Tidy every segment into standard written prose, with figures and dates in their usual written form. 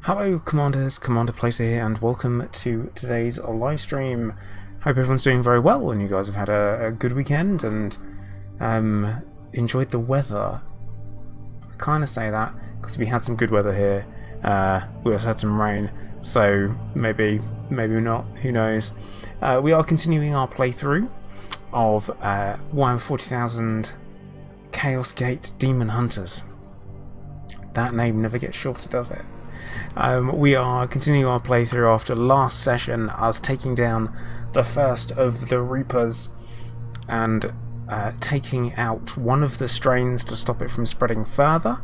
Hello Commanders, Commander Placer here, and welcome to today's live stream. Hope everyone's doing very well and you guys have had a good weekend and enjoyed the weather. I kind of say that because we had some good weather here. We also had some rain, so maybe not, who knows. We are continuing our playthrough of Warhammer 40,000 Chaos Gate Daemonhunters. That name never gets shorter, does it? We are continuing our playthrough after last session, us taking down the first of the Reapers and taking out one of the strains to stop it from spreading further.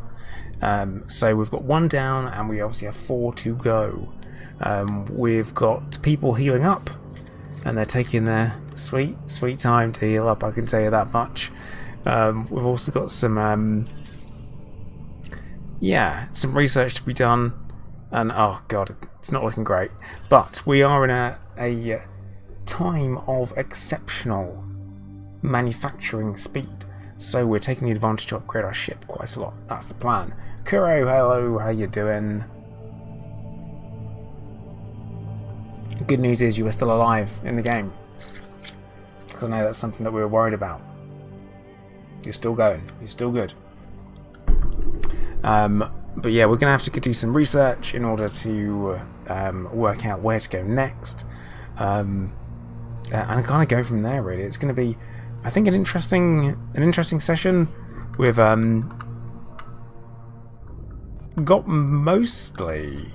So we've got one down and we obviously have 4 to go. We've got people healing up and they're taking their sweet time to heal up, I can tell you that much. We've also got some research to be done. And oh god, it's not looking great. But we are in a time of exceptional manufacturing speed. So we're taking the advantage to upgrade our ship quite a lot. That's the plan. Kuro, hello, how you doing? Good news is you are still alive in the game. Because I know that's something that we were worried about. You're still going. You're still good. But yeah, we're going to have to do some research in order to work out where to go next, and kind of go from there. Really, it's going to be, I think, an interesting session. We've got mostly,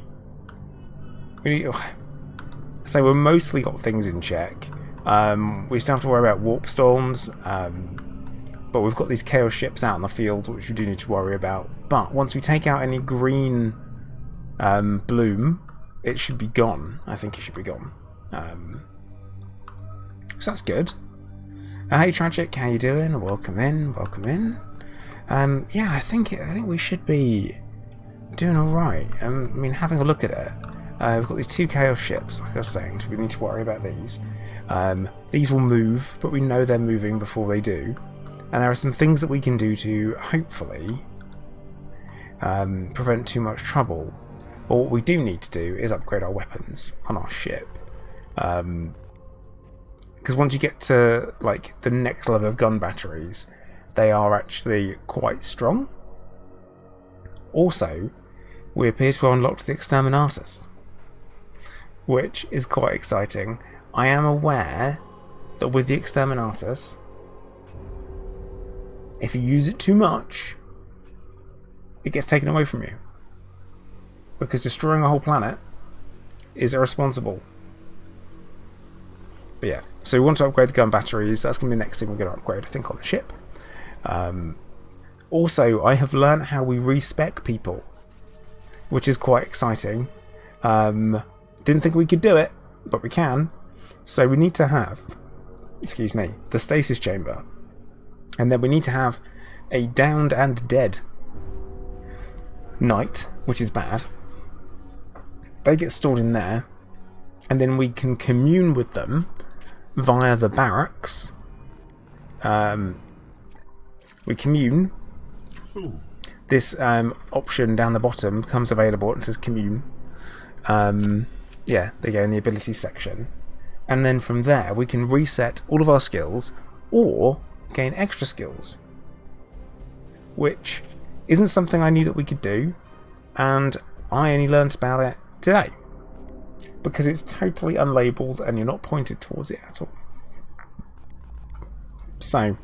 we're mostly got things in check. We still have to worry about warp storms. But we've got these chaos ships out in the field, which we do need to worry about. But once we take out any green bloom, it should be gone. I think it should be gone. So that's good. Hey Tragic, how you doing? Welcome in, welcome in. Yeah, I think we should be doing all right. I mean, having a look at it, we've got these 2 chaos ships, like I was saying, so we need to worry about these. These will move, but we know they're moving before they do. And there are some things that we can do to, hopefully, prevent too much trouble. But what we do need to do is upgrade our weapons on our ship. Because once you get to like the next level of gun batteries, they are actually quite strong. Also, we appear to have unlocked the Exterminators, which is quite exciting. I am aware that with the Exterminators, if you use it too much, it gets taken away from you. Because destroying a whole planet is irresponsible. But yeah, so we want to upgrade the gun batteries. That's going to be the next thing we're going to upgrade, I think, on the ship. Also, I have learned how we respec people, which is quite exciting. Didn't think we could do it, but we can. So we need to have, the stasis chamber. And then we need to have a downed and dead knight, which is bad. They get stored in there, and then we can commune with them via the barracks. We commune. This option down the bottom becomes available. It says commune. Yeah, they go in the abilities section. And then from there, we can reset all of our skills, or gain extra skills, which isn't something I knew that we could do, and I only learnt about it today because it's totally unlabeled and you're not pointed towards it at all. So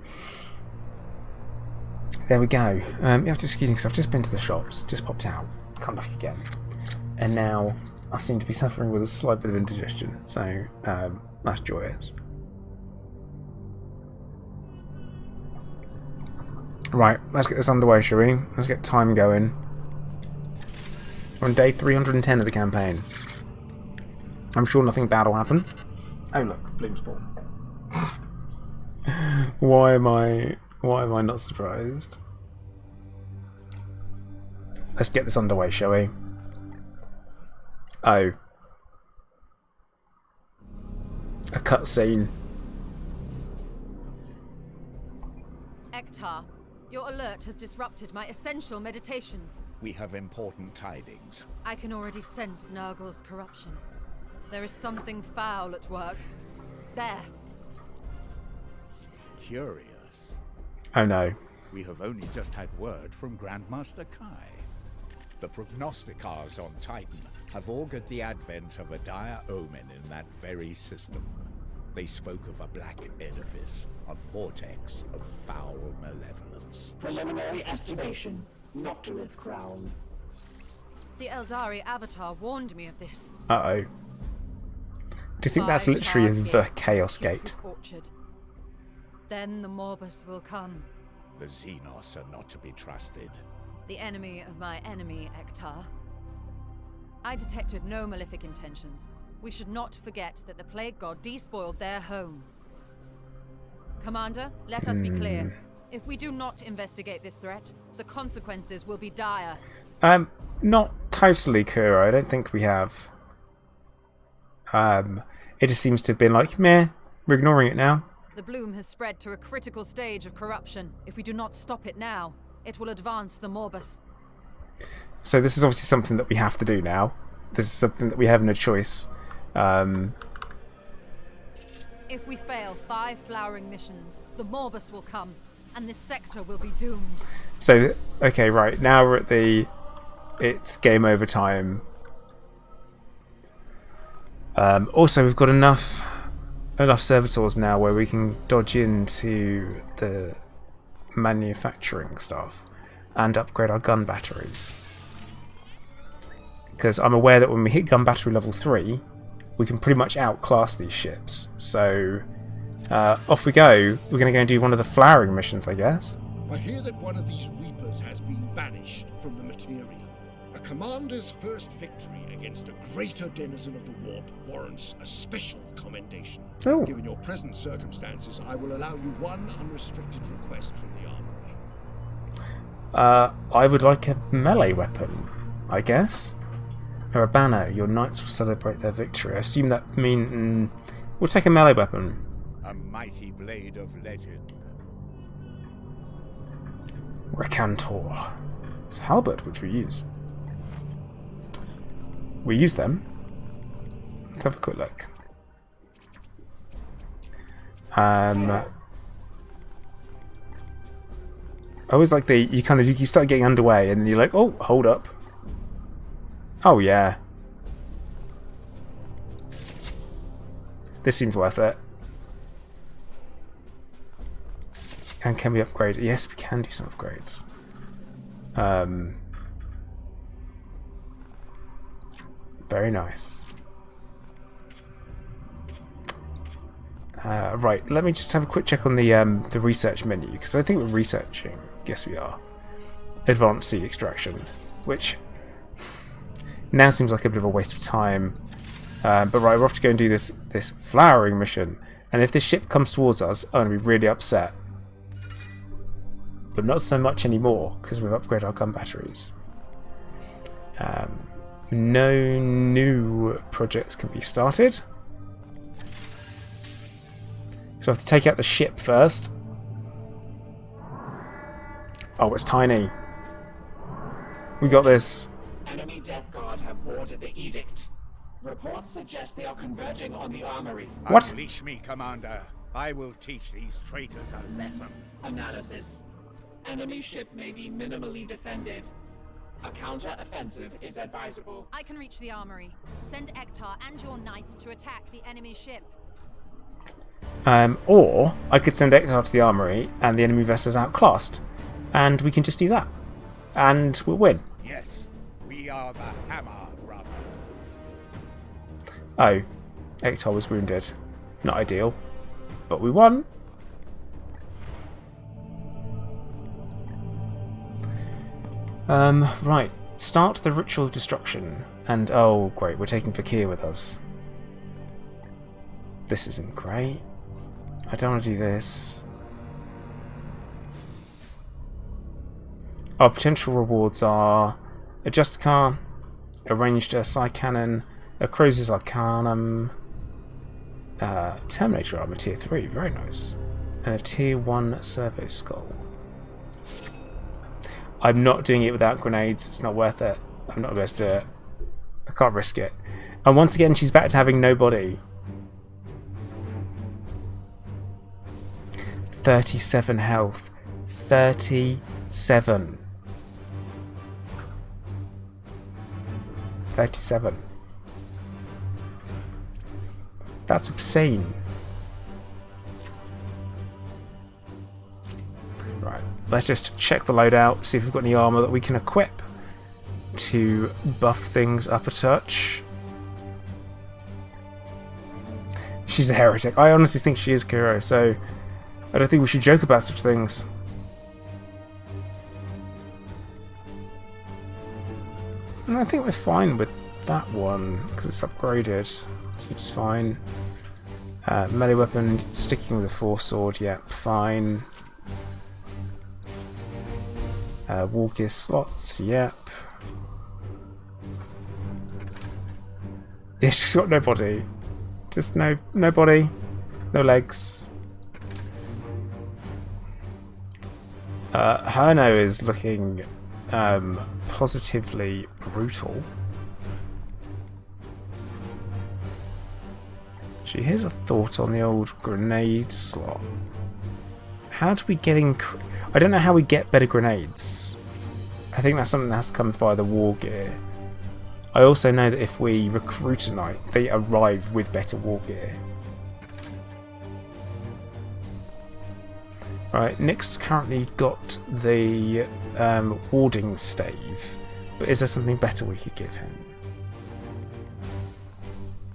there we go. You have to excuse me because I've just been to the shops, just popped out, come back again, and now I seem to be suffering with a slight bit of indigestion, so that's joyous. Right, let's get this underway, shall we? Let's get time going. We're on day 310 of the campaign. I'm sure nothing bad will happen. Oh look, bloom spawn. Why am I not surprised? Let's get this underway, shall we? Oh. A cutscene. Ektar, Your alert has disrupted my essential meditations. We have important tidings. I can already sense Nurgle's corruption. There is something foul at work. There. Curious. Oh no. We have only just had word from Grandmaster Kai. The prognosticars on Titan have augured the advent of a dire omen in that very system. They spoke of a black edifice, a vortex of foul malevolence. Preliminary estimation, Nocturith Crown. The Eldari Avatar warned me of this. Uh-oh. Do you think that's literally the Chaos Gate? Orchard. Then the Morbus will come. The Xenos are not to be trusted. The enemy of my enemy, Ektar. I detected no malefic intentions. We should not forget that the Plague God despoiled their home. Commander, let us be clear. If we do not investigate this threat, the consequences will be dire. Not totally, Kura. I don't think we have. It just seems to have been like, meh, we're ignoring it now. The bloom has spread to a critical stage of corruption. If we do not stop it now, it will advance the Morbus. So this is obviously something that we have to do now. This is something that we have no choice. If we fail 5 flowering missions, the Morbus will come, and this sector will be doomed. So, okay, right, now we're at it's game over time. Also, we've got enough servitors now where we can dodge into the manufacturing stuff and upgrade our gun batteries. Because I'm aware that when we hit gun battery level 3, we can pretty much outclass these ships. So, off we go. We're going to go and do one of the flowering missions, I guess. I hear that one of these Reapers has been banished from the materia. A commander's first victory against a greater denizen of the warp warrants a special commendation. Oh. Given your present circumstances, I will allow you one unrestricted request from the armory. I would like a melee weapon, I guess. Or a banner. Your knights will celebrate their victory. I assume that means we'll take a melee weapon. A mighty blade of legend. Recantor. It's halberd, which we use. We use them. Let's have a quick look. I always like you start getting underway and you're like, oh, hold up. Oh yeah. This seems worth it. And can we upgrade it? Yes, we can do some upgrades. Very nice. Right, let me just have a quick check on the research menu, because I think we're researching. Yes, we are. Advanced seed extraction, which now seems like a bit of a waste of time. But right, we're off to go and do this flowering mission. And if this ship comes towards us, I'm going to be really upset. But not so much anymore, because we've upgraded our gun batteries. No new projects can be started. So I have to take out the ship first. Oh, it's tiny. We got this. Enemy Death Guard have boarded the edict. Reports suggest they are converging on the armory. What? Unleash me, Commander. I will teach these traitors a lesson. Analysis. Enemy ship may be minimally defended. A counter-offensive is advisable. I can reach the armory. Send Ektar and your knights to attack the enemy ship. Or I could send Ektar to the armory and the enemy vessel's outclassed. And we can just do that. And we'll win. Yes, we are the Hammer, brother. Oh, Ektar was wounded. Not ideal. But we won. Right. Start the ritual of destruction. And, oh, great, we're taking Fakir with us. This isn't great. I don't want to do this. Our potential rewards are a Justicar, a ranged Psy Cannon, a Crozi's Arcanum, Terminator Armor Tier 3, very nice, and a Tier 1 Servo Skull. I'm not doing it without grenades. It's not worth it. I'm not going to do it. I can't risk it. And once again, she's back to having no body. 37 health. 37. 37. That's obscene. Right, let's just check the loadout, see if we've got any armour that we can equip to buff things up a touch. She's a heretic. I honestly think she is Kuro, so I don't think we should joke about such things. And I think we're fine with that one, because it's upgraded. Seems fine. Melee weapon, sticking with a force sword, yeah, fine. War gear slots, yep. Yeah, she's got no body. Just no body, no legs. Herno is looking positively brutal. Actually, here's a thought on the old grenade slot. How do we get in... I don't know how we get better grenades. I think that's something that has to come via the war gear. I also know that if we recruit a knight, they arrive with better war gear. Right, Nick's currently got the warding stave, but is there something better we could give him?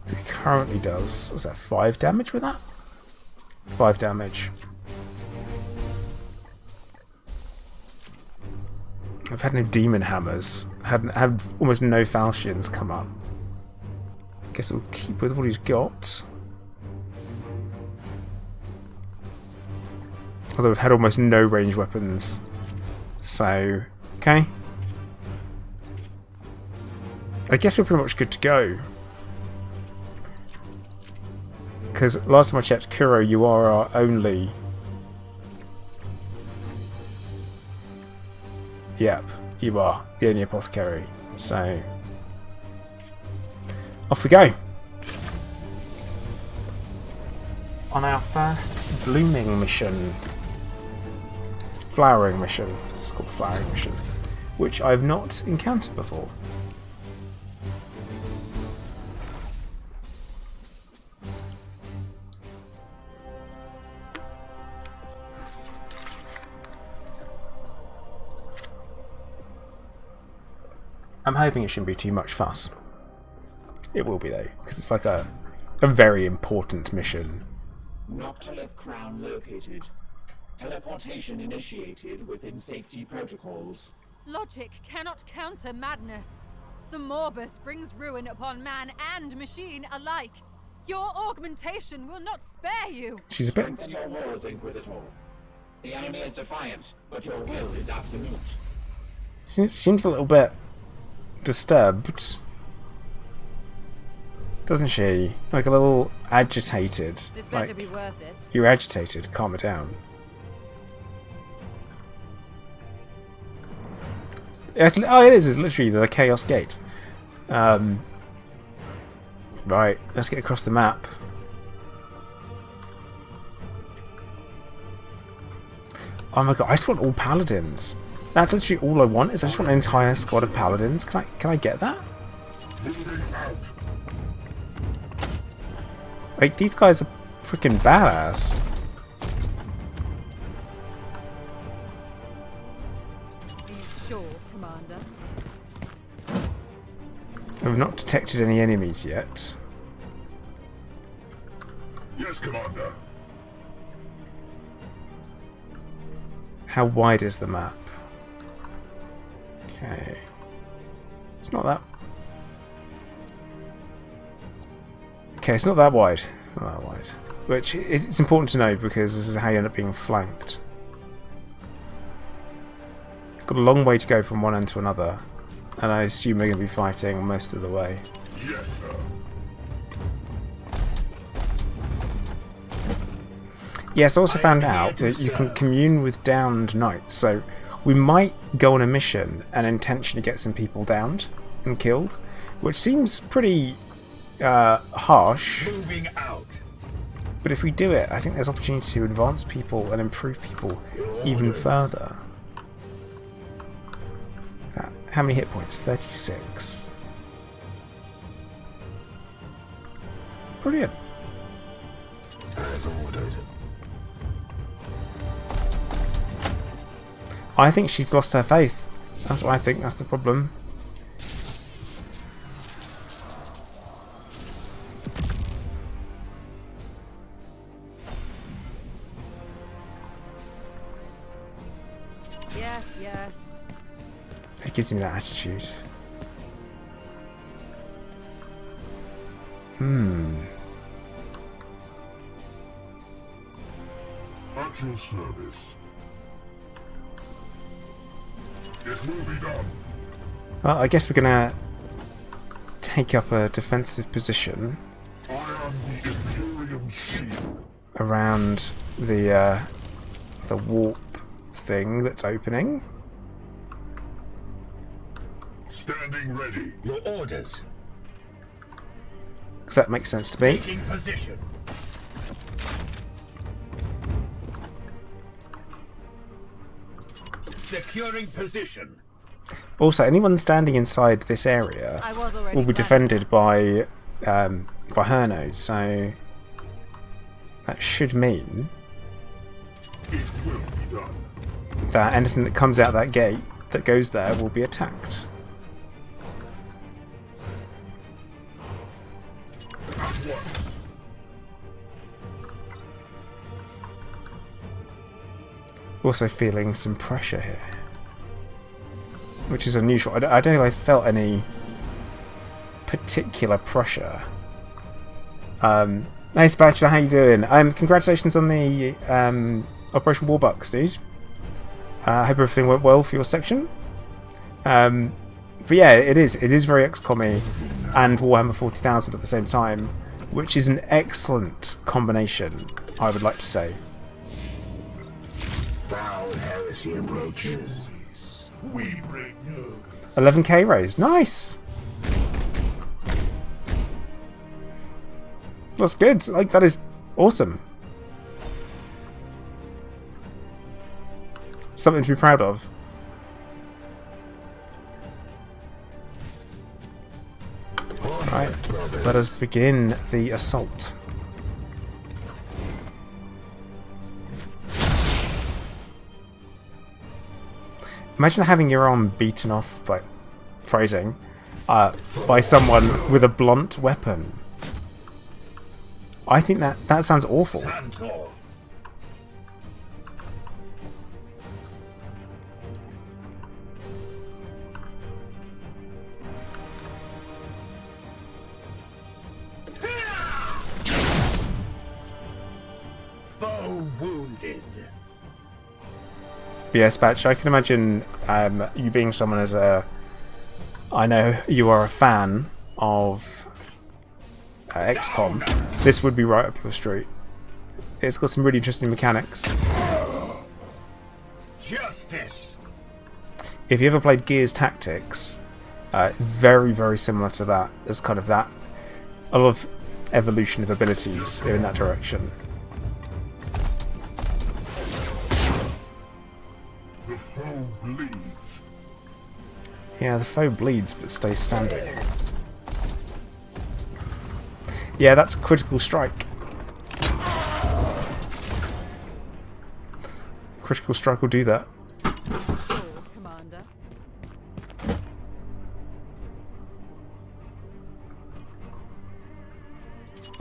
He currently does, was that 5 damage with that? 5 damage. I've had no demon hammers. Had almost no falchions come up. Guess we'll keep with what he's got. Although we've had almost no ranged weapons. So, okay. I guess we're pretty much good to go. Because last time I checked, Kuro, you are our only... Yep, you are the only apothecary. So, off we go. On our first blooming mission. Flowering mission. It's called flowering mission. Which I've not encountered before. I'm hoping it shouldn't be too much fuss. It will be though, because it's like a very important mission. Noctilith Crown located. Teleportation initiated within safety protocols. Logic cannot counter madness. The Morbus brings ruin upon man and machine alike. Your augmentation will not spare you. She's a bit... Strengthen your words, Inquisitor. The enemy is defiant, but your will is absolute. She seems a little bit disturbed, doesn't she? Like a little agitated. This better like, be worth it. You're agitated, calm it down. Yes, oh, it is. It's literally the Chaos Gate. Right, let's get across the map. Oh my god, I just want all paladins. That's literally all I want. Is I just want an entire squad of paladins. Can I get that? Like, these guys are freaking badass. Sure, Commander. I've not detected any enemies yet. Yes, Commander. How wide is the map? Okay. It's not that... Okay, it's not that wide. Not that wide. Which, it's important to know because this is how you end up being flanked. Got a long way to go from one end to another. And I assume we're going to be fighting most of the way. Yes, sir. Yes, I also found out that you can commune with downed knights, so we might go on a mission and intentionally get some people downed and killed, which seems pretty harsh. Moving out. But if we do it, I think there's opportunity to advance people and improve people even further. How many hit points? 36. Brilliant. As ordered. I think she's lost her faith. That's what I think. That's the problem. Yes, yes. It gives me that attitude. At your service. It will be done. Well, I guess we're gonna take up a defensive position I am the Imperium Shield. around the warp thing that's opening. Standing ready. Your orders. Because that makes sense to me. Taking position. Securing position. Also, anyone standing inside this area I was already will be planning. defended by Hernos, so that should mean It will be done. that anything that comes out that gate that goes there will be attacked. At once. Also feeling some pressure here, which is unusual. I don't know if I felt any particular pressure. Hey Spatula, how you doing? Congratulations on the Operation Warbucks, dude. I hope everything went well for your section. But yeah, it is very XCOM-y and Warhammer 40,000 at the same time, which is an excellent combination, I would like to say. Foul heresy approaches. We bring news. 11k raise, nice. That's good. Like, that is awesome. Something to be proud of. Right, let us begin the assault. Imagine having your arm beaten off, like, phrasing, by someone with a blunt weapon. I think that sounds awful. Tantor. Foe wounded. But yes, Batch, I can imagine you being someone as a... I know you are a fan of XCOM. This would be right up your street. It's got some really interesting mechanics. Justice. If you ever played Gears Tactics, very, very similar to that. There's kind of that... a lot of evolution of abilities in that direction. The foe bleeds. Yeah, the foe bleeds but stays standing. Yeah, that's a critical strike. Critical strike will do that. Sword, Commander.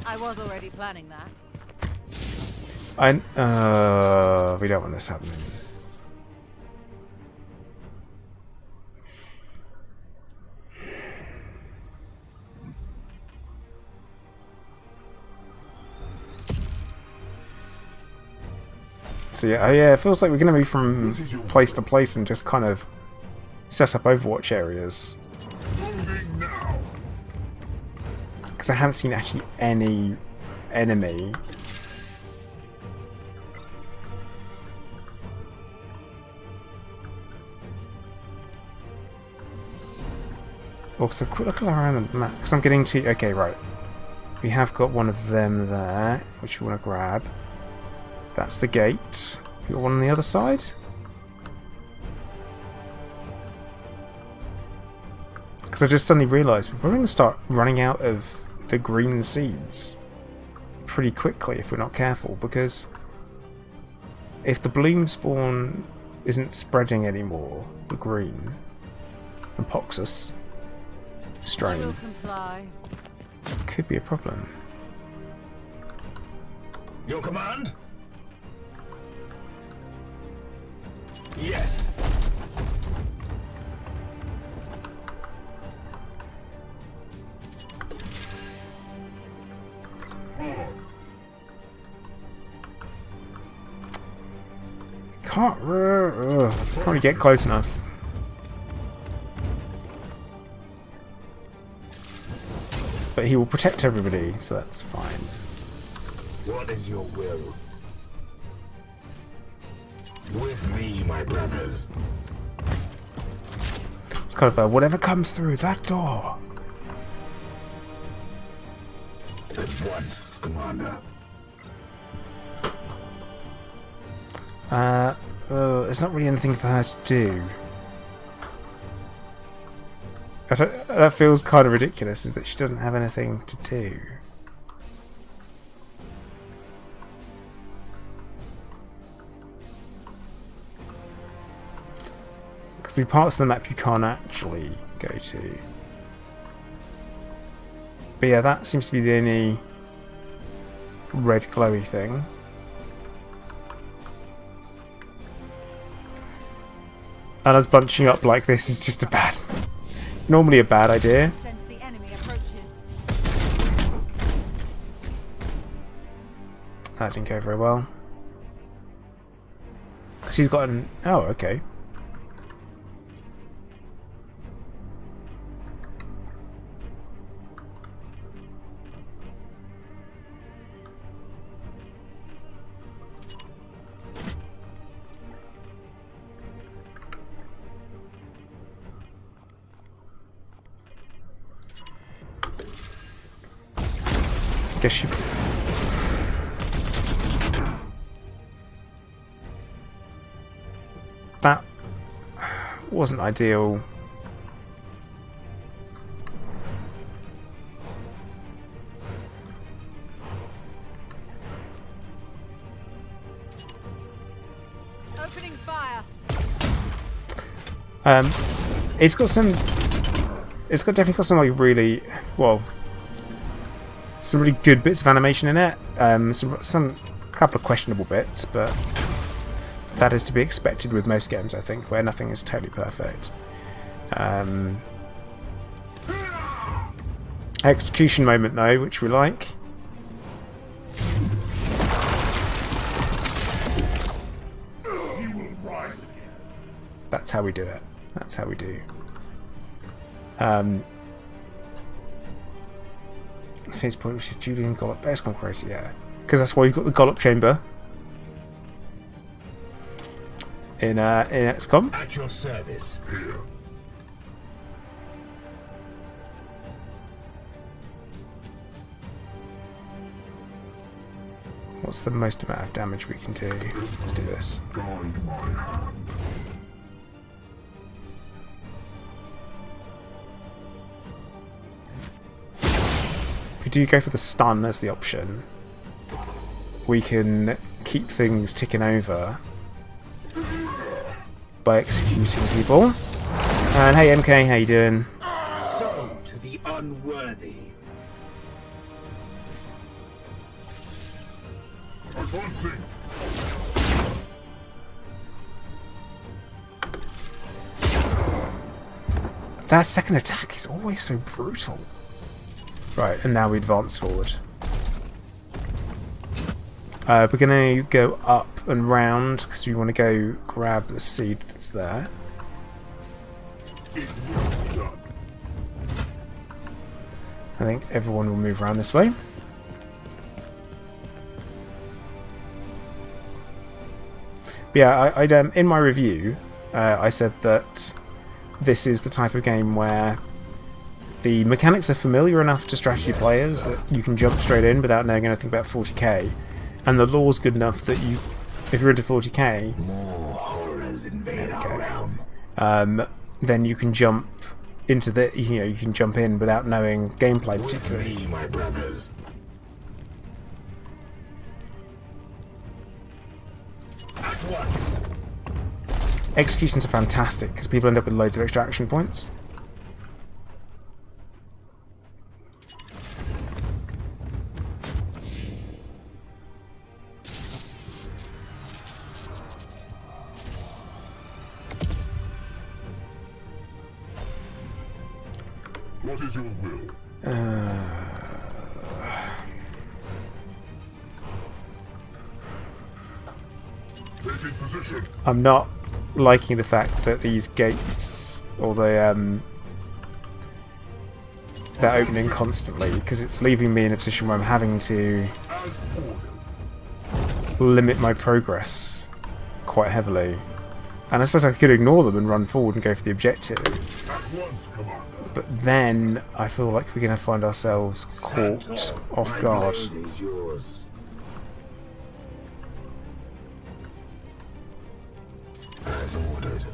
I was already planning that. We don't want this happening. So yeah, it feels like we're going to move from place to place and just kind of set up Overwatch areas. Moving now. Because I haven't seen actually any enemy. Also, quick look around the map, because I'm getting to... Okay, right. We have got one of them there, which we want to grab. That's the gate. We got one on the other side. Because I just suddenly realised we're going to start running out of the green seeds pretty quickly if we're not careful, because if the bloom spawn isn't spreading anymore, the green, the Poxus strain, could be a problem. Your command? Yes. Can't really get close enough. But he will protect everybody, so that's fine. What is your will? With me, my brothers. It's kind of a whatever comes through that door. At once, Commander. There's not really anything for her to do. That feels kind of ridiculous, is that she doesn't have anything to do. Because the parts of the map you can't actually go to. But yeah, that seems to be the only red glowy thing. And us bunching up like this is just normally a bad idea. Sense the enemy approaches. That didn't go very well. Because he's got an... Oh, okay. Guess you... That wasn't ideal. Opening fire. It's got some... It's definitely got some like really... Well... Some really good bits of animation in it. Some couple of questionable bits, but that is to be expected with most games, I think, where nothing is totally perfect. Execution moment though, which we like. That's how we do it. That's how we do. Phase point, which is Julian Gollop. Best concrete, yeah. Because that's why you've got the Gollop chamber in XCOM. At your service. What's the most amount of damage we can do? Let's do this. If we do go for the stun as the option, we can keep things ticking over by executing people. And hey MK, how you doing? So to the unworthy. That second attack is always so brutal. Right, and now we advance forward. We're going to go up and round because we want to go grab the seed that's there. I think everyone will move around this way. But yeah, in my review, I said that this is the type of game where the mechanics are familiar enough to strategy players that you can jump straight in without knowing anything about 40k, and the lore's good enough that you, if you're into 40k, More horrors invade our realm. then you can jump into the, you can jump in without knowing gameplay particularly. Me, my brothers. At once. Executions are fantastic because people end up with loads of extraction points. What is your will? Taking position. I'm not liking the fact that these gates, or they're opening constantly, because it's leaving me in a position where I'm having to As ordered. limit my progress quite heavily. And I suppose I could ignore them and run forward and go for the objective, At once, Commander. but then I feel like we're going to find ourselves caught off guard. My blade is yours. As ordered.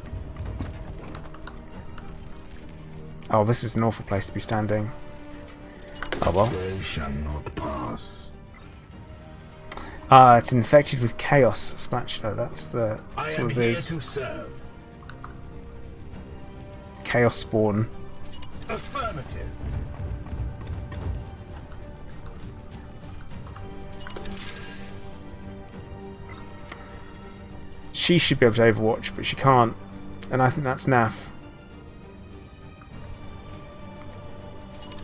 Oh, this is an awful place to be standing. Oh well. They shall not pass. Ah, it's infected with chaos spatula. That's what it is. serve. Chaos spawn. Affirmative. She should be able to overwatch, but she can't. And I think that's naff.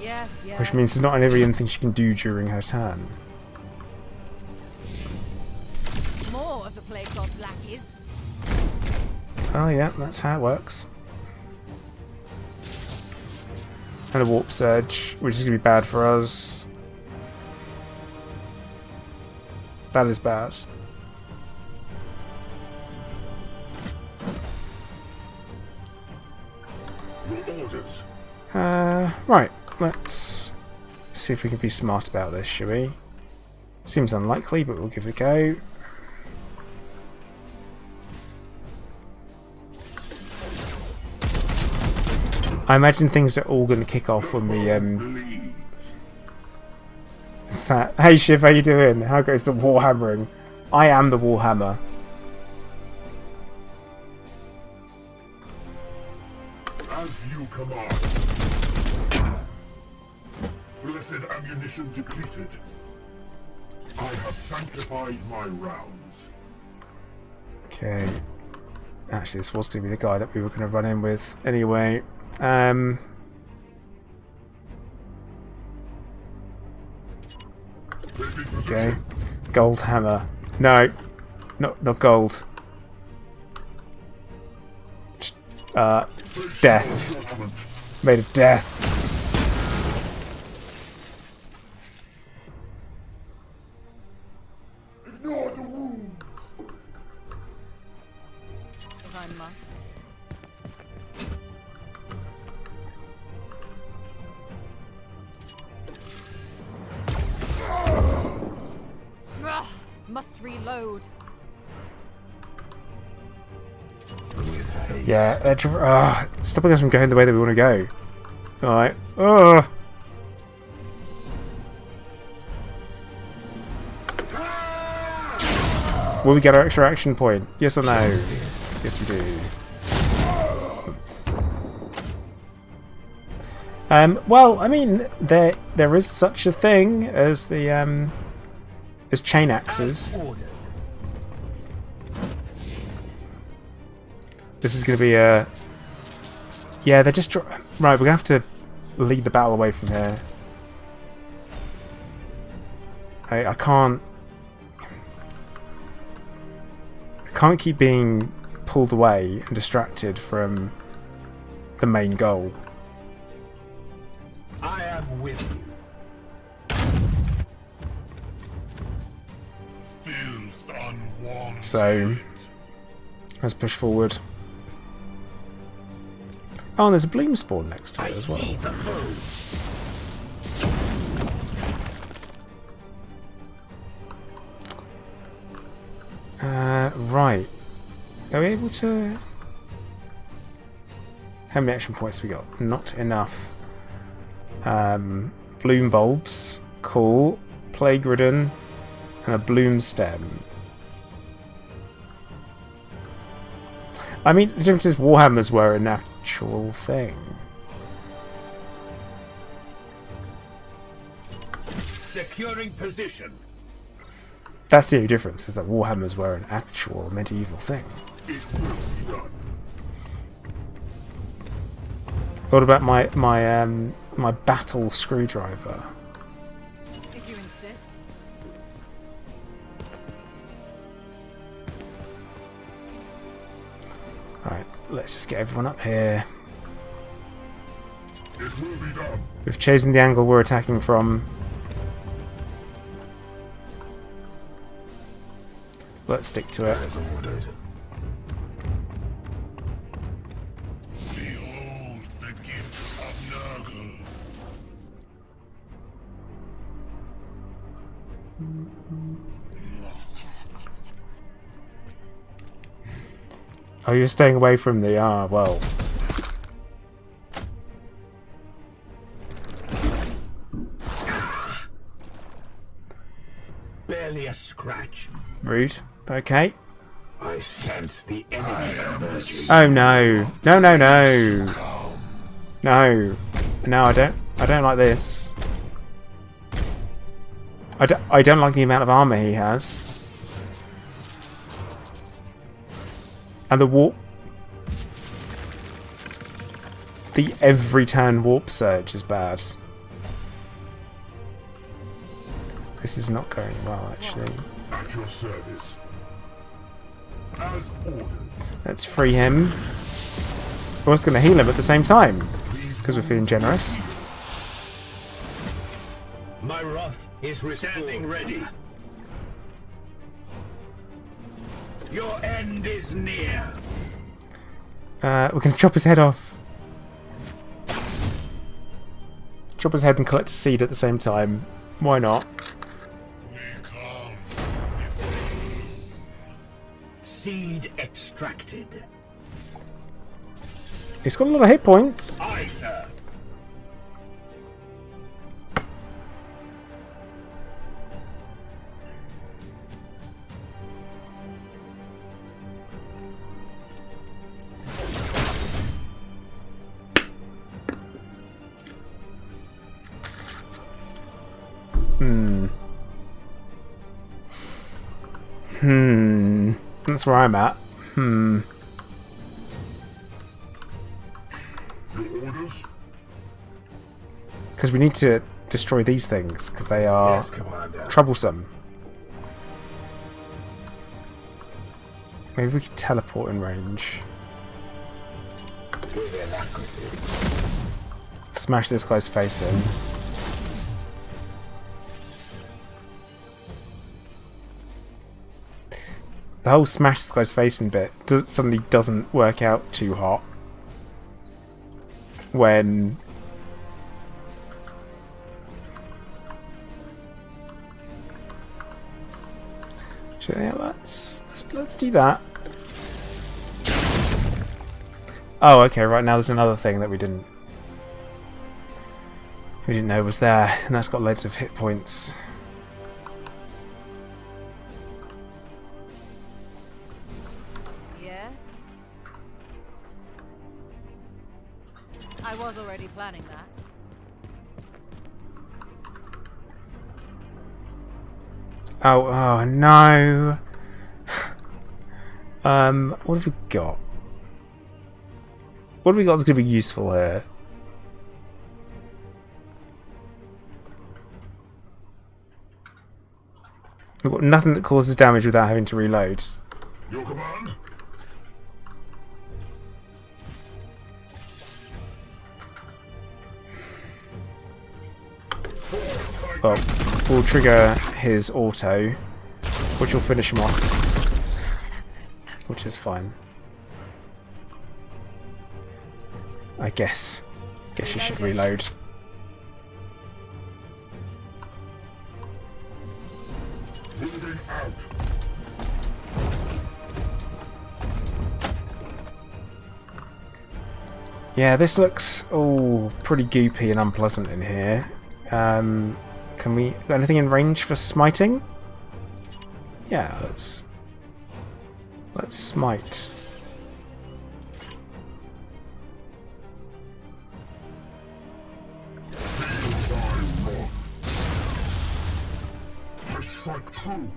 Yes, yes. Which means there's not really anything she can do during her turn. More of the Plague God's lackeys. Oh yeah, that's how it works. And a warp surge, which is going to be bad for us. That is bad. Your orders. Right, let's see if we can be smart about this, shall we? Seems unlikely, but we'll give it a go. I imagine things are all going to kick off when we, Bleed. What's that? Hey Shiv, how you doing? How goes the warhammering? I am the warhammer. As you command. Blessed ammunition depleted. I have sanctified my rounds. Okay. Actually, this was going to be the guy that we were going to run in with anyway. Okay. Gold hammer. No. Not gold. Just, death. Made of death. Ignore the wounds. If I must. Ugh, must reload. Yeah, stopping us from going the way that we want to go. Alright. Will we get our extra action point? Yes or no? Yes, we do. Well, I mean, there is such a thing as the as chain axes. This is going to be a... Yeah, they're just... Right, we're going to have to lead the battle away from here. I can't... I can't keep being pulled away and distracted from the main goal. I am with you. Filth unwanted. So, let's push forward. Oh, and there's a bloom spawn next to I it as well. see the foe. Right. Are we able to... How many action points have we got? Not enough. Bloom bulbs. Cool. Plague ridden. And a bloom stem. I mean, the difference is Warhammers were an actual thing. Securing position. That's the only difference, is that Warhammers were an actual medieval thing. It will be done. What about my battle screwdriver? If you insist. Right, let's just get everyone up here. It will be done. We've chosen the angle we're attacking from. Let's stick to it. As ordered. Behold the gift of Nurgle. Oh, you're staying away from the... Ah, well. Barely a scratch. Rude. Okay. I sense the enemy converging. Oh no. No, no, no. No. No, I don't like this. I don't like the amount of armor he has. And the warp... The every turn warp surge is bad. This is not going well, actually. At your service. As ordered. Let's free him. We're also going to heal him at the same time, because we're feeling generous. My wrath is standing ready. Your end is near. We can chop his head off. Chop his head and collect a seed at the same time. Why not? We come. Seed extracted. He's got a lot of hit points. Aye, sir. That's where I'm at. Your orders? Because we need to destroy these things, because they are troublesome. Maybe we could teleport in range. Smash this guy's face in. The whole smash this guy's face in bit suddenly doesn't work out too hot when yeah, let's do that. Oh, okay. Right now, there's another thing that we didn't know was there, and that's got loads of hit points. Yes. I was already planning that. Oh no. What have we got? What have we got that's going to be useful here? We've got nothing that causes damage without having to reload. Your command? Well, we'll trigger his auto, which will finish him off, which is fine. I guess you should reload. Moving out. Yeah, this looks all pretty goopy and unpleasant in here. Can we... got anything in range for smiting? Yeah, let's smite. I strike true.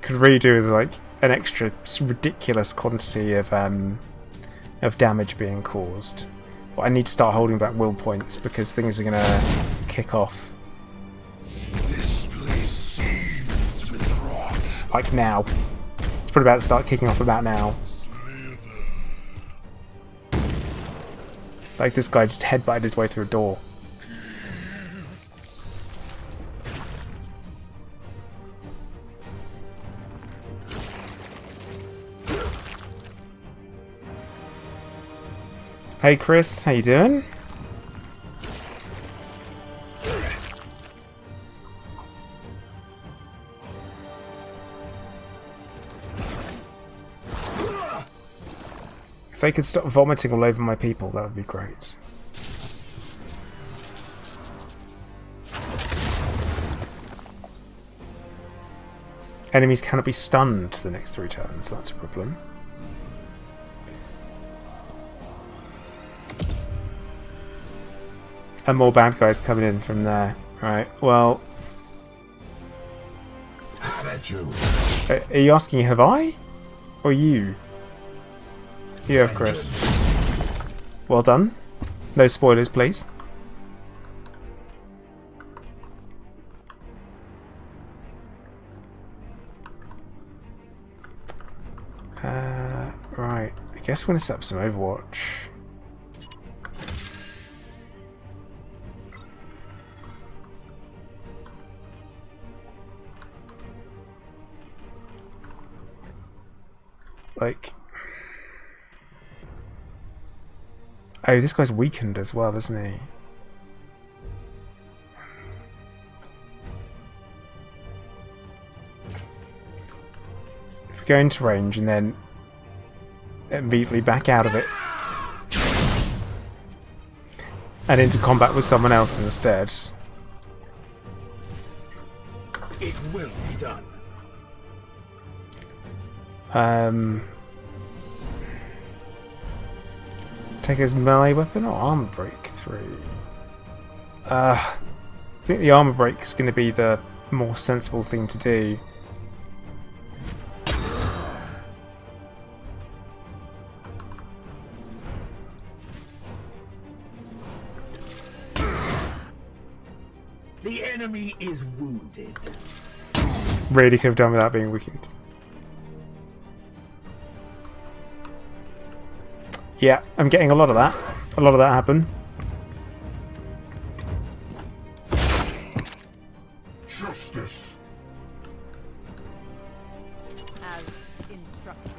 Could really do with like an extra ridiculous quantity of damage being caused. But I need to start holding back will points because things are gonna kick off. This place seethes with rot. Like now. It's probably about to start kicking off about now. Like this guy just headbutted his way through a door. Hey Chris, how you doing? If they could stop vomiting all over my people, that would be great. Enemies cannot be stunned for the next 3 turns, so that's a problem. And more bad guys coming in from there. Right, well... How about you? Are you asking have I? Or you? You have Chris. Well done. No spoilers, please. Right. I guess we're going to set up some Overwatch. Like... Oh, this guy's weakened as well, isn't he? If we go into range and then immediately back out of it and into combat with someone else instead. It will be done. Take his melee weapon or armor break 3? I think the armor break is going to be the more sensible thing to do. The enemy is wounded. Really could have done without being weakened. Yeah, I'm getting a lot of that. A lot of that happen. Justice. As instructed.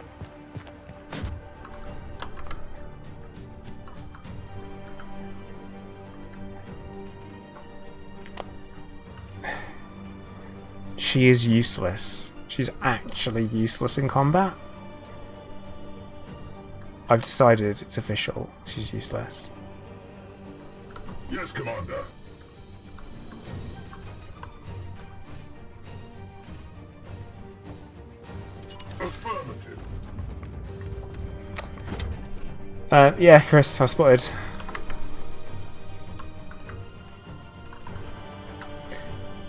She is useless. She's actually useless in combat. I've decided it's official. She's useless. Yes, Commander. Affirmative. Yeah, Chris, I spotted.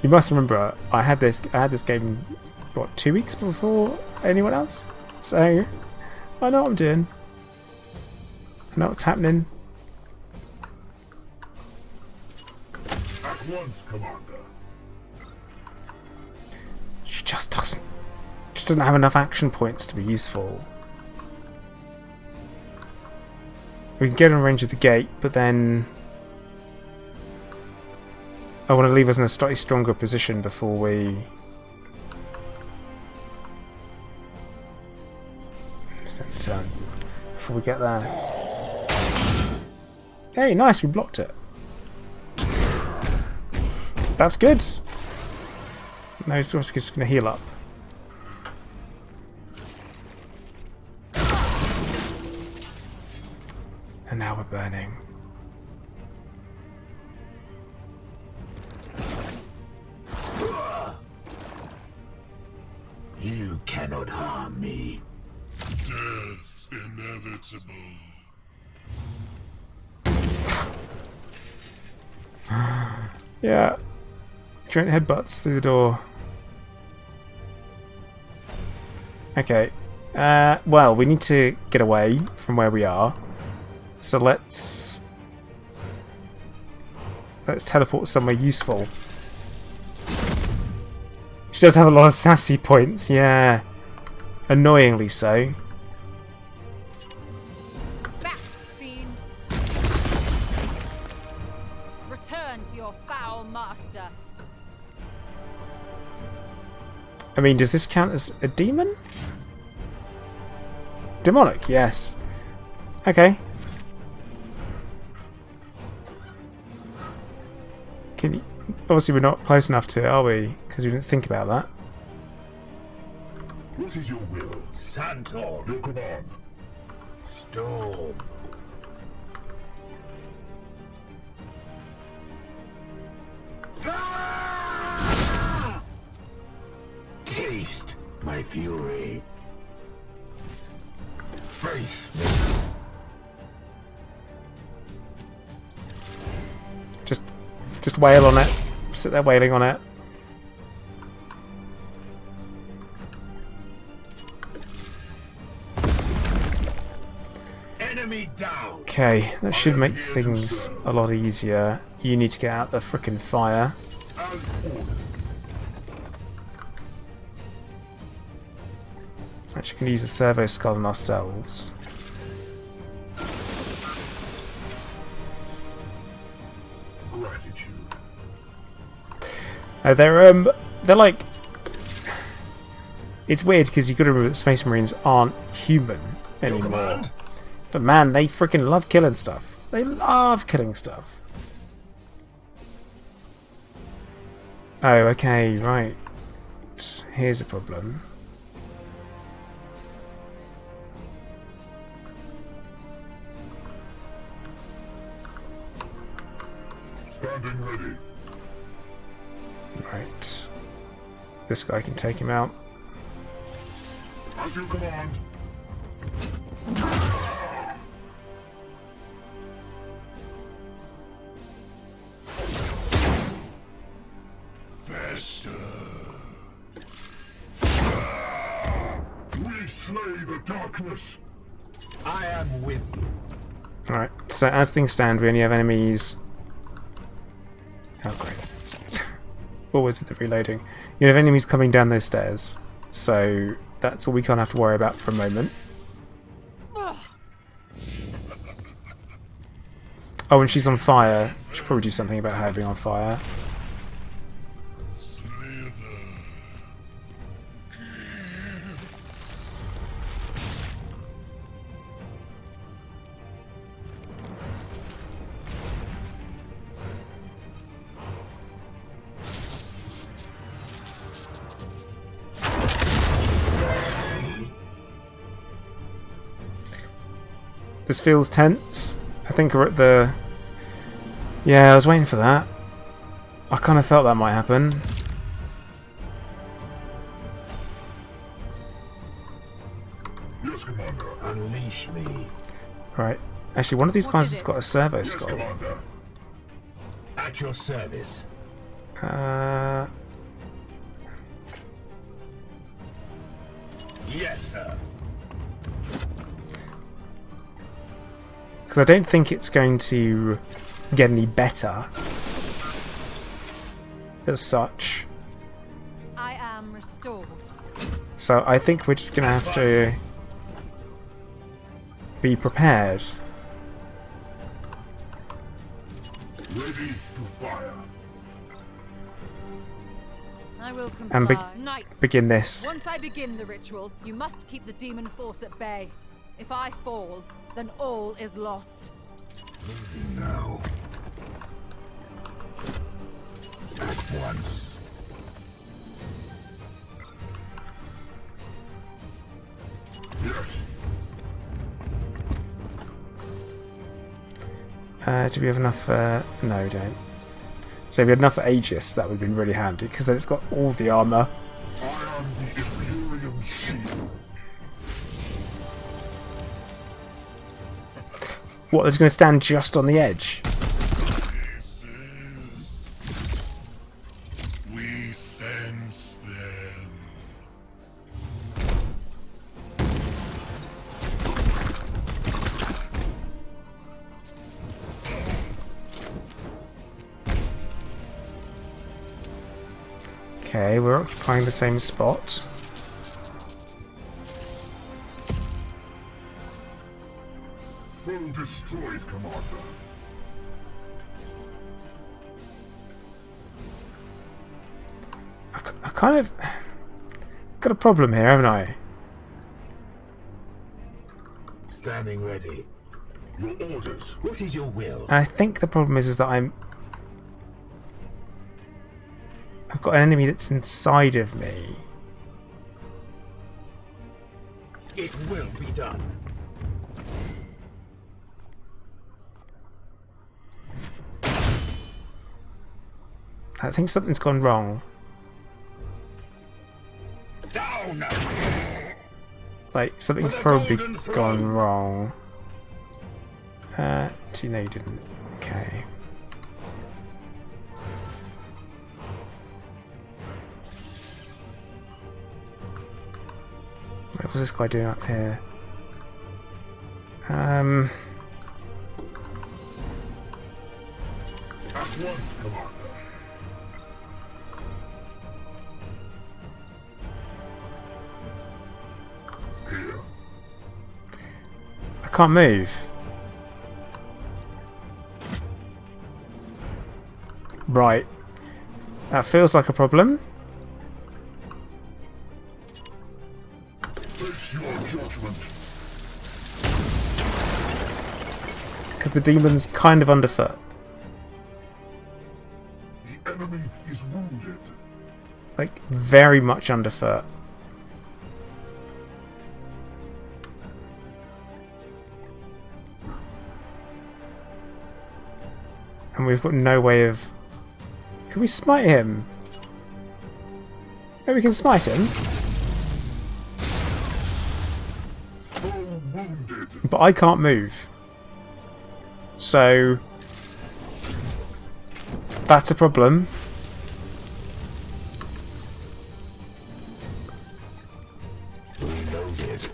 You must remember, I had this game, what, 2 weeks before anyone else? So, I know what I'm doing. I know what's happening. At once, Commander. She just doesn't have enough action points to be useful. We can get in range of the gate, but then I want to leave us in a slightly stronger position before we... Before we get there. Hey, nice, we blocked it. That's good. No, it's just going to heal up. And now we're burning. You cannot harm me. Death inevitable. Yeah. Trent headbutts through the door. Okay. Well, we need to get away from where we are. So let's teleport somewhere useful. She does have a lot of sassy points, yeah. Annoyingly so. Back, fiend! Return to your foul master. I mean, does this count as a demon? Demonic, yes. Okay. Can you... Obviously we're not close enough to it, are we? Because we didn't think about that. What is your will? Santor, your command. Storm. Ah! Taste my fury. Face me. Just wail on it. Sit there wailing on it. Enemy down. Okay, that should make things a lot easier. You need to get out the frickin' fire. Actually, we can use the servo skull on ourselves. They're like... It's weird because you've got to remember that Space Marines aren't human anymore. But man, they freaking love killing stuff. They love killing stuff. Oh, okay, right. Here's a problem. Standing ready. Right. This guy can take him out. As you command. Faster. We slay the darkness. I am with you. Alright, so as things stand, we only have enemies... Oh, great. Always with the reloading. You have enemies coming down those stairs, so that's all we can't have to worry about for a moment. Oh, and she's on fire. Should probably do something about her being on fire. This feels tense. I think we're at the... Yeah, I was waiting for that. I kind of felt that might happen. Yes, Commander. Unleash me. Right. Actually, one of these guys has got a servo skull. Commander. At your service. Yes, sir. Because I don't think it's going to get any better as such. I am restored. So I think we're just going to have to be prepared. Ready to fire. I will and comply. Knights, begin this. once I begin the ritual, you must keep the demon force at bay. If I fall, then all is lost. Now. At once. Yes. Do we have enough? No, we don't. So if we had enough for Aegis, that would have been really handy, because then it's got all the armour. I am the Imperium Shield. What, it's going to stand just on the edge? We sense them. Okay, we're occupying the same spot. Well destroyed, Commander. I kind of got a problem here, haven't I? Standing ready. Your orders. What is your will? I think the problem is that I've got an enemy that's inside of me. It will be done. I think something's gone wrong. Down! Like, something's For the probably golden throne. gone wrong. No, you didn't. Okay. What's this guy doing up here? At once, Commander. Here. I can't move. Right. That feels like a problem. Face your judgment. Because the demon's kind of underfoot. The enemy is wounded. Like, very much underfoot. And we've got no way of... Can we smite him? Maybe we can smite him. Full wounded. But I can't move. So... That's a problem. Reloaded.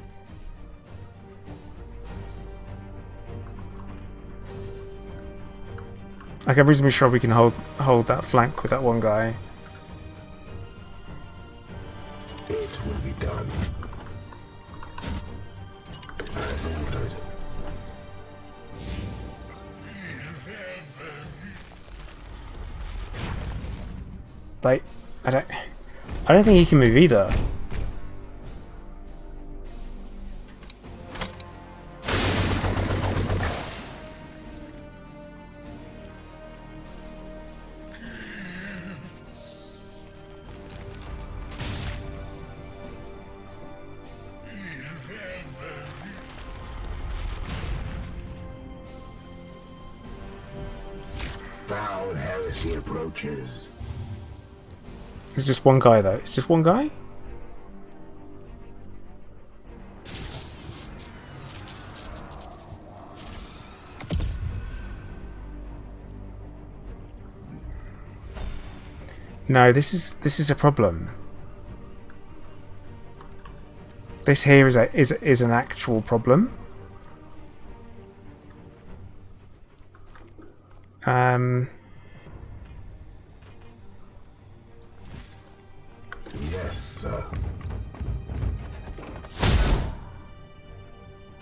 Like, I'm reasonably sure we can hold that flank with that one guy. It will be done. As ordered. Like, I don't think he can move either. Foul heresy approaches. It's just one guy, though. It's just one guy? No, this is a problem. This here is an actual problem. Yes, sir.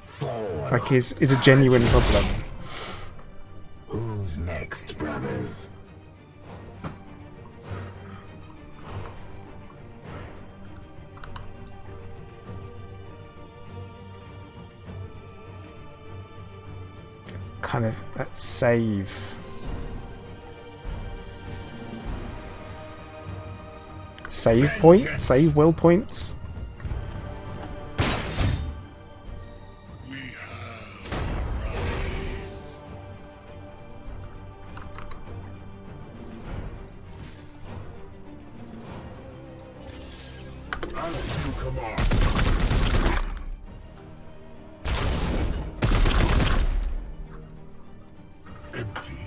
Forward. Like, is a genuine problem. Who's next, brothers? kind of let's save. Save point? Save will points? We have arrived. As you command. Empty.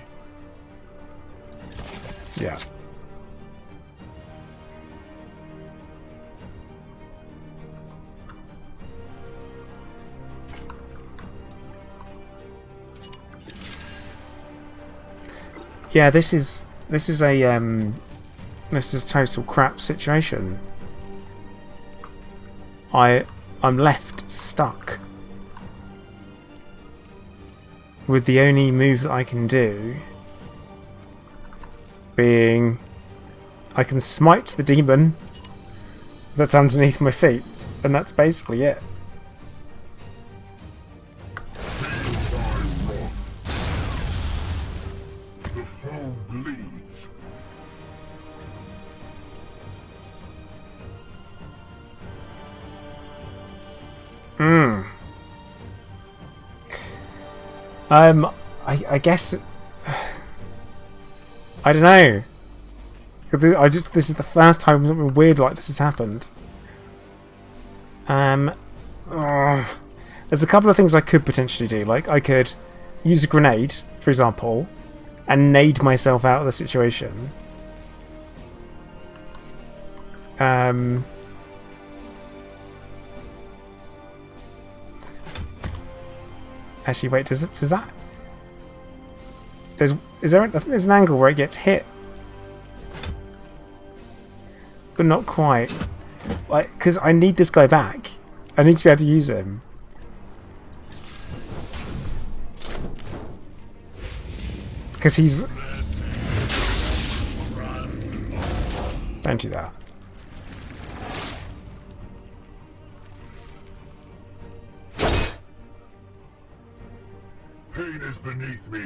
Yeah. Yeah, this is a total crap situation. I'm left stuck with the only move that I can do being I can smite the demon that's underneath my feet, and that's basically it. The foe bleeds. I guess I don't know. This is the first time something weird like this has happened. There's a couple of things I could potentially do. Like I could use a grenade, for example, and nade myself out of the situation. Actually, wait. Does that? I think there's an angle where it gets hit, but not quite. Like, because I need this guy back. I need to be able to use him. Because he's. Don't do that. Pain is beneath me.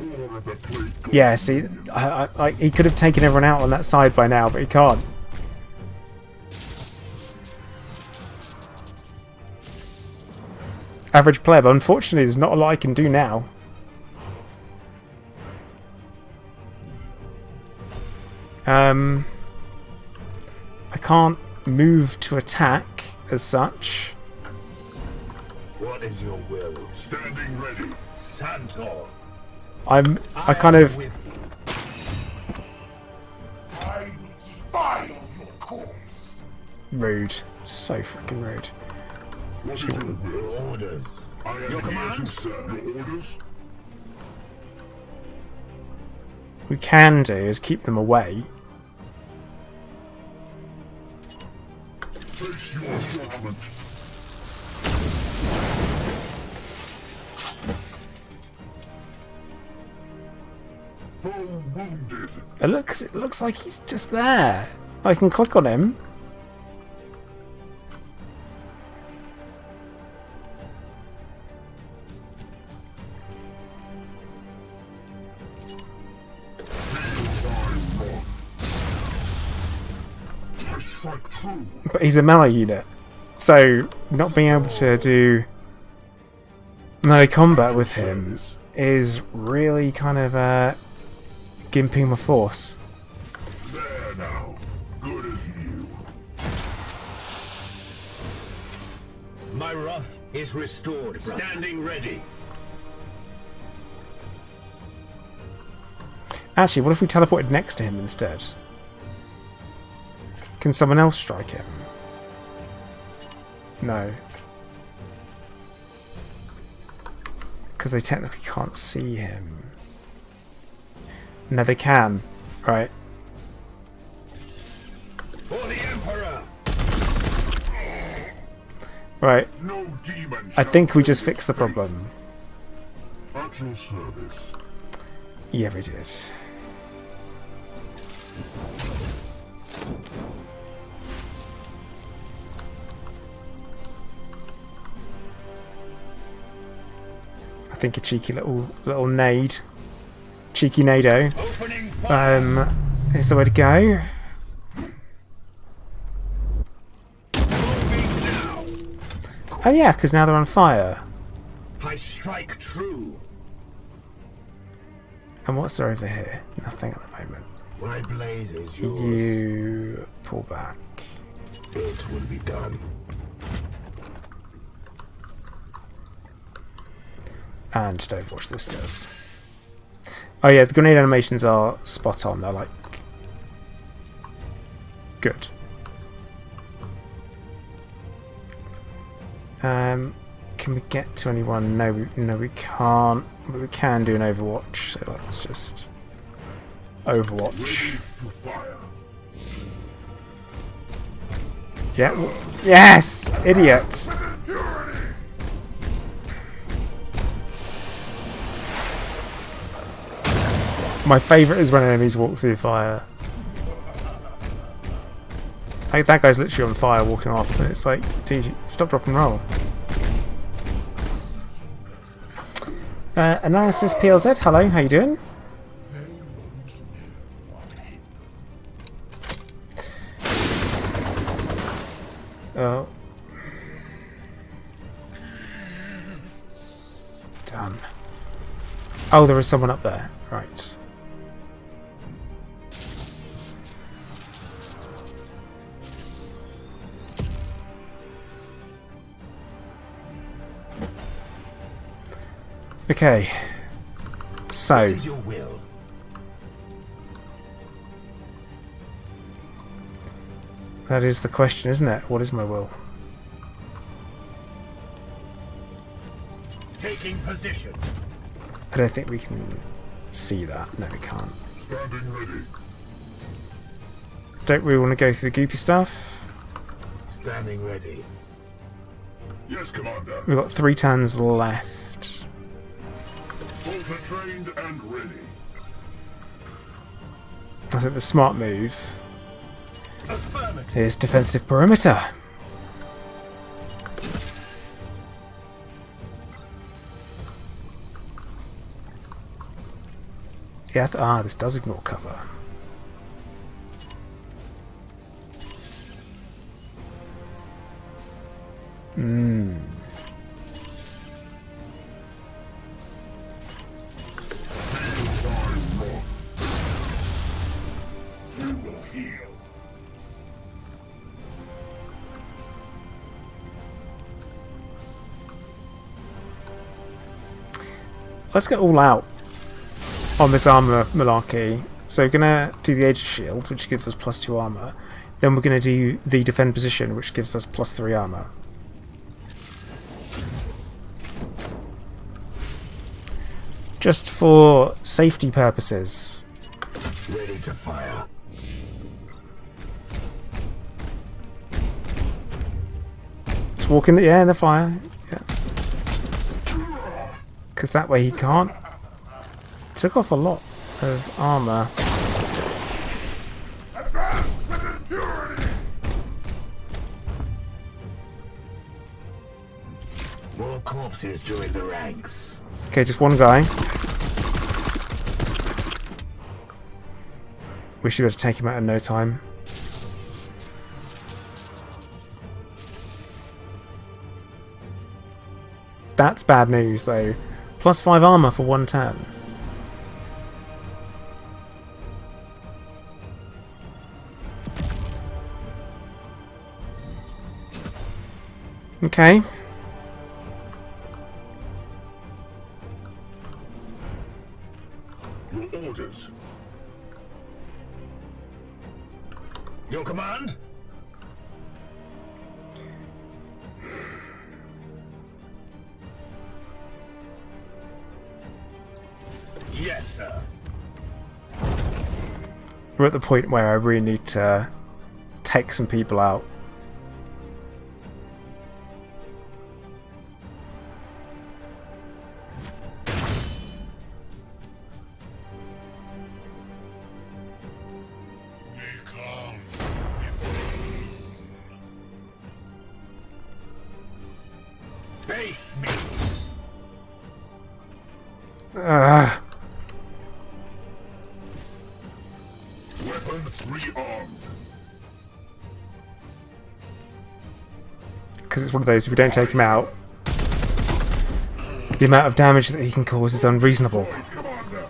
War of the plague. Yeah, see, he could have taken everyone out on that side by now, but he can't. Average pleb. Unfortunately, there's not a lot I can do now. I can't move to attack as such. What is your will? Standing ready. Santor. I kind of. I will defile your corpse. Rude. So freaking rude. What is your will? Orders. I am Your here command? to serve. Your orders? What we can do is keep them away. Face your judgment. Foe wounded. It looks like he's just there. I can click on him. I strike true. But he's a melee unit, so not being able to do melee combat with him is really kind of gimping my force. There now. Good as new. My wrath is restored. Standing ready. Actually, what if we teleported next to him instead? Can someone else strike him? No. Because they technically can't see him. No, they can. Right. For the Emperor. Right. No demon I shall think we just hold fixed the its fate. problem. At your service. Yeah, we did. think a cheeky little nade, cheeky nado, is the way to go. Oh yeah, because now they're on fire. I strike true. And what's there over here? Nothing at the moment. My blade is yours. You pull back. It will be done. And don't watch this does. Oh yeah, the grenade animations are spot on. They're like good. Can we get to anyone? No, we can't. But we can do an Overwatch. So let's just Overwatch. Yeah. Yes, idiot. My favourite is when enemies walk through fire. Like, that guy's literally on fire walking off, and it's like, dude, stop, drop and roll. Analysis PLZ, hello, how you doing? Oh. Done. Oh, there is someone up there. Right. Okay. So. What is your will? That is the question, isn't it? What is my will? Taking position. I don't think we can see that. No, we can't. Standing ready. Don't we want to go through the goopy stuff? Standing ready. Yes, Commander. We've got 3 turns left. Bolter trained and ready. I think the smart move is defensive perimeter. Yeah, this does ignore cover. You will heal. Let's get all out on this armor malarkey. So we're gonna do the Age of Shield, which gives us +2 armor. Then we're gonna do the defend position, which gives us +3 armor. Just for safety purposes. Ready to fire. Just walk in the fire. Yeah. Because that way he can't. Took off a lot of armor. More corpses join the ranks. Okay, just one guy. We should be able to take him out in no time. That's bad news, though. +5 armor for 1 turn. Okay. Your orders. Your command? Yes, sir. We're at the point where I really need to take some people out. Face me. Weapons rearmed. Because it's one of those, if we don't take him out, the amount of damage that he can cause is unreasonable. Commander.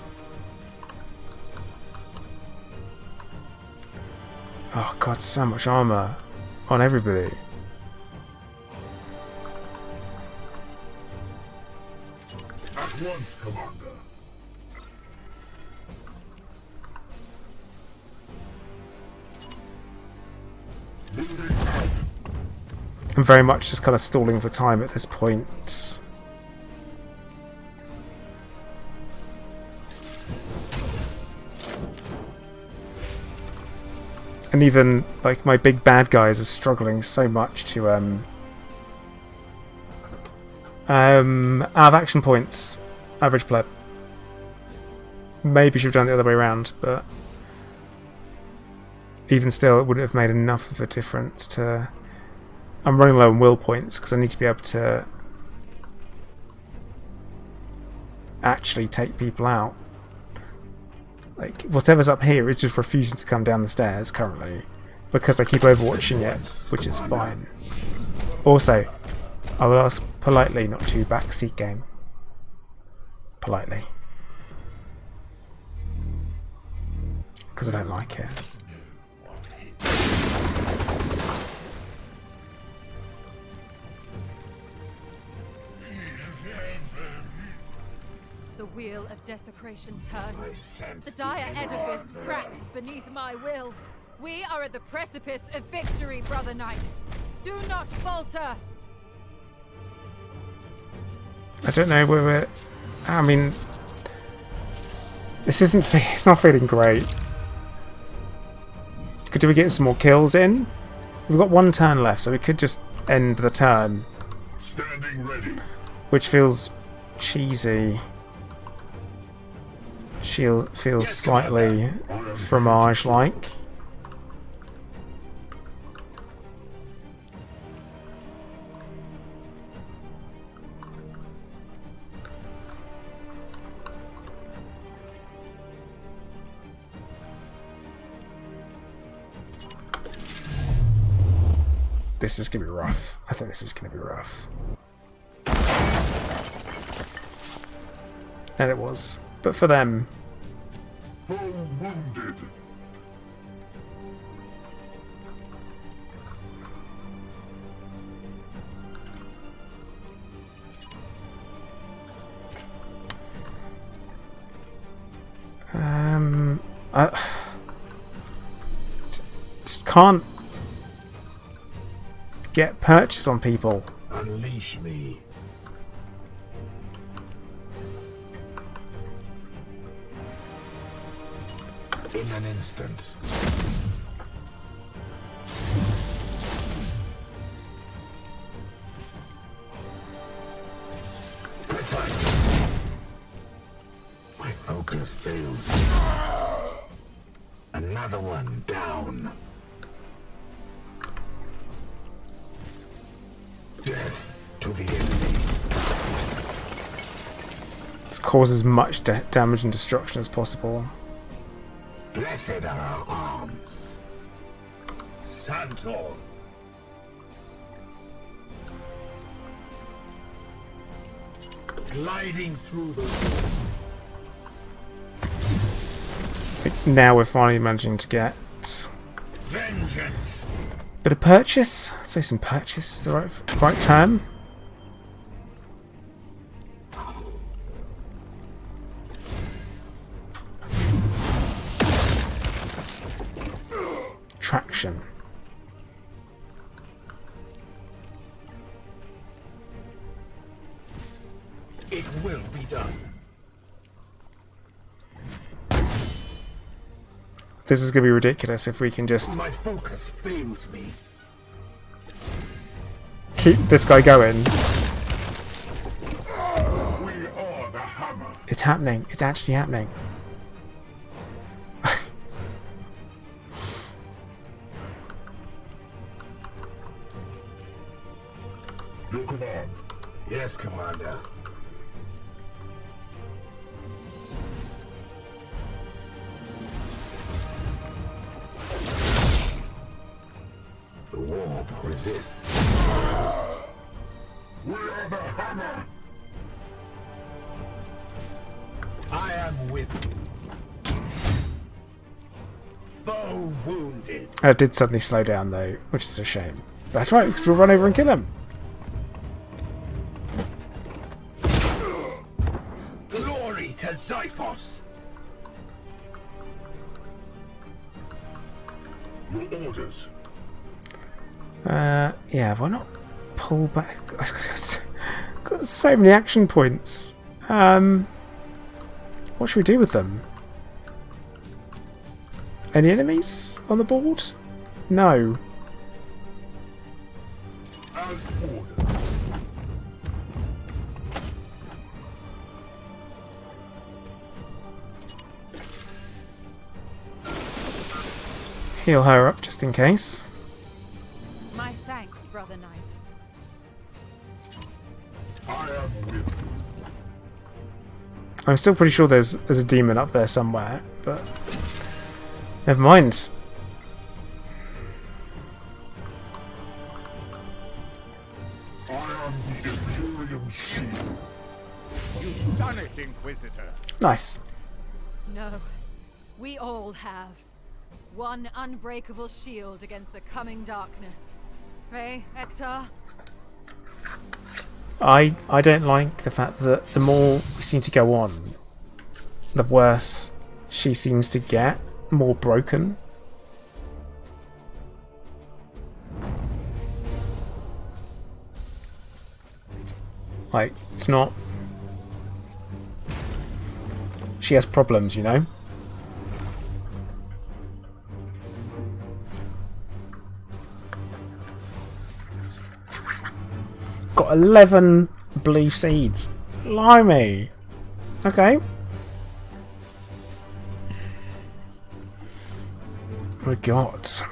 Oh god, so much armor on everybody. At once, Commander. Moving out. I'm very much just kind of stalling for time at this point. And even like my big bad guys are struggling so much to out of action points, average pleb. Maybe should have done it the other way around, but even still, it wouldn't have made enough of a difference to. I'm running low on will points because I need to be able to actually take people out. Like, whatever's up here is just refusing to come down the stairs currently because I keep overwatching it, which is fine. Also, I will ask politely not to backseat game. Politely. Because I don't like it. The wheel of desecration turns. The dire edifice cracks beneath my will. We are at the precipice of victory, brother knights. Do not falter. I don't know where we're. I mean, this isn't. It's not feeling great. Could we get some more kills in? We've got one turn left, so we could just end the turn. Standing ready. Which feels cheesy. Feels slightly fromage-like. This is going to be rough. I think this is going to be rough. And it was. But for them... Foe wounded. I just can't get purchase on people. Unleash me. In an instant. My focus fails. Another one down. Death to the enemy. Let's cause as much damage and destruction as possible. Blessed are our arms. Santor. Gliding through the wall. Now we're finally managing to get Vengeance. bit of purchase. I'd say some purchase is the right term. Traction. It will be done. This is going to be ridiculous if we can just My focus fails me. keep this guy going. We are the hammer. It's happening. It's actually happening. Your command. Yes, Commander. resist. We are the hammer. I am with you. Foe wounded. It did suddenly slow down though, which is a shame. That's right, because we'll run over and kill him. Glory to Xiphos. Your orders. Yeah, why not pull back? I've got so many action points. What should we do with them? Any enemies on the board? No. As ordered. Heal her up just in case. My thanks, Brother Knight. I am with you. I'm still pretty sure there's a demon up there somewhere, but never mind. I am the Imperium Shield. You've done it, Inquisitor. Nice. No, we all have. One unbreakable shield against the coming darkness. Eh, Hector? I don't like the fact that the more we seem to go on, the worse she seems to get, more broken. Like, it's not... She has problems, you know? Got 11 blue seeds. Blimey. Okay. We got...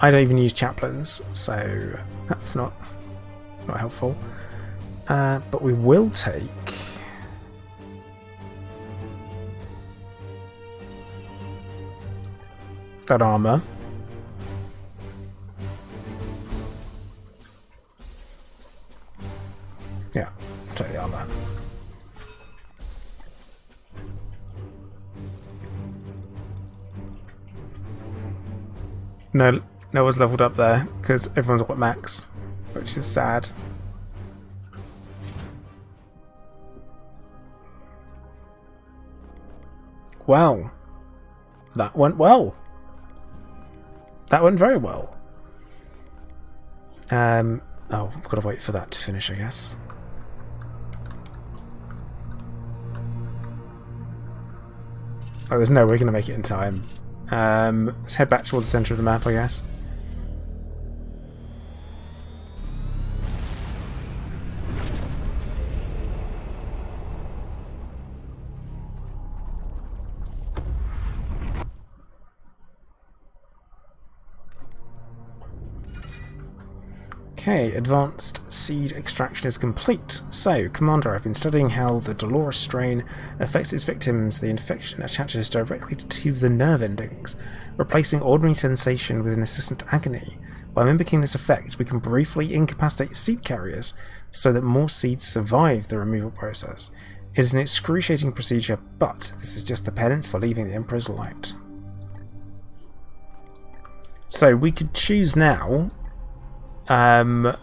I don't even use chaplains, so that's not helpful. But we will take... that armor. Yeah, I'll take the armor. No one's leveled up there because everyone's got max, which is sad. Wow, that went well. That went very well. Oh, I've got to wait for that to finish, I guess. Oh, there's no way we're going to make it in time. Let's head back towards the centre of the map, I guess. Okay, advanced seed extraction is complete. So, Commander, I've been studying how the Dolores strain affects its victims. The infection attaches directly to the nerve endings, replacing ordinary sensation with an insistent agony. By mimicking this effect, we can briefly incapacitate seed carriers so that more seeds survive the removal process. It is an excruciating procedure, but this is just the penance for leaving the Emperor's light. So, we could choose now to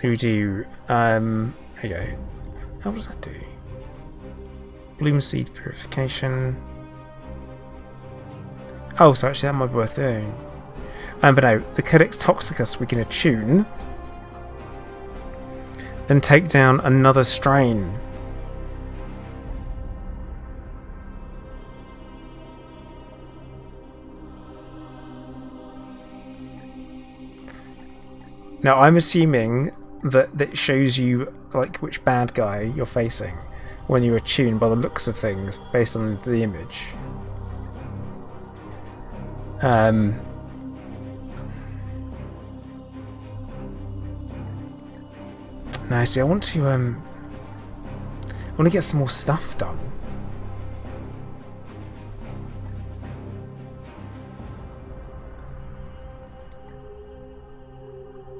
do there you go. How does that do? Bloom seed purification. Oh, so actually that might be worth doing. But no, the Codex Toxicus we can attune and take down another strain. Now, I'm assuming that it shows you like which bad guy you're facing when you attune by the looks of things based on the image. No, see, I want to get some more stuff done.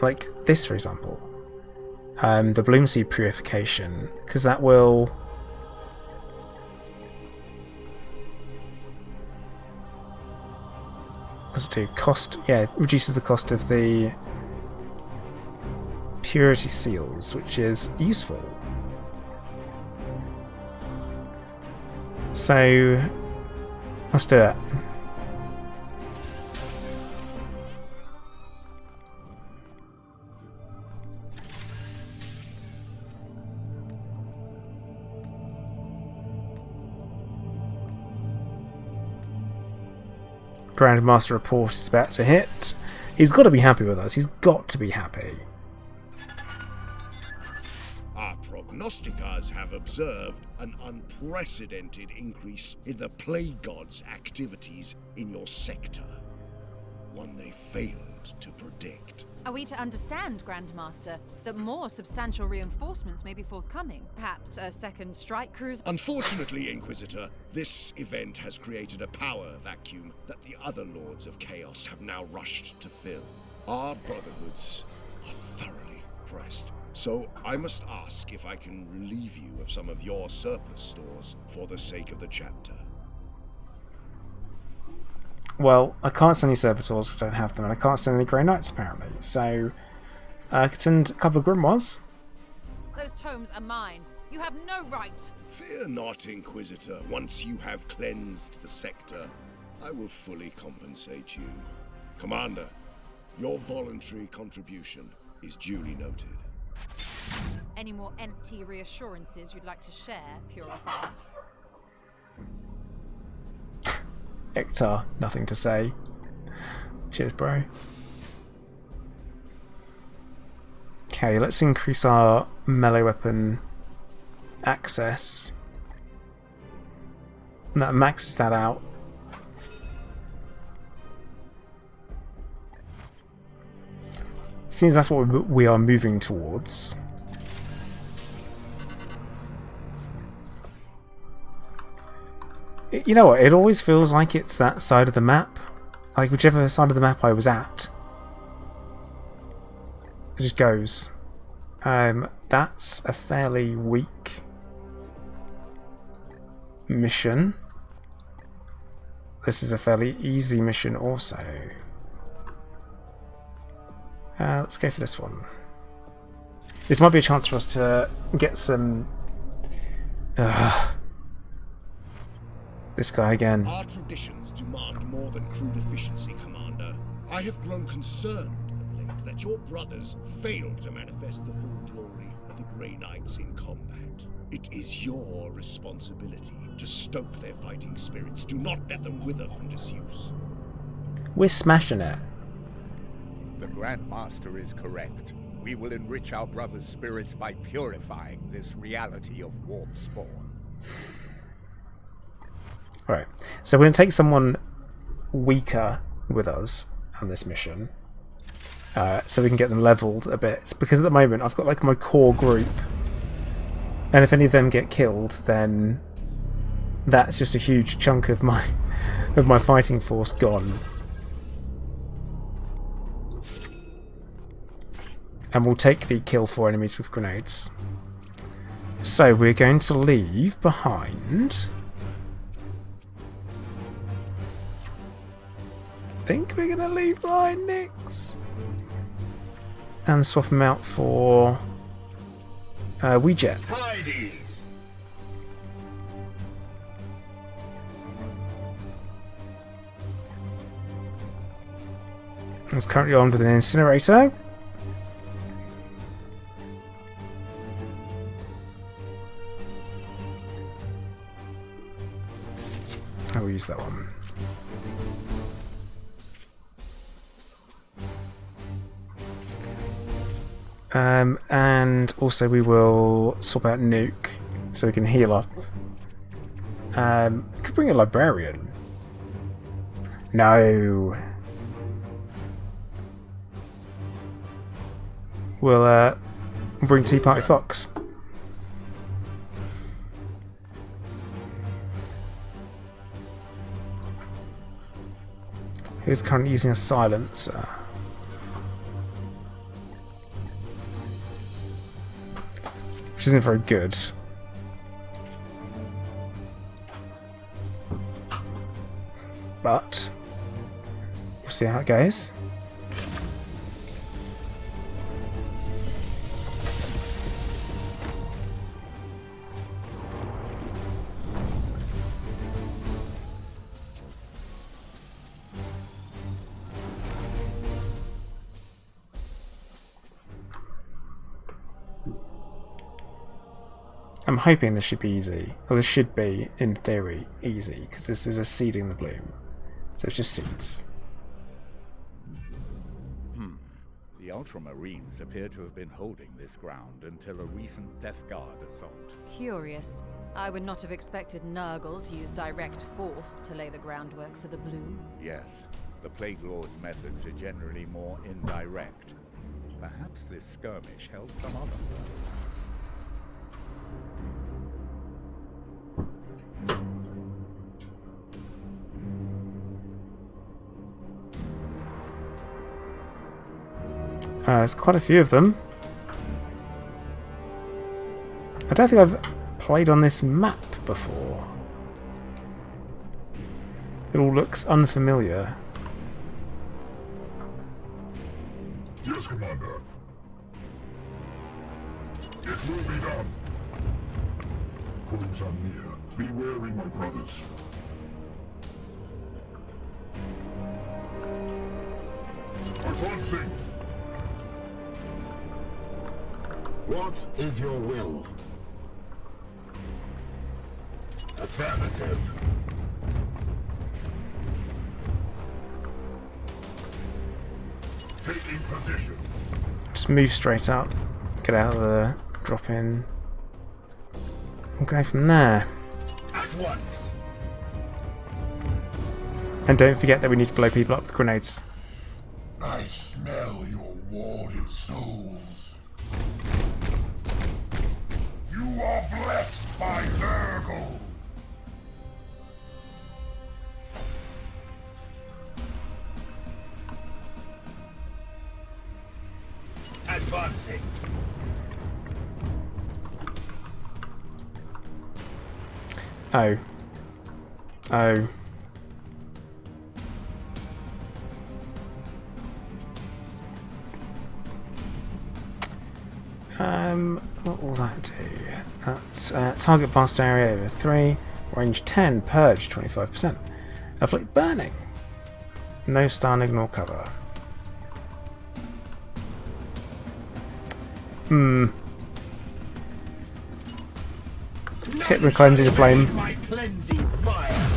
Like this, for example. The bloom seed purification, because that will... What's it do? Cost... Yeah, it reduces the cost of the purity seals, which is useful. So, let's do it. Grandmaster report is about to hit. He's got to be happy with us. He's got to be happy. Our prognosticators have observed an unprecedented increase in the plague god's activities in your sector. One they failed to predict. Are we to understand, Grandmaster, that more substantial reinforcements may be forthcoming? Perhaps a second strike cruiser? Unfortunately, Inquisitor, this event has created a power vacuum that the other Lords of Chaos have now rushed to fill. Our brotherhoods are thoroughly pressed, so I must ask if I can relieve you of some of your surplus stores for the sake of the chapter. Well, I can't send any servitors, I don't have them, and I can't send any Grey Knights apparently, so I could send a couple of Grimoires. Those tomes are mine. You have no right. Fear not, Inquisitor. Once you have cleansed the sector, I will fully compensate you. Commander, your voluntary contribution is duly noted. Any more empty reassurances you'd like to share, Purified? Hector, nothing to say. Cheers, bro. Okay, let's increase our melee weapon access. And that maxes that out. Seems that's what we are moving towards. You know what, it always feels like it's that side of the map. Like whichever side of the map I was at. It just goes. That's a fairly weak mission. This is a fairly easy mission also. Let's go for this one. This might be a chance for us to get some... This guy again. Our traditions demand more than crude efficiency, Commander. I have grown concerned of late that your brothers failed to manifest the full glory of the Grey Knights in combat. It is your responsibility to stoke their fighting spirits. Do not let them wither from disuse. We're smashing it. The Grand Master is correct. We will enrich our brothers' spirits by purifying this reality of warp spawn. Alright, so we're going to take someone weaker with us on this mission. So we can get them leveled a bit. Because at the moment I've got like my core group. And if any of them get killed, then that's just a huge chunk of my fighting force gone. And we'll take the kill 4 enemies with grenades. So we're going to leave behind... I think we're going to leave behind Nyx. And swap him out for... Weejet. He's currently armed with an incinerator. I will use that one. And also we will swap out Nuke so we can heal up. We could bring a Librarian. No. We'll We'll bring Tea Party Fox. Who's currently using a silencer? Which isn't very good. But we'll see how it goes. I'm hoping this should be easy. Or this should be, in theory, easy, because this is a seeding the bloom. So it's just seeds. The Ultramarines appear to have been holding this ground until a recent Death Guard assault. Curious. I would not have expected Nurgle to use direct force to lay the groundwork for the bloom. Yes, the Plague Lord's methods are generally more indirect. Perhaps this skirmish held some other purpose. There's quite a few of them. I don't think I've played on this map before. It all looks unfamiliar. Yes, Commander. It will be done. Foes are near. Be wary, my brothers. Advancing. What is your will? Affirmative. Taking position. Just move straight up. Get out of the drop in. We'll go from there. At once. And don't forget that we need to blow people up with grenades. I smell your warded souls. You are blessed by Nurgle. Advancing. Oh. Oh. What will that do? That's target blast area over 3, range 10, purge 25%. Afflict burning. No stun, ignore cover. Tip with cleansing flame. My cleansing fire.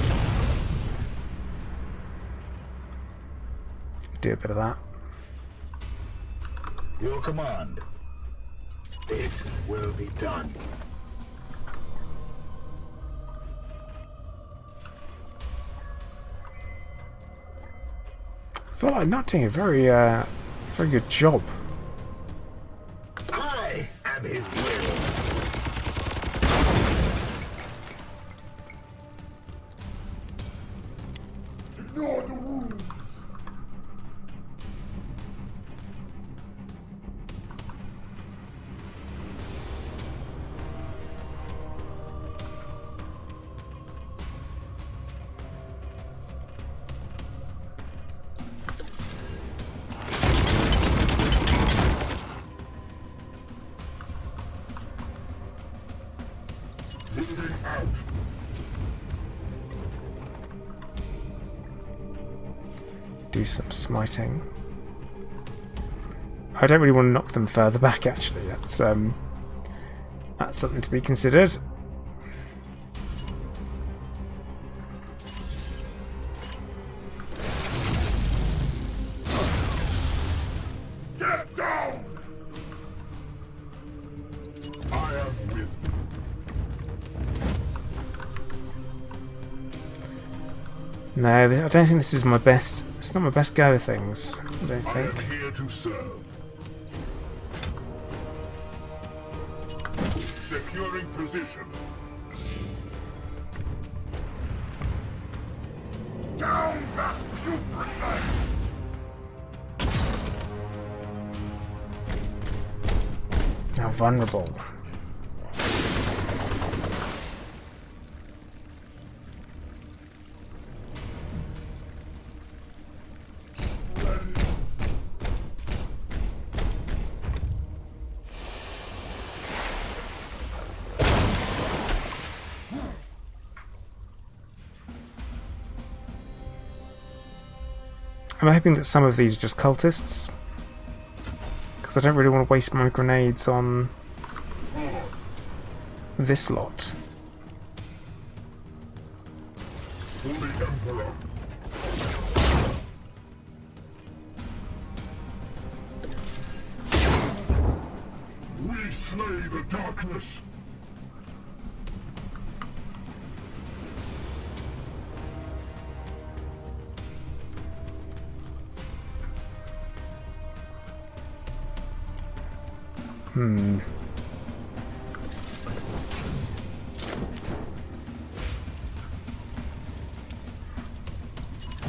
Do a bit of that. Your command. It will be done. I feel like I'm not doing a very good job. I am his will. Ignore the wounds. Moving out. Do some smiting. I don't really want to knock them further back, actually. That's something to be considered. Get down! I am with. No, I don't think this is my best. It's not my best go of things. I don't I am think. here to serve. Securing position. Down that putrid knife! Now vulnerable. I'm hoping that some of these are just cultists, because I don't really want to waste my grenades on this lot. For the Emperor. We slay the darkness.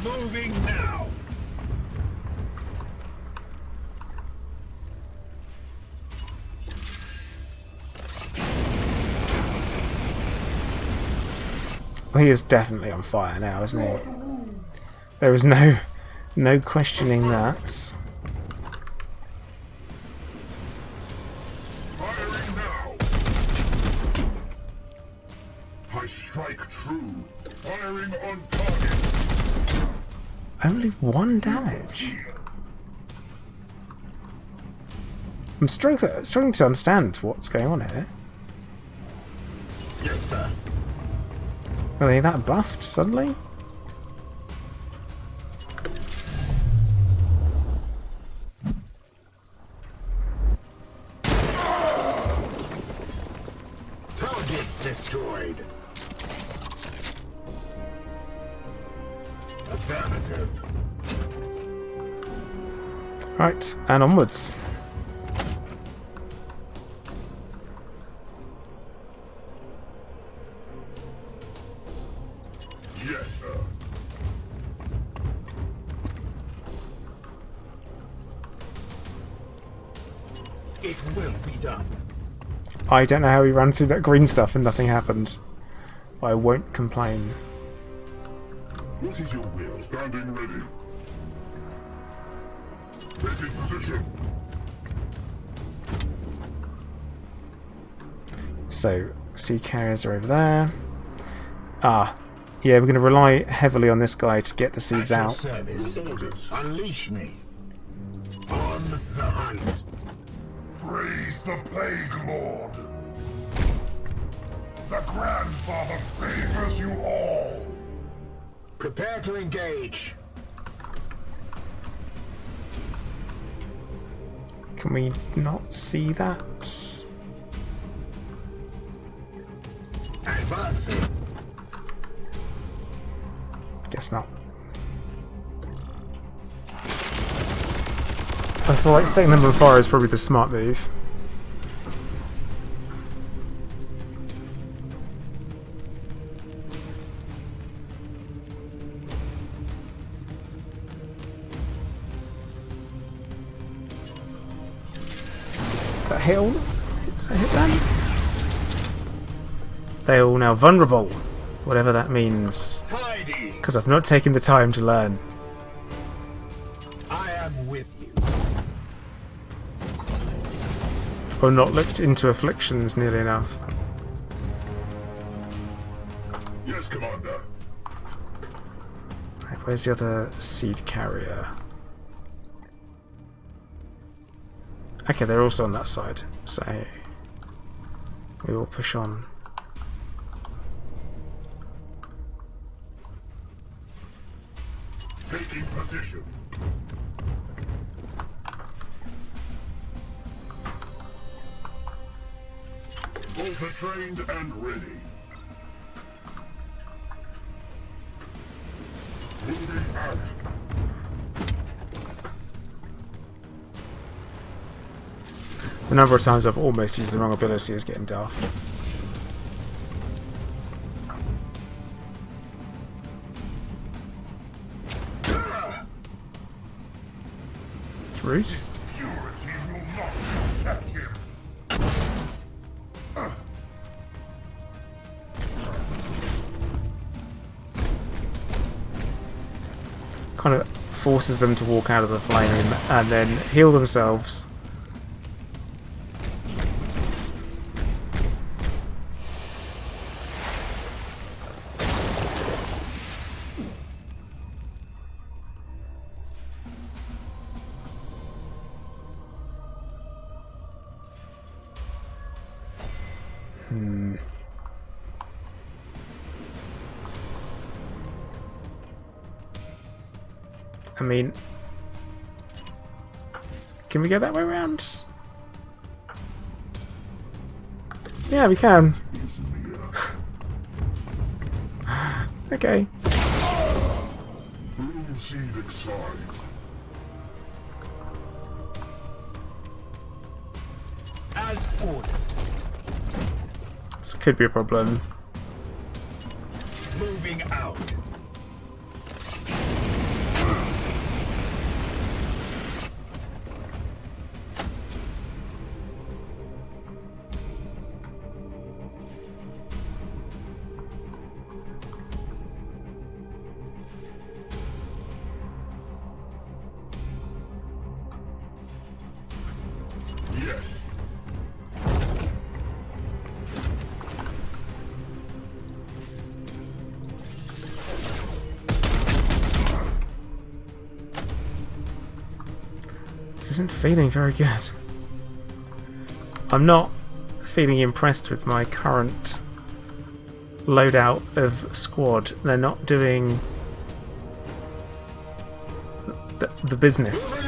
Moving now. Well, he is definitely on fire now, isn't he? There is no questioning that. Firing now. I strike true. Firing on target. Only 1 damage. I'm struggling to understand what's going on here. Yes, sir. Are they that buffed suddenly? Target destroyed. Affirmative. Right, and onwards. Yes, sir. It will be done. I don't know how he ran through that green stuff and nothing happened. But I won't complain. What is your will? Standing ready. Taking position. So, sea carriers are over there. Ah, yeah, we're going to rely heavily on this guy to get the seeds out. Service. Orders. Unleash me. On the hunt. Praise the Plague Lord. The Grandfather favors you all. Prepare to engage. Can we not see that? Advancing. Guess not. I feel like setting them on fire is probably the smart move. Is that hit all? Does that hit them? They're all now vulnerable, whatever that means. Tidy. Because I've not taken the time to learn. I am with you. Or not looked into afflictions nearly enough. Yes, Commander. Right, where's the other seed carrier? Okay, they're also on that side, so we will push on. Taking position. Bolter trained and ready. Moving out. The number of times I've almost used the wrong ability is getting daft. Rude. Purity will not protect him. Kind of forces them to walk out of the flame and then heal themselves. I mean, can we go that way around? Yeah, we can. Okay. Seed excited. As ordered. This could be a problem. Moving out. Yes. This isn't feeling very good. I'm not feeling impressed with my current loadout of squad. They're not doing the business.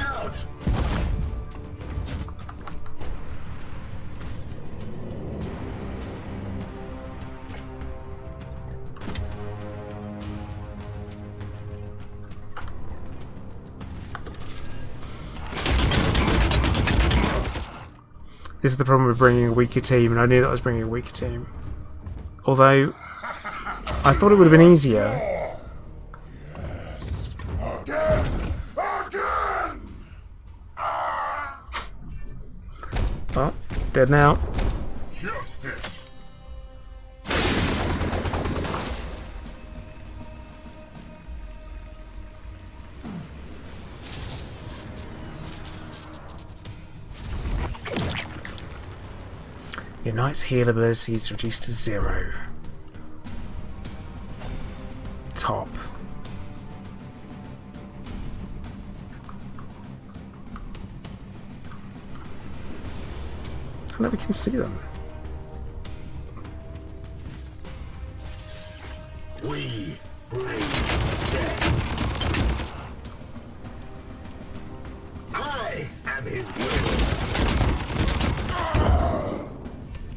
This is the problem with bringing a weaker team, and I knew that I was bringing a weaker team. Although, I thought it would have been easier. Yes. Again. Again. Oh, dead now. Justice. Your knight's heal ability is reduced to 0. Top. I know we can see them. We bring death. I am his will.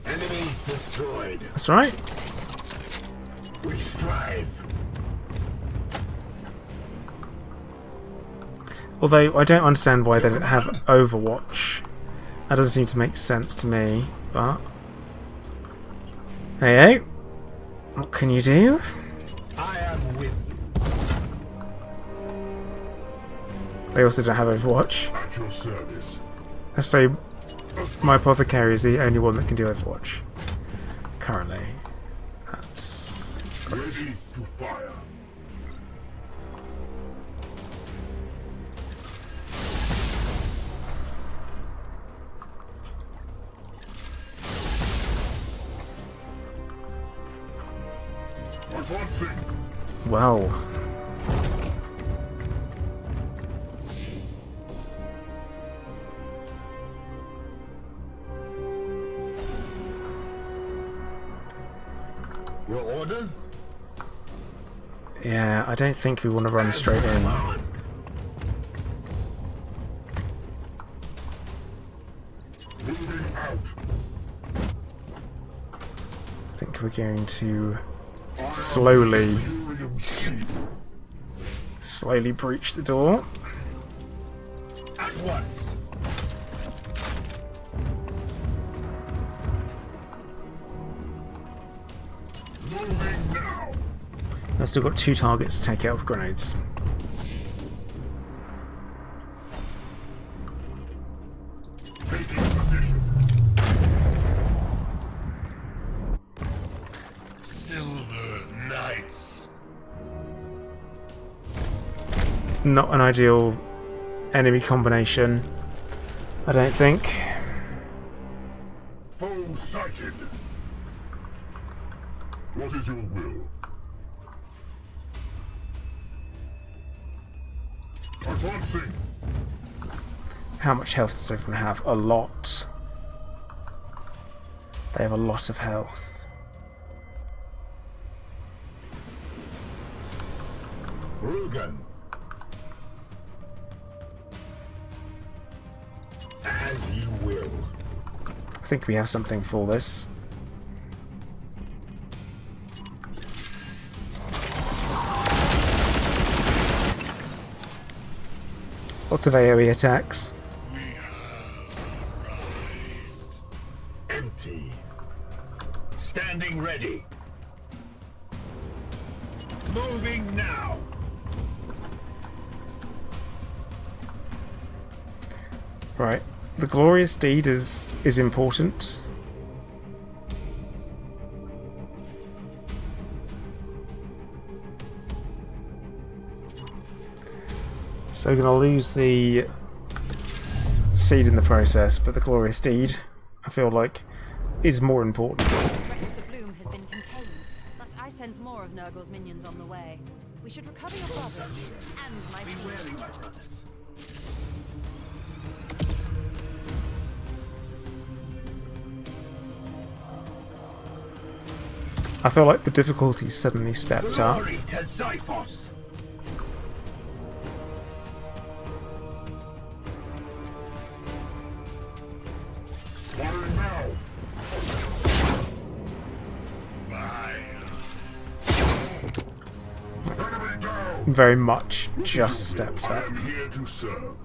Enemy destroyed. That's right. We strive. Although I don't understand why they don't have Overwatch. That doesn't seem to make sense to me, but... Hey, what can you do? I am with you. They also don't have Overwatch. At your service. Let's say my Apothecary is the only one that can do Overwatch. Currently. That's... Ready to fire. Advancing. Well. Your orders? Yeah, I don't think we want to run straight in. Moving out. I think we're going to slowly breach the door. At once. Moving now. I've still got 2 targets to take out with grenades. not an ideal enemy combination, I don't think. Foe sighted. What is your will? Advancing. How much health does everyone have? A lot. They have a lot of health. Rugen. As you will. I think we have something for this. Lots of AoE attacks. Empty. Standing ready. Moving now. Right. The glorious deed is important. So we're going to lose the seed in the process, but the glorious deed, I feel like, is more important. The threat of the bloom has been contained, but I sense more of Nurgle's minions on the way. We should recover your brothers and my sons. I feel like the difficulty suddenly stepped up. Glory to Xiphos. Firing now. Enemy down. Very much just stepped I up. am here to serve.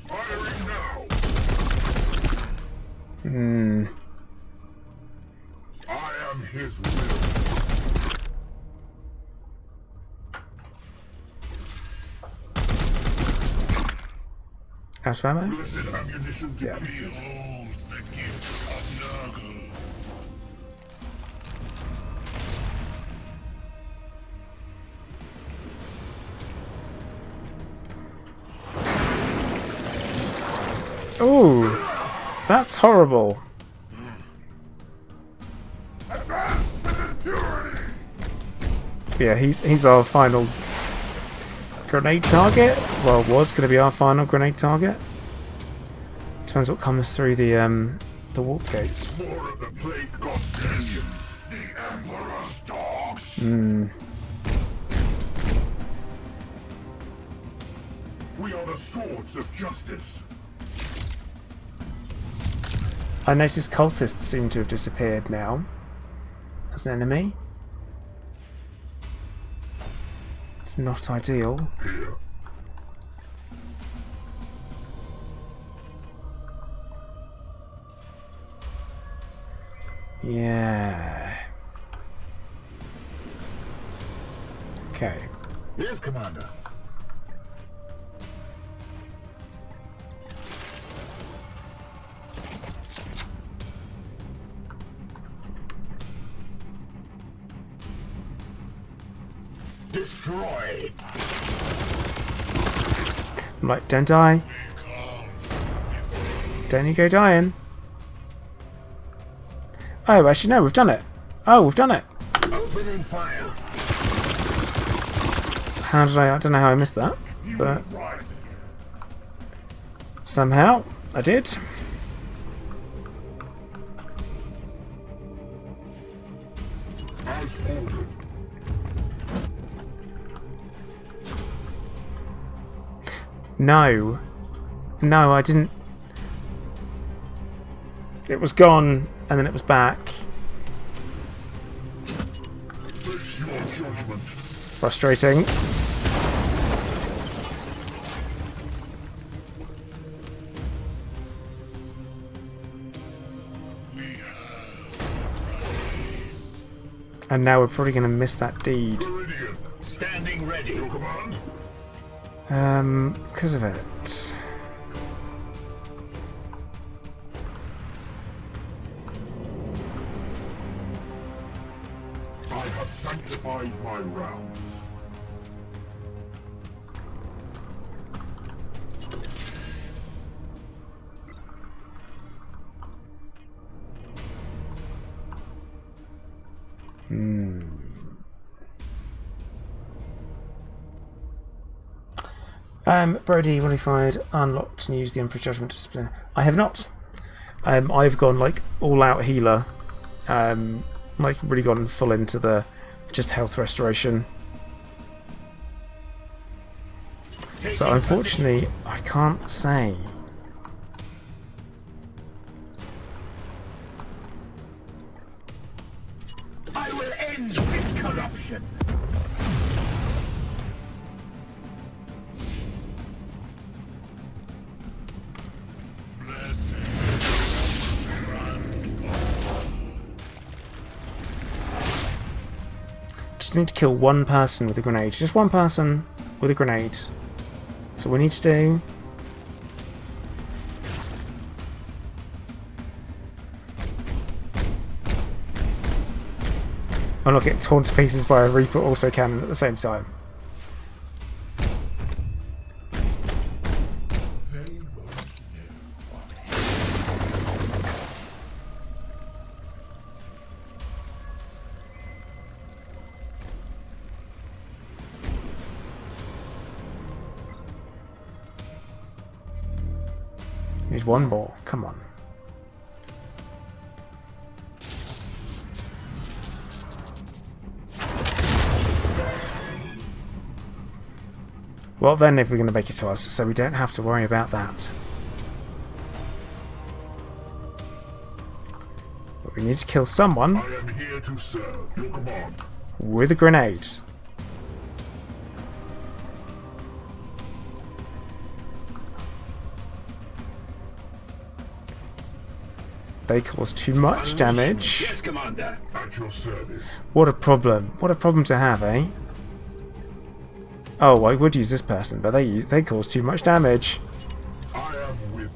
Firing now. I am his will. Out of ammo? Blessed ammunition to Yeah. behold the gift of Nurgle. Ooh, that's horrible. Yeah, he's our final grenade target. Well, was going to be our final grenade target. Depends what comes through the warp gates. More of the plague god's minions. The Emperor's dogs. We are the swords of justice. I noticed cultists seem to have disappeared now as an enemy. It's not ideal. Here. Yeah. Okay. Yes, Commander. Destroy. I'm like, don't die. Don't you go dying. Oh, actually no, we've done it. Oh, we've done it. Opening fire. How did I don't know how I missed that, but Rise. somehow I did. As ordered. No. No, I didn't. It was gone, and then it was back. Face your judgment. Frustrating. And now we're probably going to miss that deed. Meridian. Standing ready. Your command. Because of it. I have sanctified bide my rounds. Brody modified, unlocked, and used the Emperor's Judgment discipline. I have not. I've gone like all out healer. Like really gone full into the just health restoration. So unfortunately, I can't say. I will end this corruption. Just need to kill one person with a grenade. Just one person with a grenade. So we need to do. I'm not getting torn to pieces by a Reaper also cannon at the same time. Need one more. Come on. Well then, if we're going to make it to us, so we don't have to worry about that. But we need to kill someone I am here to serve your command. with a grenade. They cause too much damage. Yes, Commander. At your service. What a problem. What a problem to have, eh? Oh, I would use this person, but they cause too much damage. I am with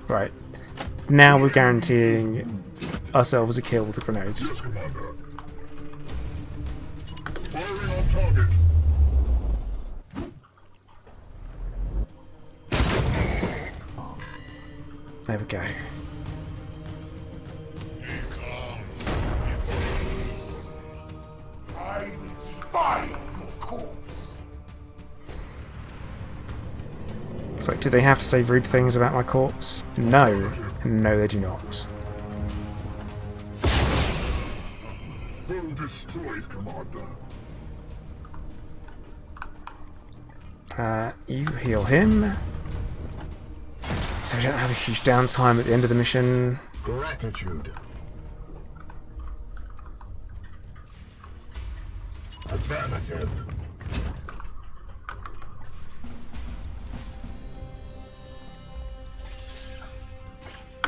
Right. Now we're guaranteeing ourselves a kill with the grenades. Yes, Commander. Firing on target. There we go. I will defile your corpse. So, do they have to say rude things about my corpse? No. No, they do not. Full destroyed, Commander. You heal him. So we don't have a huge downtime at the end of the mission. Gratitude. Affirmative.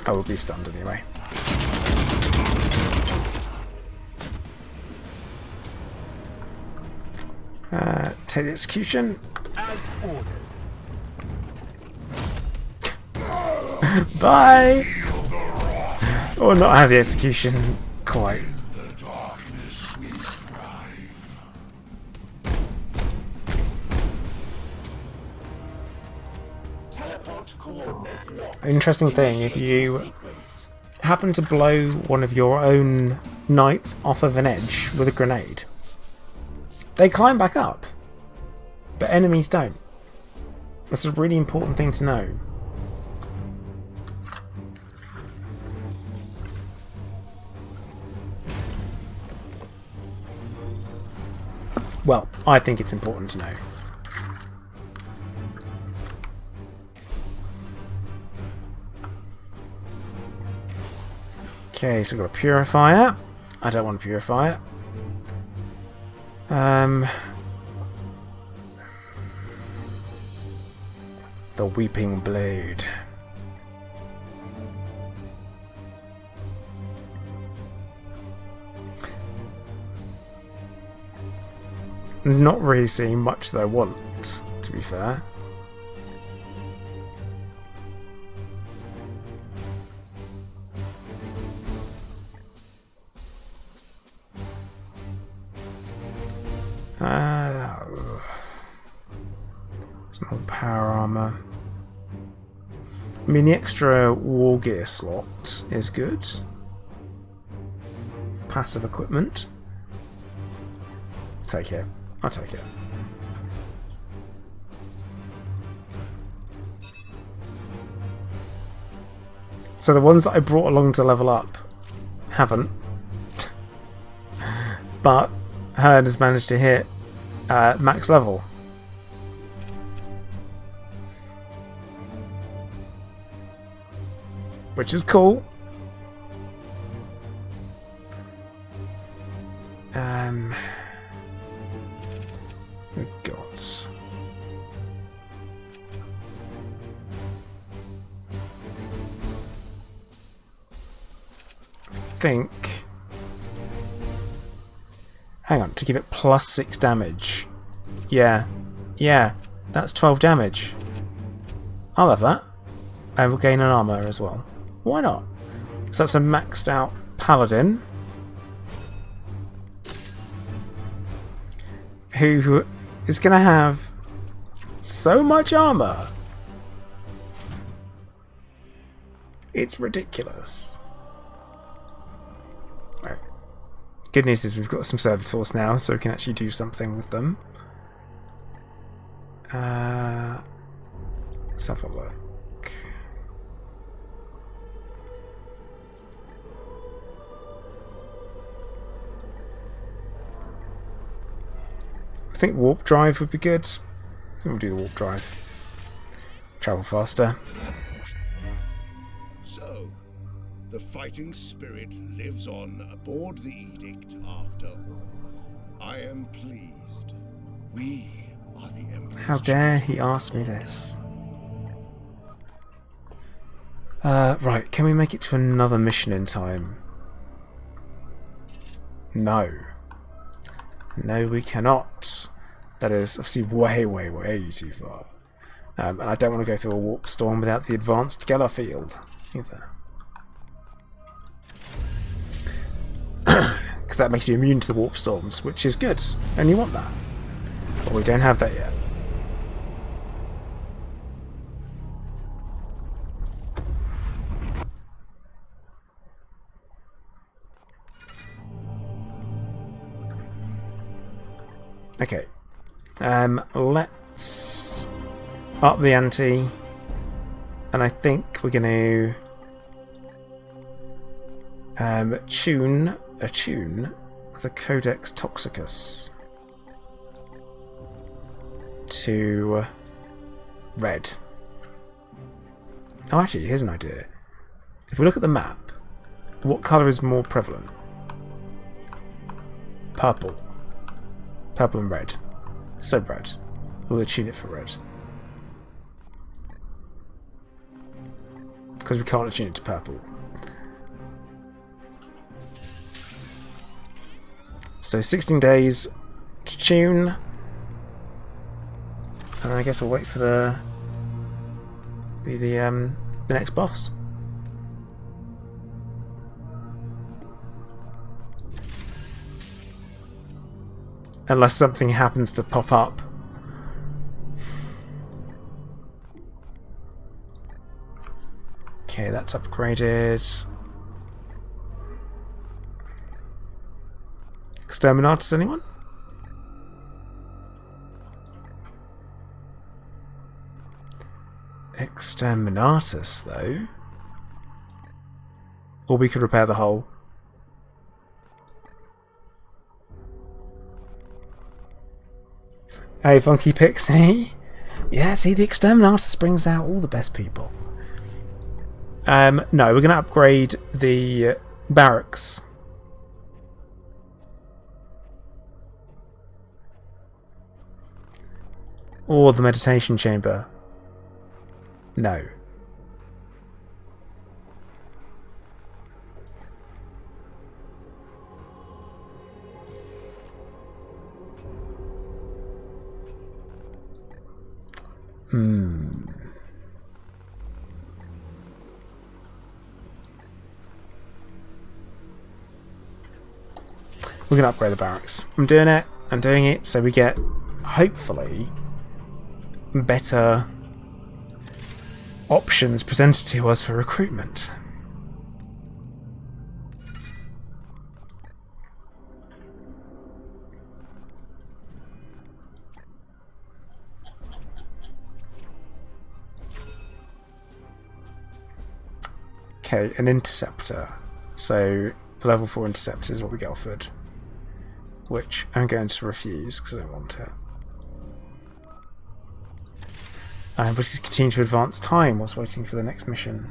I will be stunned anyway. Take the execution. As ordered. Bye! Or not have the execution quite. The darkness we thrive. Teleport coordinates locked. Interesting thing, if you Sequence. happen to blow one of your own knights off of an edge with a grenade, they climb back up. But enemies don't. That's a really important thing to know. Well, I think it's important to know. Okay, so I've got a purifier. I don't want a purifier. The Weeping Blade. Not really seeing much that I want, to be fair. Some more power armor. I mean, the extra war gear slot is good. Passive equipment. Take it. I'll take it. So the ones that I brought along to level up haven't. But Herd has managed to hit max level. Which is cool. We've got... think... Hang on, to give it plus 6 damage. Yeah, that's 12 damage. I'll have that. And we'll gain an armor as well. Why not? So that's a maxed out paladin. Who is going to have so much armor. It's ridiculous. Right. Good news is we've got some servitors now, so we can actually do something with them. Let's have a look. I think warp drive would be good. We'll do the warp drive. Travel faster. So, the fighting spirit lives on aboard the Edict after all. I am pleased. We are the Emperor's... How dare he ask me this? Right, can we make it to another mission in time? No. No, we cannot. That is obviously way too far. And I don't want to go through a warp storm without the advanced Geller field either. Because that makes you immune to the warp storms, which is good, and you want that. But we don't have that yet. Okay, let's up the ante, and I think we're going to attune the Codex Toxicus to red. Oh, actually, here's an idea. If we look at the map, what colour is more prevalent? Purple. Purple and red. So red. We'll attune it for red. Because we can't attune it to purple. So 16 days to tune. And I guess we'll wait for the next boss. Unless something happens to pop up. Okay, that's upgraded. Exterminatus, anyone? Exterminatus, though. Or we could repair the hull. Hey, Funky Pixie. Yeah, see, the Exterminatus brings out all the best people. No, we're going to upgrade the barracks. Or the meditation chamber. No. We're going to upgrade the barracks. I'm doing it. and doing it so we get, hopefully, better options presented to us for recruitment. Okay, an interceptor. So, level 4 interceptor is what we get offered. Which I'm going to refuse because I don't want it. But just continue to advance time whilst waiting for the next mission.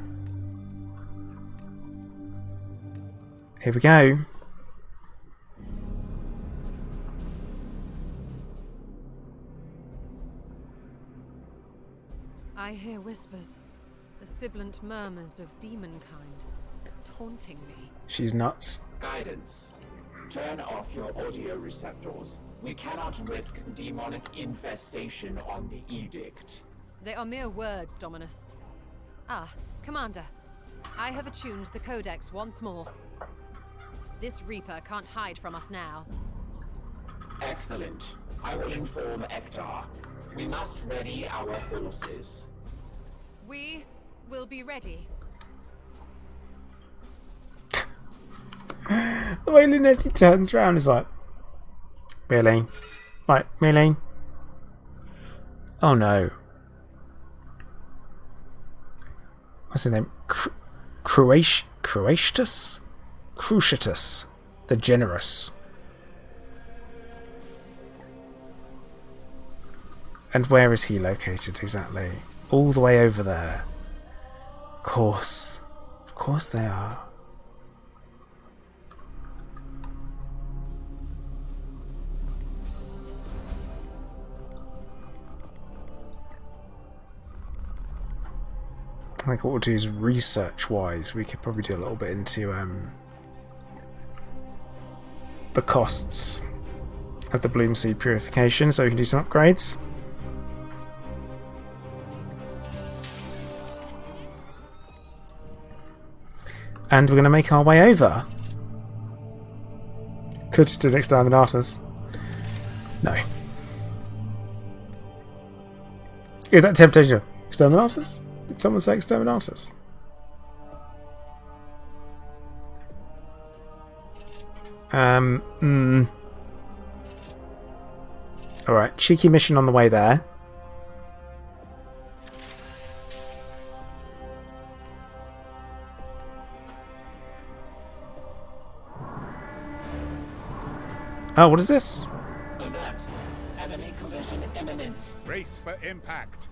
Here we go. I hear whispers, the sibilant murmurs of demonkind, taunting me. She's nuts. Guidance. Turn off your audio receptors. We cannot risk demonic infestation on the edict. They are mere words, Dominus. Ah, Commander. I have attuned the Codex once more. This Reaper can't hide from us now. Excellent. I will inform Ektar. We must ready our forces. We will be ready. The way Linetti turns around is like, really? Right, really? Oh no. What's his name? Cruciatus? Cruciatus. The Generous. And where is he located exactly? All the way over there. Of course. Of course they are. I think what we'll do is research-wise, we could probably do a little bit into the costs of the Bloom Seed purification, so we can do some upgrades. And we're going to make our way over. Could just do an Exterminatus. No. Is that temptation? Exterminatus? Did someone say Exterminatus? Alright, cheeky mission on the way there. Oh, what is this? Alert. Enemy collision imminent. Brace for impact.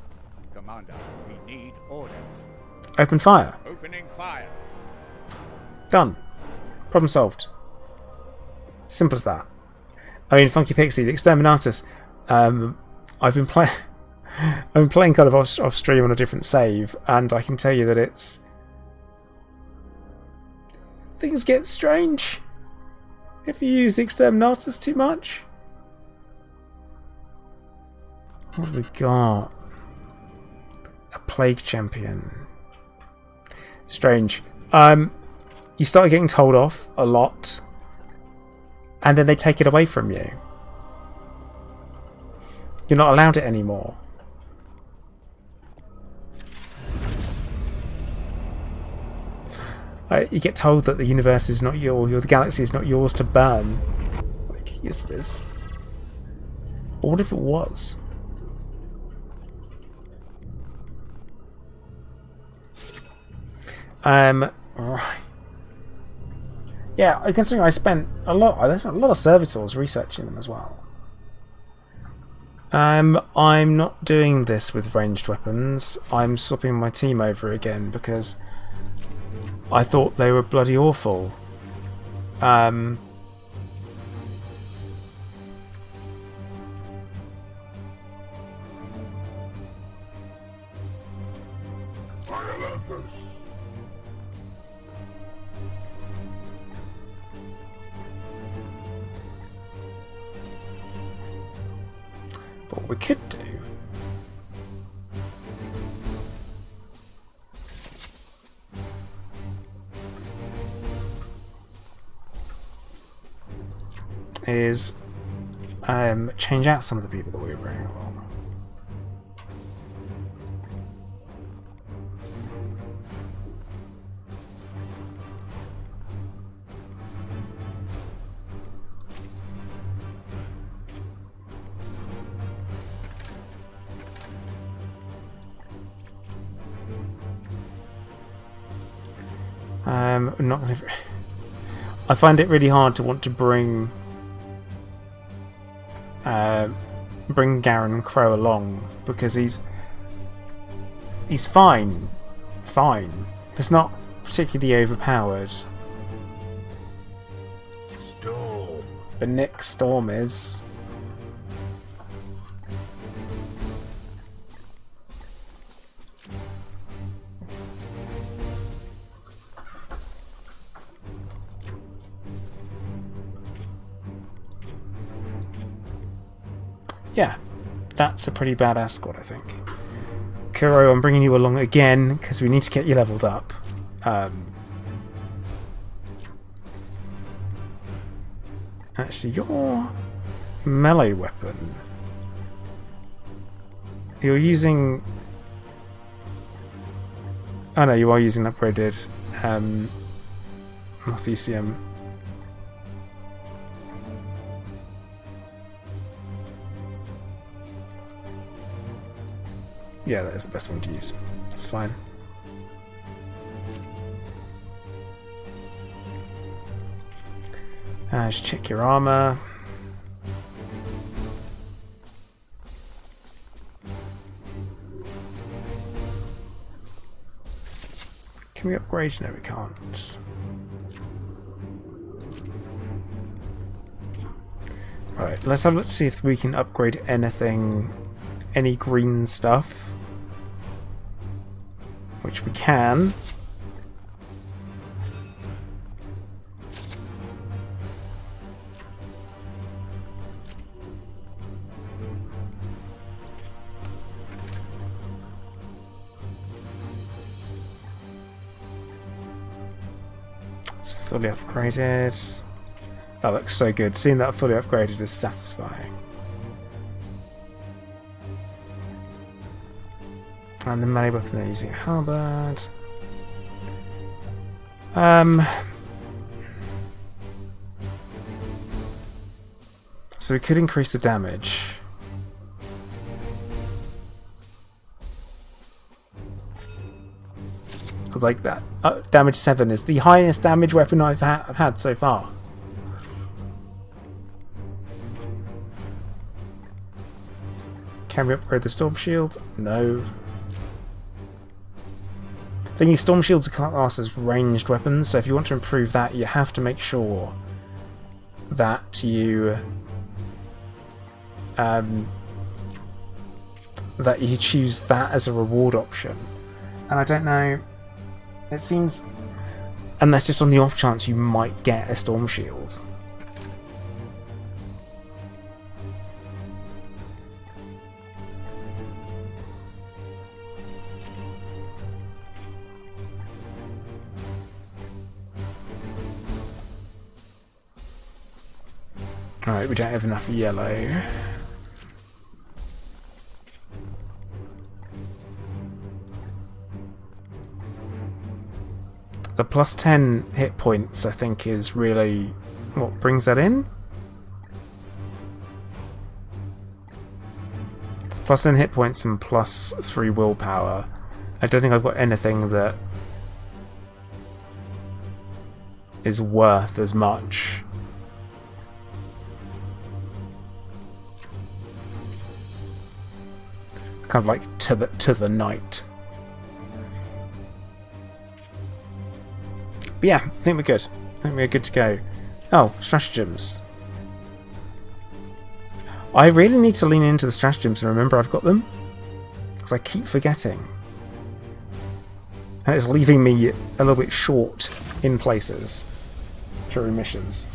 Commander, we need orders. Open fire. Opening fire. Done. Problem solved. Simple as that. I mean, Funky Pixie, the Exterminatus. I've been playing. I've been playing kind of off stream on a different save, and I can tell you that it's things get strange if you use the Exterminatus too much. What have we got? A Plague Champion. Strange. You start getting told off a lot, and then they take it away from you. You're not allowed it anymore. You get told that the universe is not the galaxy is not yours to burn. It's like, yes, it is. But what if it was? Right. Yeah, considering I spent a lot of servitors researching them as well. I'm not doing this with ranged weapons. I'm swapping my team over again because I thought they were bloody awful. What we could do is change out some of the people that we were bringing along. Not gonna. I find it really hard to want to bring Garen Crow along because he's fine. It's not particularly overpowered. Storm. But Nick Storm is. Yeah, that's a pretty badass squad, I think. Kuro, I'm bringing you along again because we need to get you leveled up. Actually, your melee weapon. You're using. Oh no, you are using upgraded North ECM. Yeah, that is the best one to use. It's fine. Just check your armor. Can we upgrade? No, we can't. Right, let's have a look to see if we can upgrade anything, any green stuff. Which we can. It's fully upgraded. That looks so good. Seeing that fully upgraded is satisfying. And the melee weapon they're using a halberd. So we could increase the damage. Like that. Damage 7 is the highest damage weapon I've had so far. Can we upgrade the storm shield? No. The thing is, storm shields are classed as ranged weapons, so if you want to improve that, you have to make sure that you choose that as a reward option. And I don't know. It seems, and that's just on the off chance you might get a storm shield. Alright, we don't have enough yellow. The plus 10 hit points, I think, is really what brings that in. Plus 10 hit points and plus 3 willpower. I don't think I've got anything that is worth as much. Kind of like to the knight. But yeah, I think we're good. I think we're good to go. Oh, stratagems. I really need to lean into the stratagems and remember I've got them. Because I keep forgetting. And it's leaving me a little bit short in places during missions.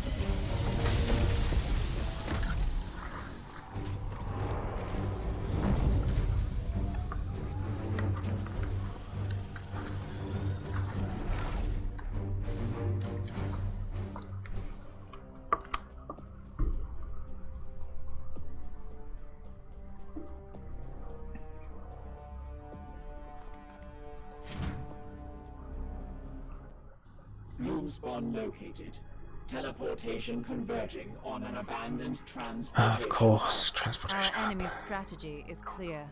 Bloom spawn located. Teleportation converging on an abandoned transportation. Of course, transportation Our hub. enemy's strategy is clear.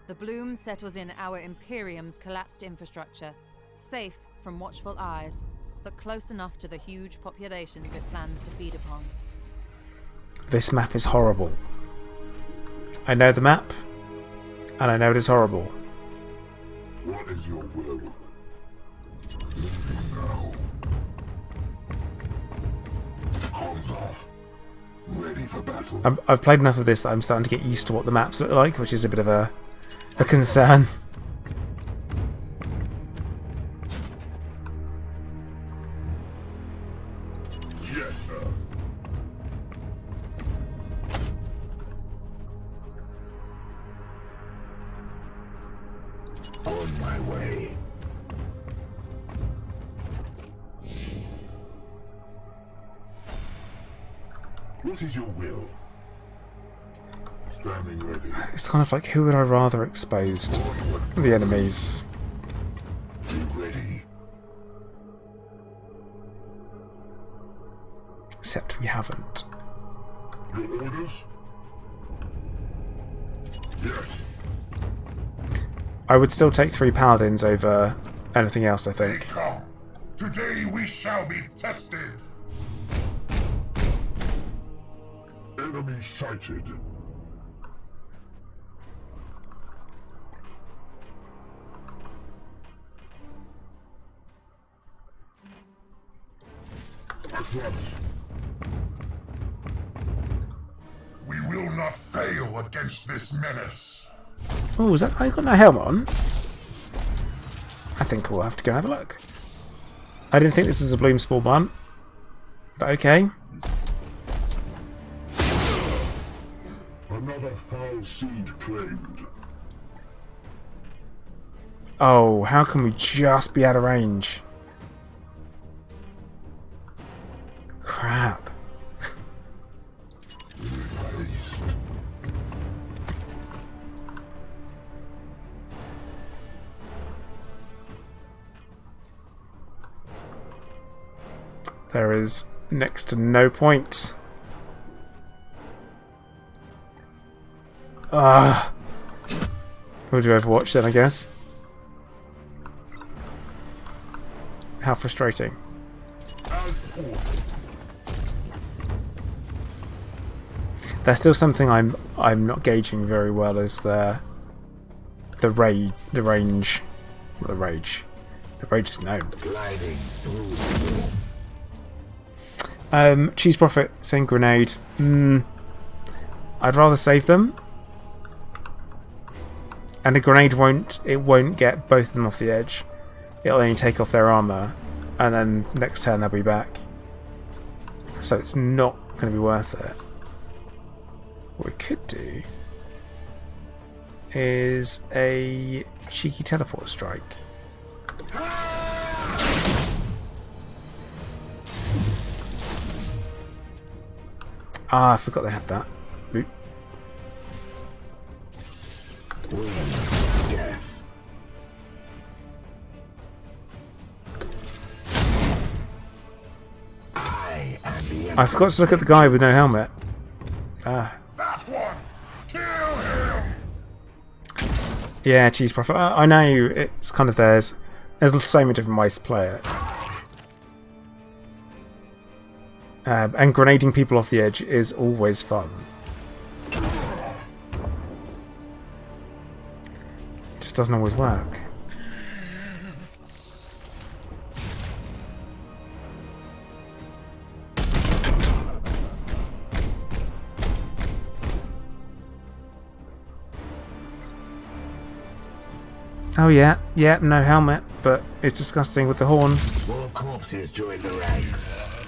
The bloom settles in our Imperium's collapsed infrastructure, safe from watchful eyes, but close enough to the huge populations it plans to feed upon. This map is horrible. I know the map, and I know it is horrible. What is your will? Leaving now. Arms off. Ready for battle. I've played enough of this that I'm starting to get used to what the maps look like, which is a bit of a concern. Yes, sir. On my way. What is your will? Standing ready. It's kind of like, who would I rather expose to the enemies? You ready? Except we haven't. Your orders? Yes. I would still take 3 paladins over anything else, I think. Come. Today we shall be tested. Enemy sighted. At once. We will not fail against this menace. Oh, is that guy got no helmet on? I think we'll have to go and have a look. I didn't think this was a bloom spawn one, but okay. Another foul seed claimed. Oh, how can we just be out of range? Crap. There is next to no point. We'll do Overwatch then, I guess. How frustrating. There's still something I'm not gauging very well is the rage. The rage is known. Gliding through. Cheese Prophet saying grenade. I'd rather save them. And a grenade won't get both of them off the edge. It'll only take off their armour, and then next turn they'll be back. So it's not going to be worth it. What we could do is a cheeky teleport strike. I forgot they had that. Boop. I forgot to look at the guy with no helmet. That one! Kill him! Yeah, Cheese Prophet. I know it's kind of theirs. There's so many different ways to play it. And grenading people off the edge is always fun. It just doesn't always work. Oh yeah, no helmet, but it's disgusting with the horn. More corpses join the ranks.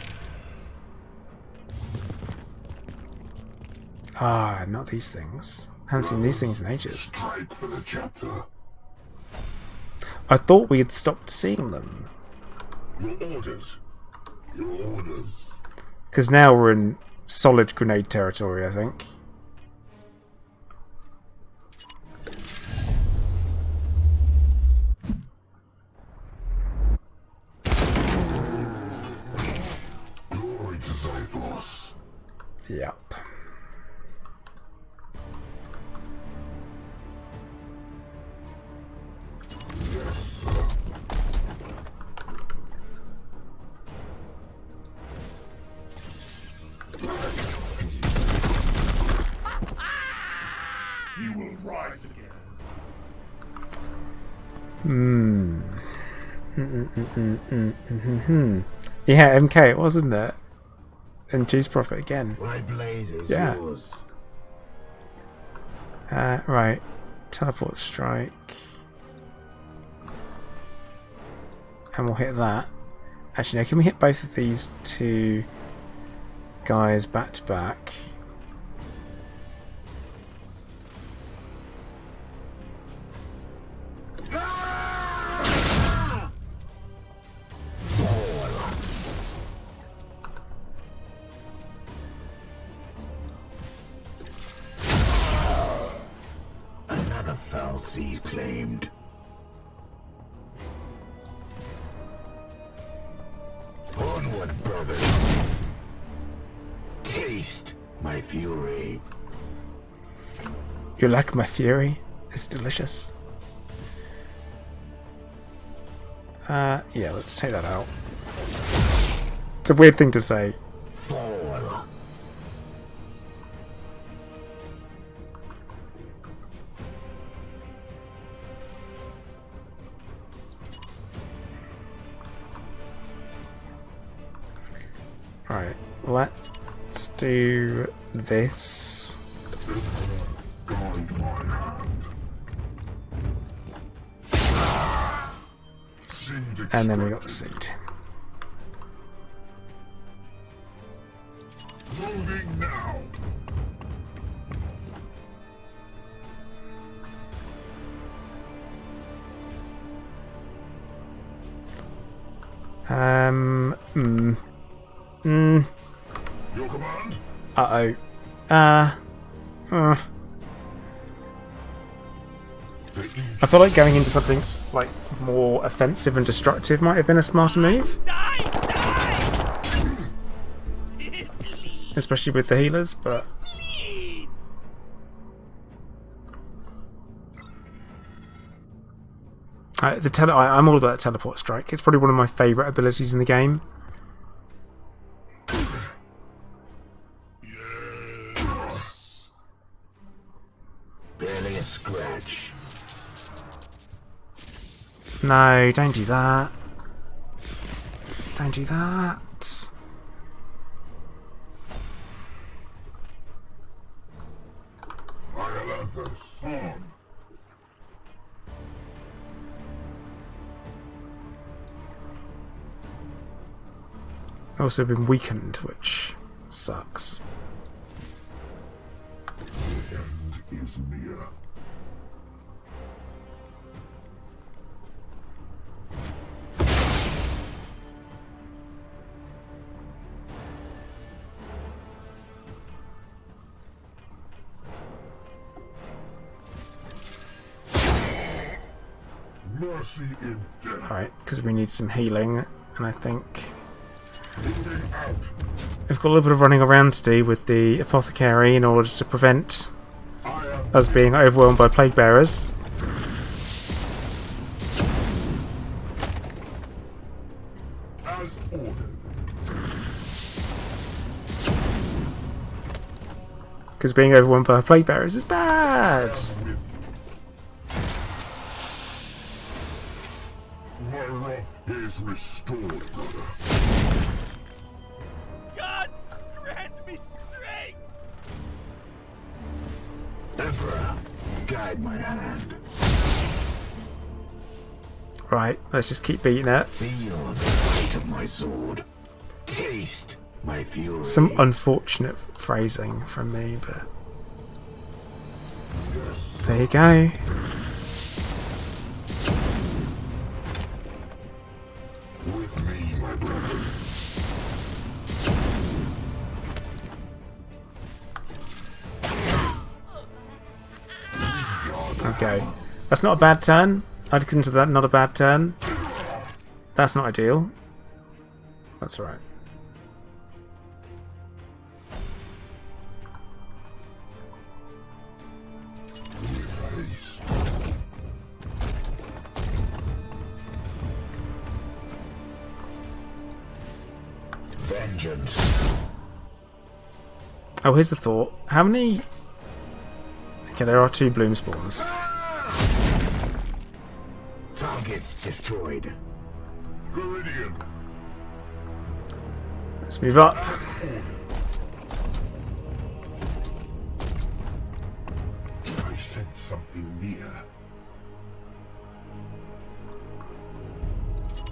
Ah, not these things. Haven't seen these things in ages. Strike for the chapter. I thought we had stopped seeing them. Your orders. Your orders. Because now we're in solid grenade territory, I think. Yep. You will rise again. Yeah, MK, wasn't it? And G's Prophet again. My blade is Yeah. yours. Right. Teleport strike. And we'll hit that. Actually, no, can we hit both of these two guys back to back? Another foul seed claimed. Onward, brothers. Taste my fury. You like my fury? It's delicious. Yeah, let's take that out. It's a weird thing to say. Fall. Right, let's do this. Guide my hand. Seed And then we got the extracted. seed. Loading now. Your command? Uh-oh. I feel like going into something like more offensive and destructive might have been a smarter move. Especially with the healers, but I'm all about teleport strike. It's probably one of my favourite abilities in the game. Barely a scratch. No, don't do that. Don't do that. Violent son. Also been weakened, which sucks. The end is near. Mercy in death. Alright, because we need some healing, and I think Moving out. we've got a little bit of running around to do with the apothecary in order to prevent I am us being overwhelmed by plague bearers. as ordered. Because being overwhelmed by plague bearers is bad. My wrath is restored, brother. Gods, grant me strength! Emperor, guide my hand. Right, let's just keep beating it. Feel the weight of my sword. Taste my fury. Some unfortunate phrasing from me, but there you go. With me, my brother. Okay. That's not a bad turn. I'd consider that not a bad turn. That's not ideal. That's alright. vengeance. Oh, here's the thought. How many... Okay, there are 2 bloom spawns. Targets destroyed. Viridian. Let's move up. I sense something near.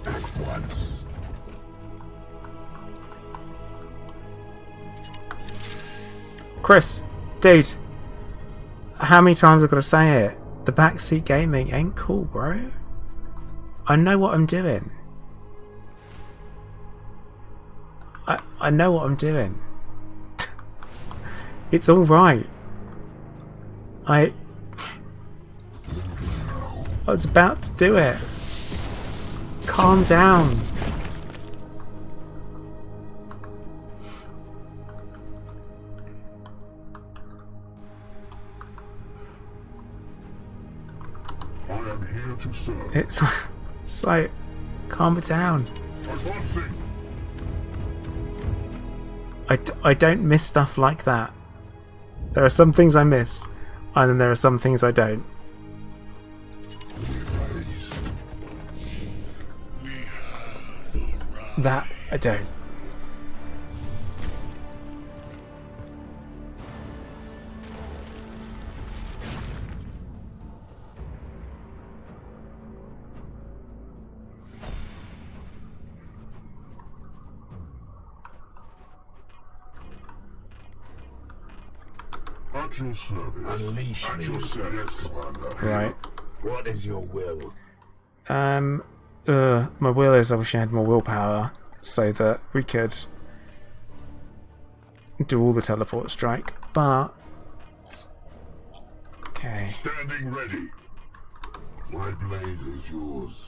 At once. Chris, dude, how many times I've got to say it? The backseat gaming ain't cool, bro. I know what I'm doing. I know what I'm doing. It's all right. I was about to do it. Calm down. I am here to serve. It's like, calm it down. Advancing. I don't miss stuff like that. There are some things I miss, and then there are some things I don't. That I don't. At your service. Unleash at your service, Commander. Right. What is your will? My will is I wish I had more willpower so that we could do all the teleport strike, but... Okay. Standing ready. My blade is yours.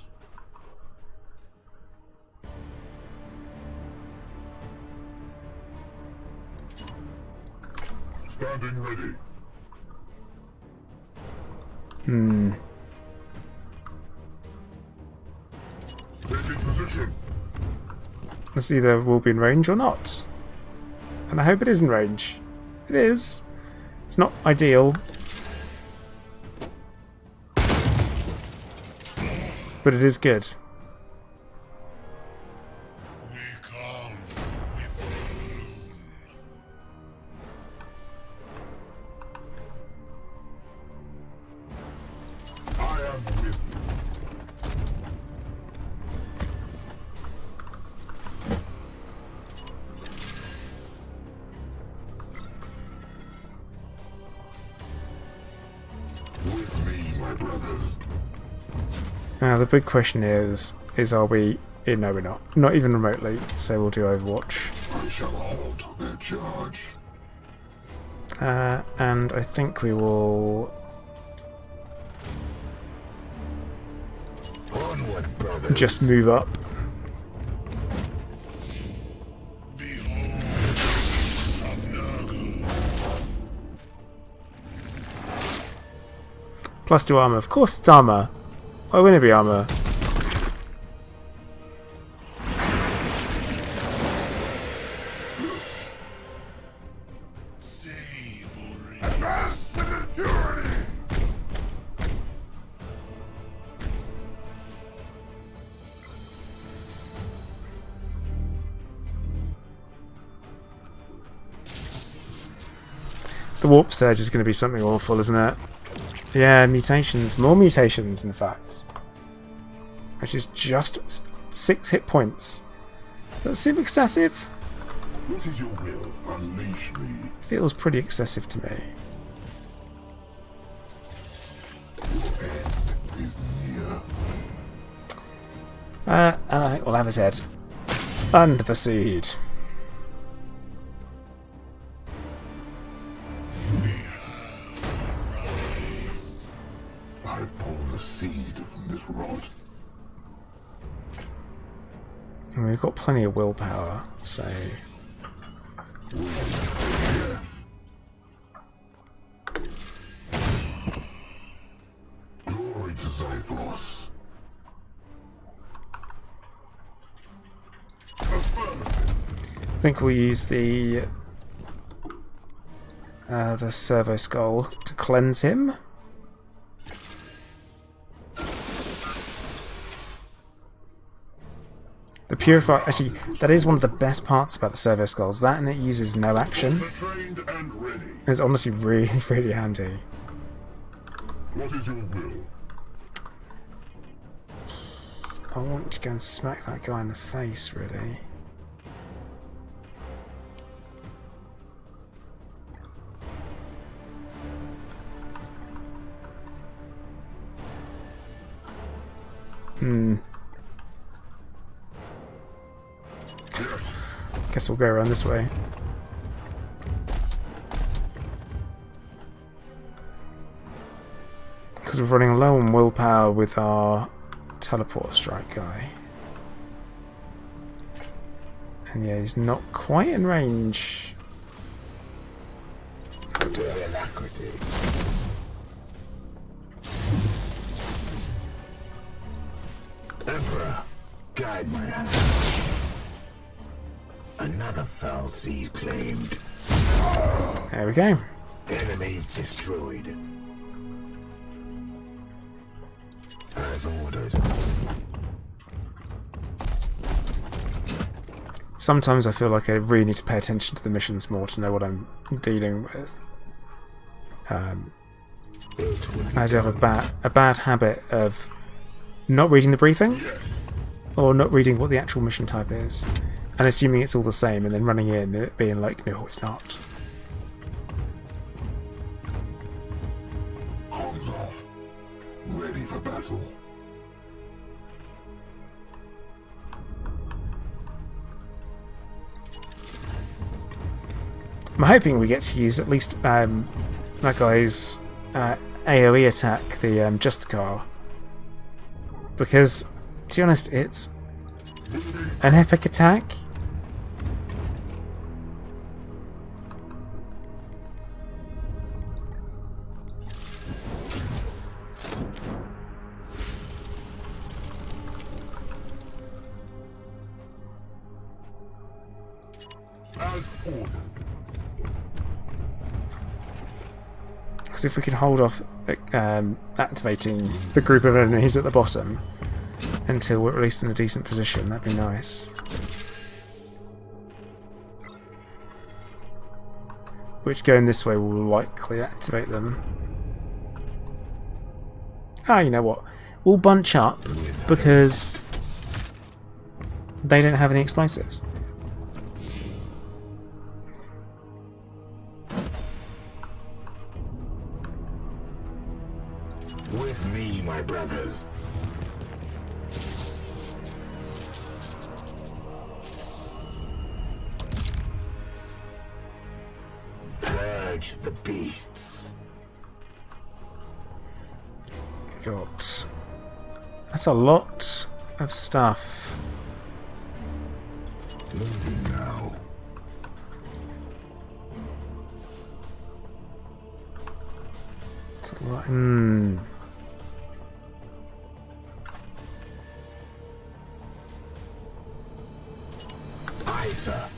Standing ready. Taking position. Let's either we'll be in range or not. And I hope it is in range. It is. It's not ideal. But it is good. We come with the bloom. I am with you. With me, my brothers. Now the big question is are we... No, we're not. Not even remotely, so we'll do Overwatch. I shall halt their charge. And I think we will Onward, brothers. just move up. Behold, of Nurgle. +2 armor. Of course it's armor. Why wouldn't it be armor? Advance to the purity. The warp surge is going to be something awful, isn't it? Yeah, mutations. More mutations, in fact. Which is just 6 hit points. Does that seem excessive? What is your will? Unleash me. Feels pretty excessive to me. Your end is near. And I think we'll have his head. And the seed. I've pulled the seed from this rod. And we've got plenty of willpower, so... Glory to Zyphos. think we'll use the servo skull to cleanse him. The purify, actually, that is one of the best parts about the servo skulls. That and it uses no action. It's honestly really, really handy. What is your will? I want to go and smack that guy in the face, really. Guess we'll go around this way. Because we're running low on willpower with our teleport strike guy. And yeah, he's not quite in range. Emperor, guide my hand. Another foul seed claimed. There we go. Enemies destroyed. As ordered. Sometimes I feel like I really need to pay attention to the missions more to know what I'm dealing with. I do have a bad habit of not reading the briefing, or not reading what the actual mission type is, and assuming it's all the same, and then running in and it being like, no, it's not. Arms off. Ready for battle. I'm hoping we get to use at least that guy's AoE attack, the Justicar, because, to be honest, it's an epic attack. As ordered. Because if we can hold off activating the group of enemies at the bottom until we're at least in a decent position, that'd be nice. Which, going this way, will likely activate them. Ah, you know what? We'll bunch up because they don't have any explosives. With me, my brothers. Purge the beasts. Got... That's a lot of stuff. Moving now. It's a lot... Aye, sir.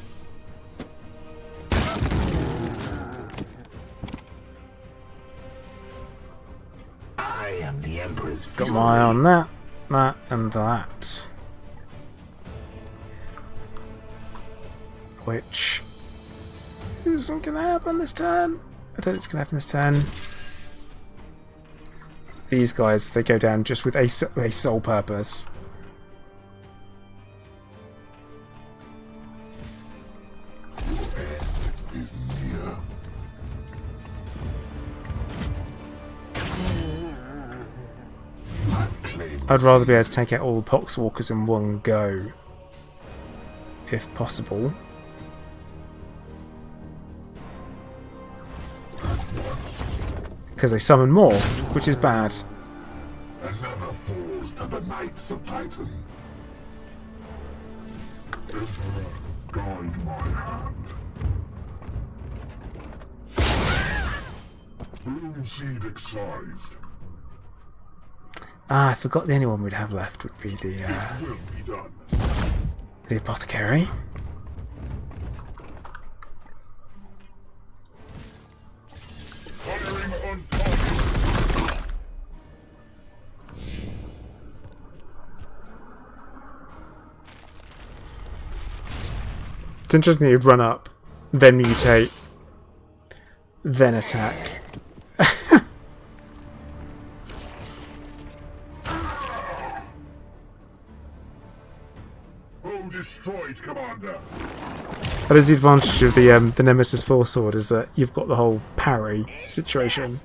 I am the Emperor's Got my eye on that, and that. Which isn't going to happen this turn. I don't think it's going to happen this turn. These guys, they go down just with a sole purpose. I'd rather be able to take out all the Poxwalkers in one go, if possible. Because they summon more, which is bad. Another falls to the Knights of Titan. Emperor, guide my hand. Bloom seed excised. Ah, I forgot the only one we'd have left would be the Will be done. apothecary. interesting that you'd run up, then mutate, then attack. Foe destroyed, Commander. That is the advantage of the Nemesis Force Sword, is that you've got the whole parry situation.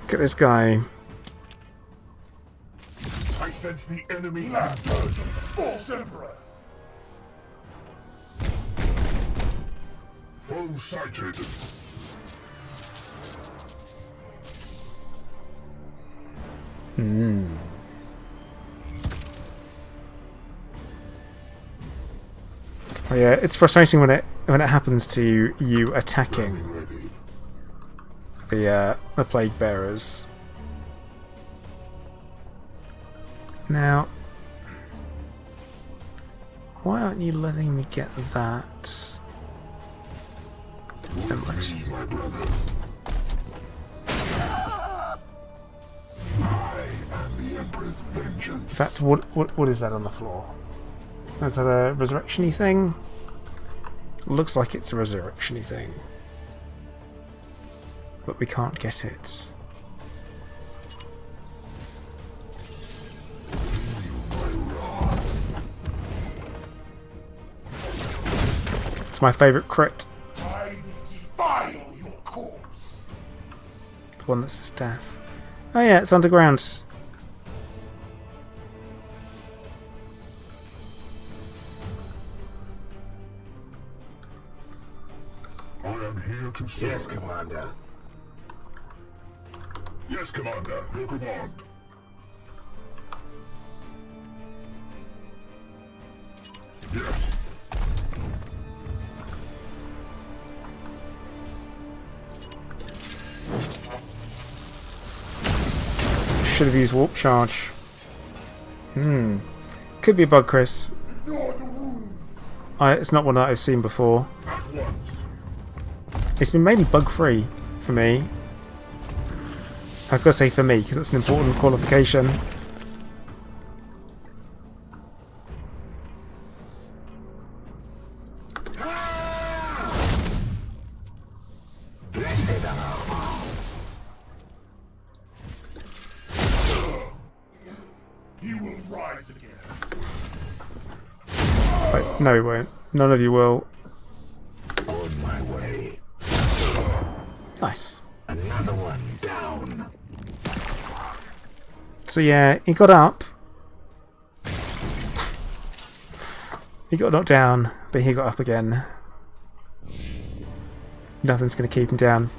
Look at this guy. I sense the enemy Lambert, false emperor. Foe sighted. Oh yeah, it's frustrating when it happens to you attacking the plague bearers. Now, why aren't you letting me get that? In fact, what is that on the floor? Is that a resurrection-y thing? Looks like it's a resurrection-y thing. But we can't get it. It's my favourite crit. I defile your corpse. The one that says death. Oh yeah, it's underground. I am here to serve. Yes, Commander. Yes, Commander. Your command. Yes. Should have used warp charge. Could be a bug, Chris. Ignore the wounds. It's not one that I've seen before. At once. It's been mainly bug-free for me. I've got to say for me, because it's an important qualification. He will rise again. It's like, no, he won't. None of you will. On my way. Nice. Another one down. So yeah, he got up. He got knocked down, but he got up again. Nothing's going to keep him down.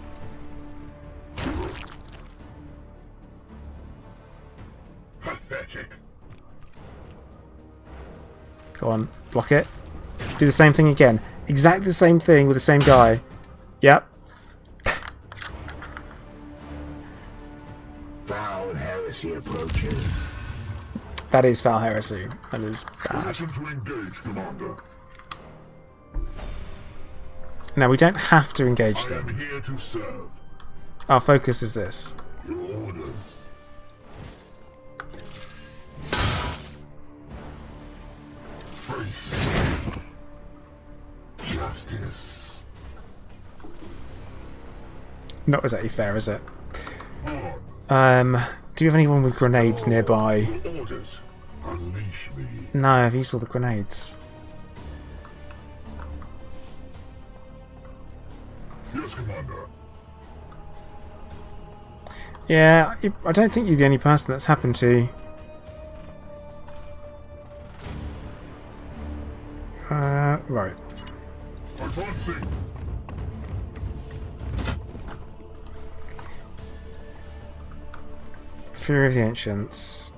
Pathetic. Go on, block it. Do the same thing again. Exactly the same thing with the same guy. Yep. Foul heresy approaches. That is foul heresy. That is bad. Listen to engage, Commander. Now, we don't have to engage I them. am here to serve. Our focus is this. Your orders. Face. Justice. Not exactly fair, is it? On. Do you have anyone with grenades nearby? Your orders. Unleash me. No, I've used all the grenades. Yes, Commander. Yeah, I don't think you're the only person that's happened to. Right. Advancing. Fury of the Ancients.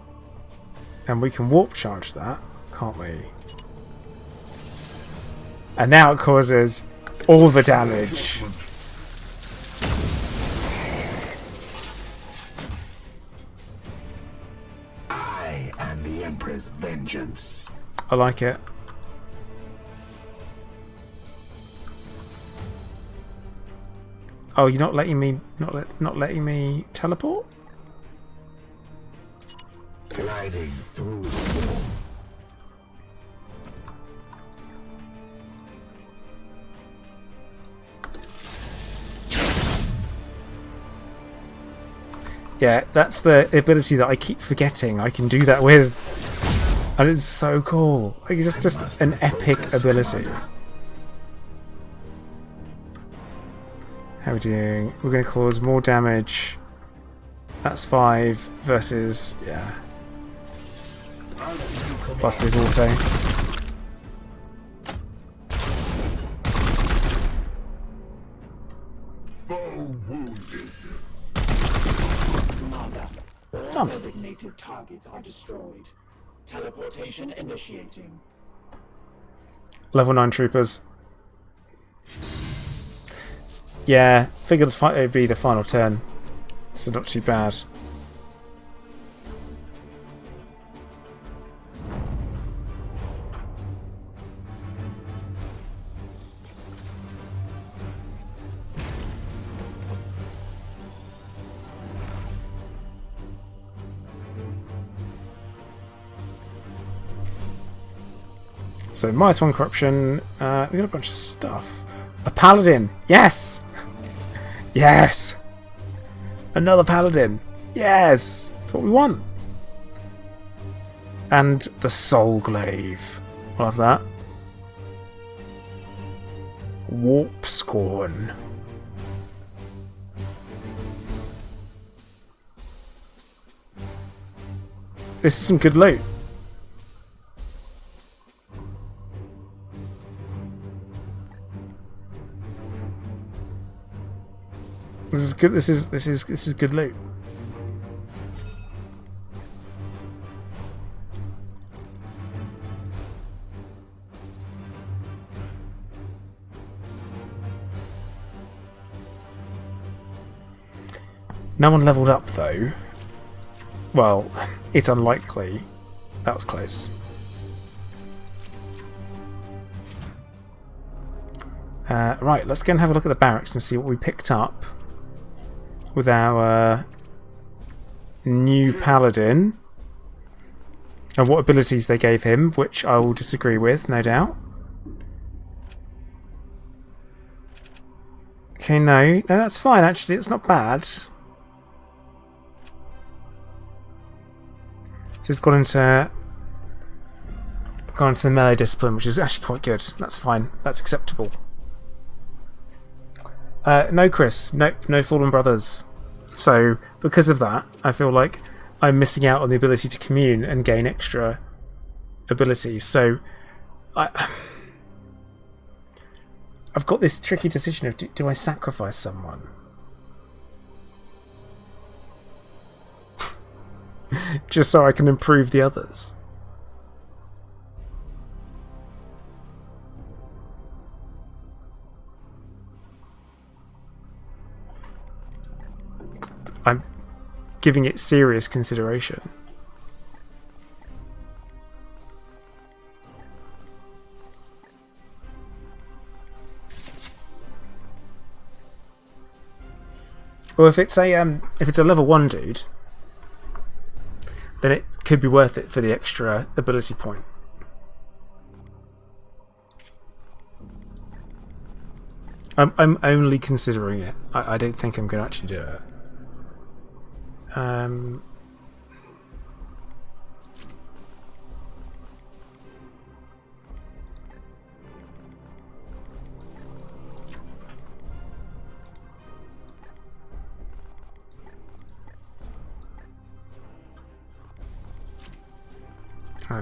And we can warp charge that, can't we? And now it causes all the damage. I am the Emperor's vengeance. I like it. Oh, you're not letting me not letting me teleport? Gliding through. Yeah, that's the ability that I keep forgetting I can do that with. And it's so cool. Like, it's just an epic ability. How are we doing? We're going to cause more damage. That's 5 versus... yeah. Plus his auto. Foe wounded. Commander, all Done. designated targets are destroyed. Teleportation initiating. Level 9 troopers. Yeah, figured it would be the final turn. So not too bad. So -1 corruption. We got a bunch of stuff. A paladin. Yes. Yes. Another paladin. Yes. That's what we want. And the soul glaive. I'll have that. Warp scorn. This is some good loot. This is good. This is good loot. No one leveled up though. Well, it's unlikely. That was close. Right, let's go and have a look at the barracks and see what we picked up with our new paladin and what abilities they gave him, which I will disagree with, no doubt. Okay, no, that's fine actually, it's not bad. So it's gone into the melee discipline, which is actually quite good. That's fine, that's acceptable. No, Chris. Nope, no Fallen Brothers. So, because of that, I feel like I'm missing out on the ability to commune and gain extra abilities. So, I've got this tricky decision of do I sacrifice someone? Just so I can improve the others. I'm giving it serious consideration. Well, if it's a level 1 dude, then it could be worth it for the extra ability point. I'm only considering it. I don't think I'm going to actually do it.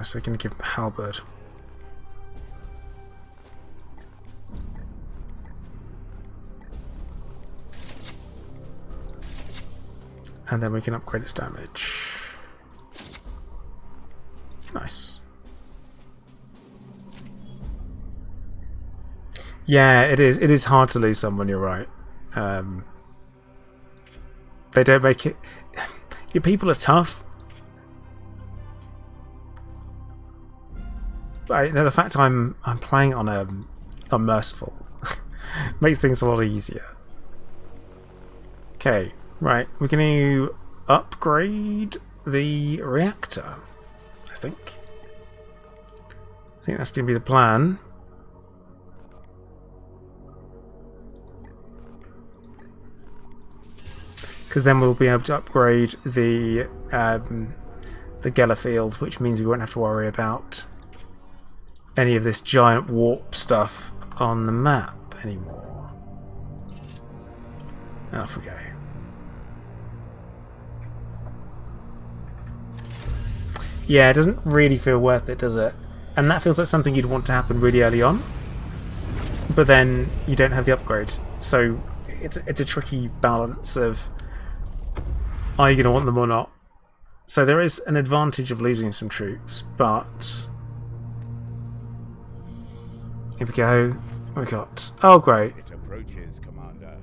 So I'm going to give the halberd. And then we can upgrade its damage. Nice. Yeah, it is. It is hard to lose someone. You're right. They don't make it. Your people are tough. But the fact I'm playing on merciful makes things a lot easier. Okay. Right, we're going to upgrade the reactor, I think. I think that's going to be the plan. Because then we'll be able to upgrade the Geller field, which means we won't have to worry about any of this giant warp stuff on the map anymore. And off we go. Yeah, it doesn't really feel worth it, does it? And that feels like something you'd want to happen really early on, but then you don't have the upgrade. So it's a tricky balance of, are you going to want them or not? So there is an advantage of losing some troops, but here we go. We got, oh great. It approaches, Commander.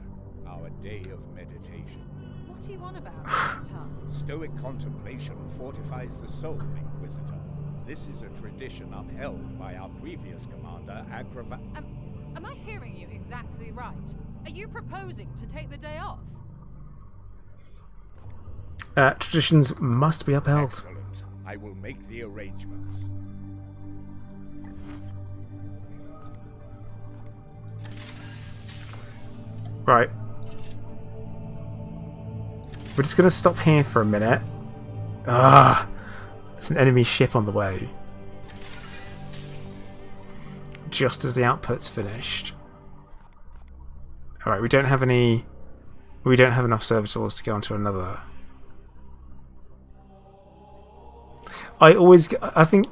Our day of meditation. What are you on about, Tongue? Stoic contemplation fortifies the soul, Inquisitor. This is a tradition upheld by our previous commander, Am I hearing you exactly right? Are you proposing to take the day off? Traditions must be upheld. Excellent. I will make the arrangements. Right. We're just going to stop here for a minute. Ah, there's an enemy ship on the way. Just as the output's finished. Alright, we don't have any... We don't have enough servitors to go onto another. I think,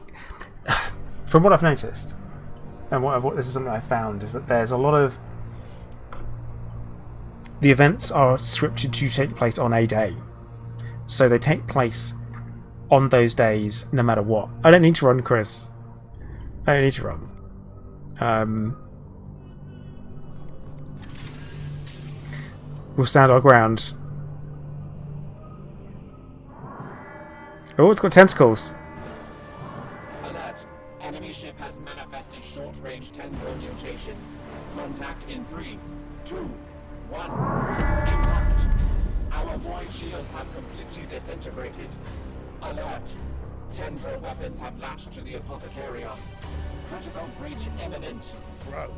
from what I've noticed, and what this is something I found, is that there's a lot of... The events are scripted to take place on a day. So they take place on those days, no matter what. I don't need to run, Chris. I don't need to run. We'll stand our ground. Oh, it's got tentacles. Alert. Enemy ship has manifested short-range tendril mutations. Contact in 3, 2, 1. Impact. Our void shields have completely disintegrated. Alert. Tendril weapons have latched to the Apothecarium. Critical breach imminent. Bro,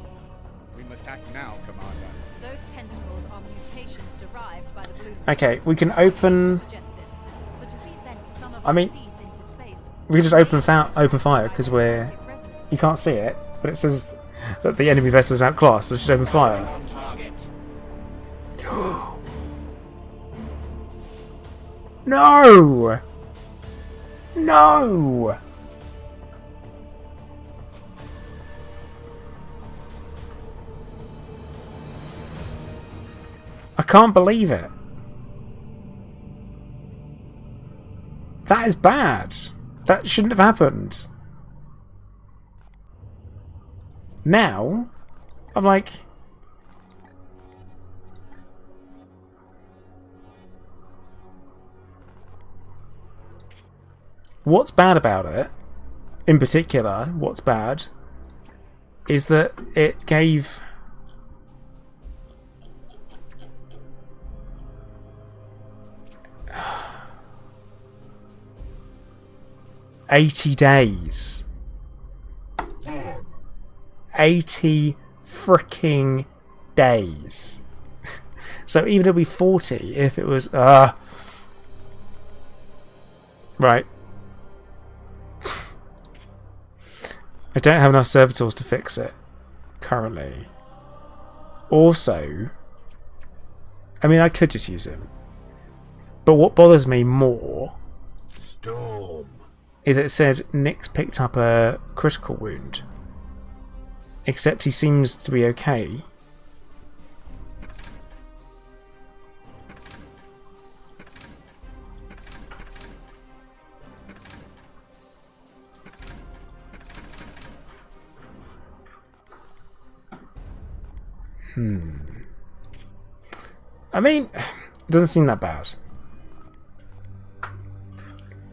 we must act now, Commander. Those tentacles are mutations derived by the blue. Okay, we can open... Suggest this, but to feed then some of I mean, our seeds into space, we can just open fire because we're... You can't see it, but it says that the enemy vessel is outclassed. Let's just open fire. On target. No! No! I can't believe it. That is bad. That shouldn't have happened. Now, I'm like... What's bad about it, in particular, what's bad, is that it gave... $80 days. 80 freaking days. So even it'll be 40 if it was... Right. I don't have enough servitors to fix it currently. Also, I mean, I could just use him. But what bothers me more Storm. is it said Nick's picked up a critical wound. Except he seems to be okay. I mean, it doesn't seem that bad.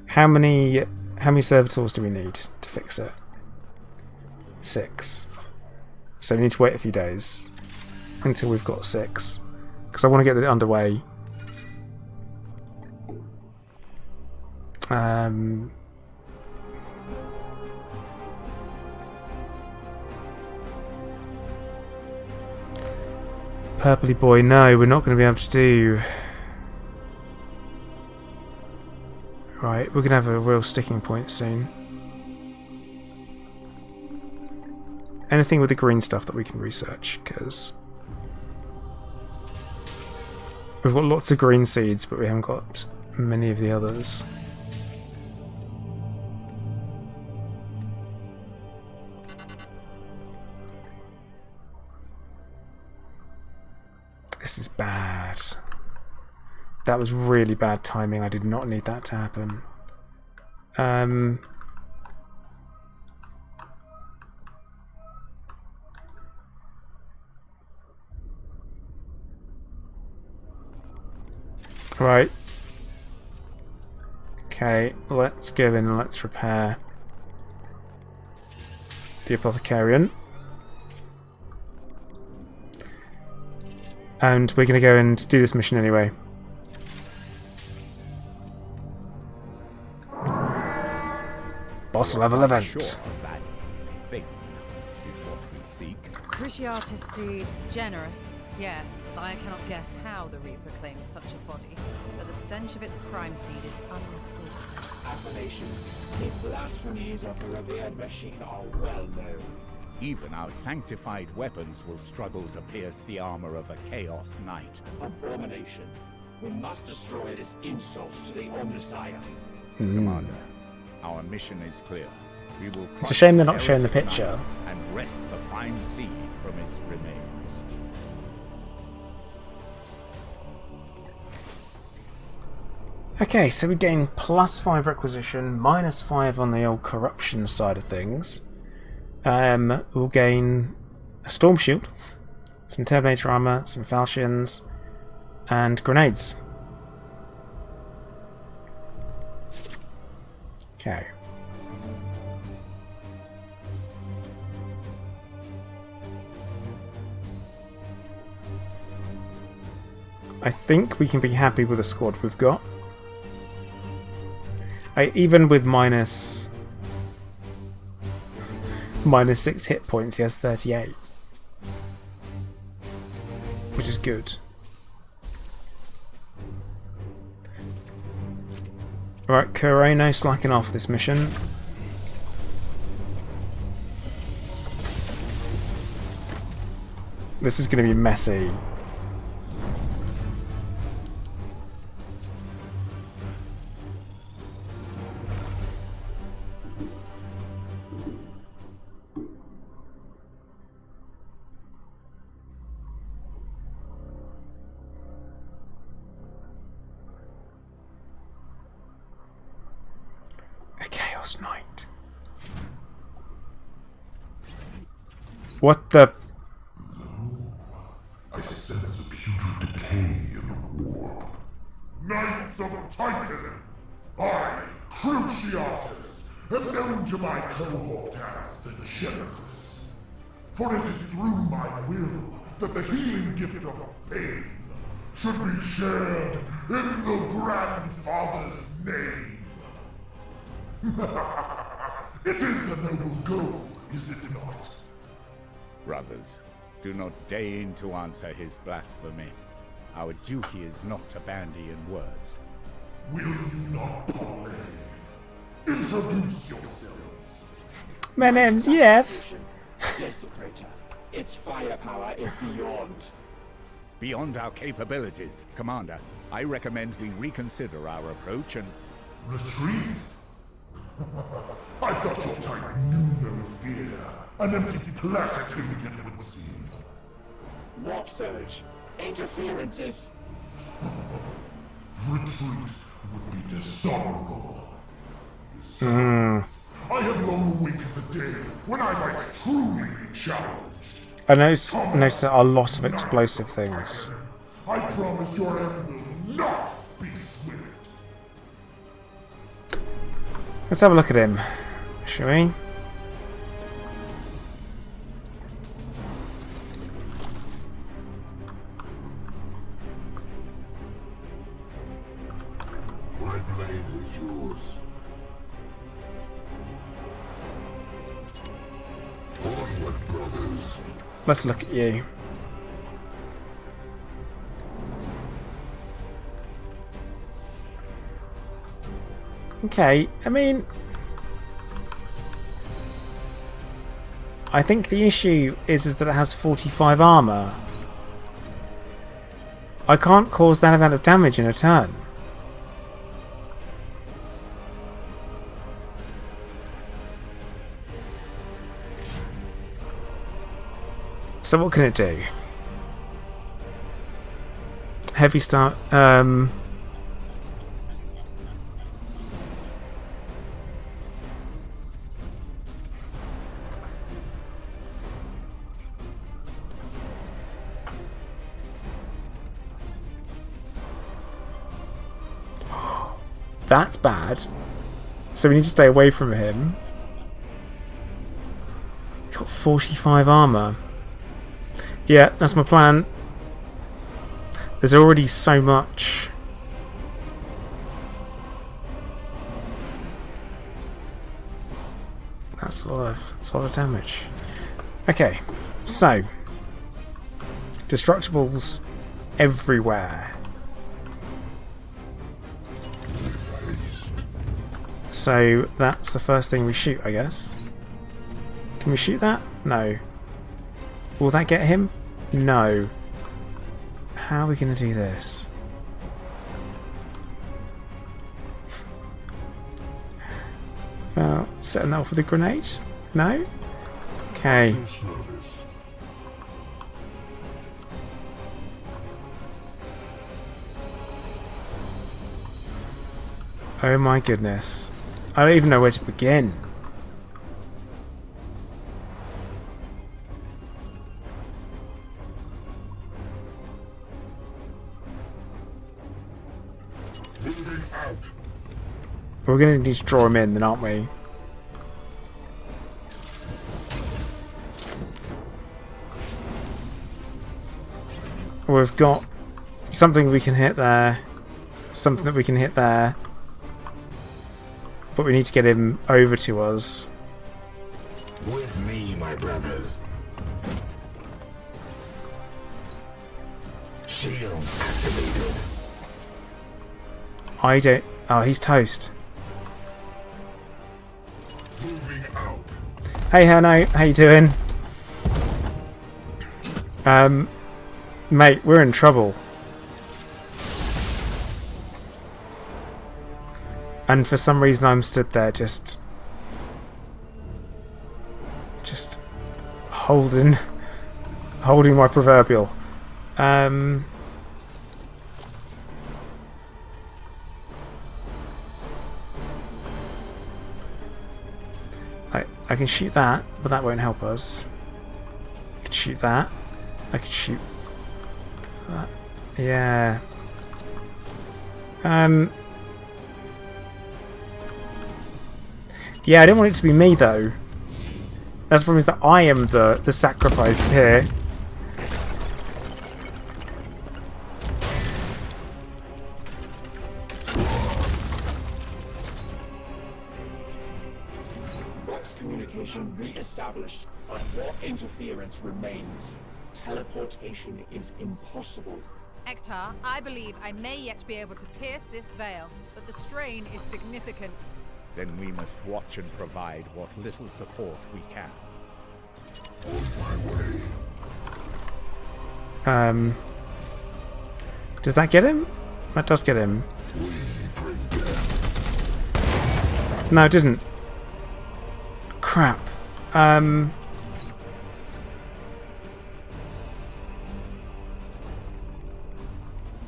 How many servitors do we need to fix it? 6. So we need to wait a few days until we've got 6. Because I want to get it underway Purpley boy, no, we're not going to be able to do. Right, we're going to have a real sticking point soon. Anything with the green stuff that we can research, because we've got lots of green seeds, but we haven't got many of the others. This is bad. That was really bad timing. I did not need that to happen. Right. Okay, let's go in and let's repair the Apothecarian. And we're going to go and do this mission anyway. Boss level event. Sure that thing is what we seek. Cruciatus the Generous. Yes, I cannot guess how the Reaper claimed such a body, but the stench of its crime seed is unmistakable. Affirmation. His blasphemies of the revered machine are well known. Even our sanctified weapons will struggle to pierce the armor of a Chaos Knight. Abomination. We must destroy this insult to the Omnissiah. Commander, our mission is clear. We will It's a shame they're not showing the picture. And wrest the prime seed from its remains. Okay, so we gain +5 requisition, -5 on the old corruption side of things. We'll gain a storm shield, some Terminator armor, some falchions, and grenades. Okay. I think we can be happy with the squad we've got. Even with -6 hit points, he has 38. Which is good. Right, Coreno slacking off this mission. This is going to be messy. Knight. What the? I sense a putrid decay in the war. Knights of Titan! I, Cruciatus, am known to my cohort as the Generous. For it is through my will that the healing gift of pain should be shared in the Grandfather's name. It is a noble goal, is it not? Brothers, do not deign to answer his blasphemy. Our duty is not to bandy in words. Will you not parley? Introduce yourselves. My name's Yev. Desecrator. Its firepower is beyond our capabilities. Commander, I recommend we reconsider our approach and... Retreat? I thought your type knew no fear. An empty platitude, it would seem. Warp surge. Interferences. Retreat would be dishonorable. I have long awaited the day when I might truly be challenged. I notice a lot of explosive things. I promise your end will not be swift. Let's have a look at him, shall we? My blade Let's look at you. Okay, I mean, I think the issue is that it has 45 armor. I can't cause that amount of damage in a turn. So what can it do? Heavy start. That's bad. So we need to stay away from him. He's got 45 armor. Yeah, that's my plan. There's already so much. That's a lot of damage. Okay, so destructibles everywhere. So that's the first thing we shoot, I guess. Can we shoot that? No. Will that get him? No. How are we going to do this? Setting that off with a grenade? No? Okay. Oh my goodness. I don't even know where to begin. We're going to need to draw him in then, aren't we? We've got something we can hit there, something that we can hit there, but we need to get him over to us. With me, my brothers. Shield activated. I don't... Oh, he's toast. Moving out. Hey, Hanno, how you doing? Mate, we're in trouble. And for some reason I'm stood there just holding my proverbial. I can shoot that, but that won't help us. I can shoot that. I can shoot that. Yeah. Yeah, I don't want it to be me though. That's the problem, is that I am the sacrifice here. Vox communication re-established, but more interference remains. Teleportation is impossible. Ektar, I believe I may yet be able to pierce this veil, but the strain is significant. Then we must watch and provide what little support we can. Does that get him? That does get him. No, it didn't. Crap.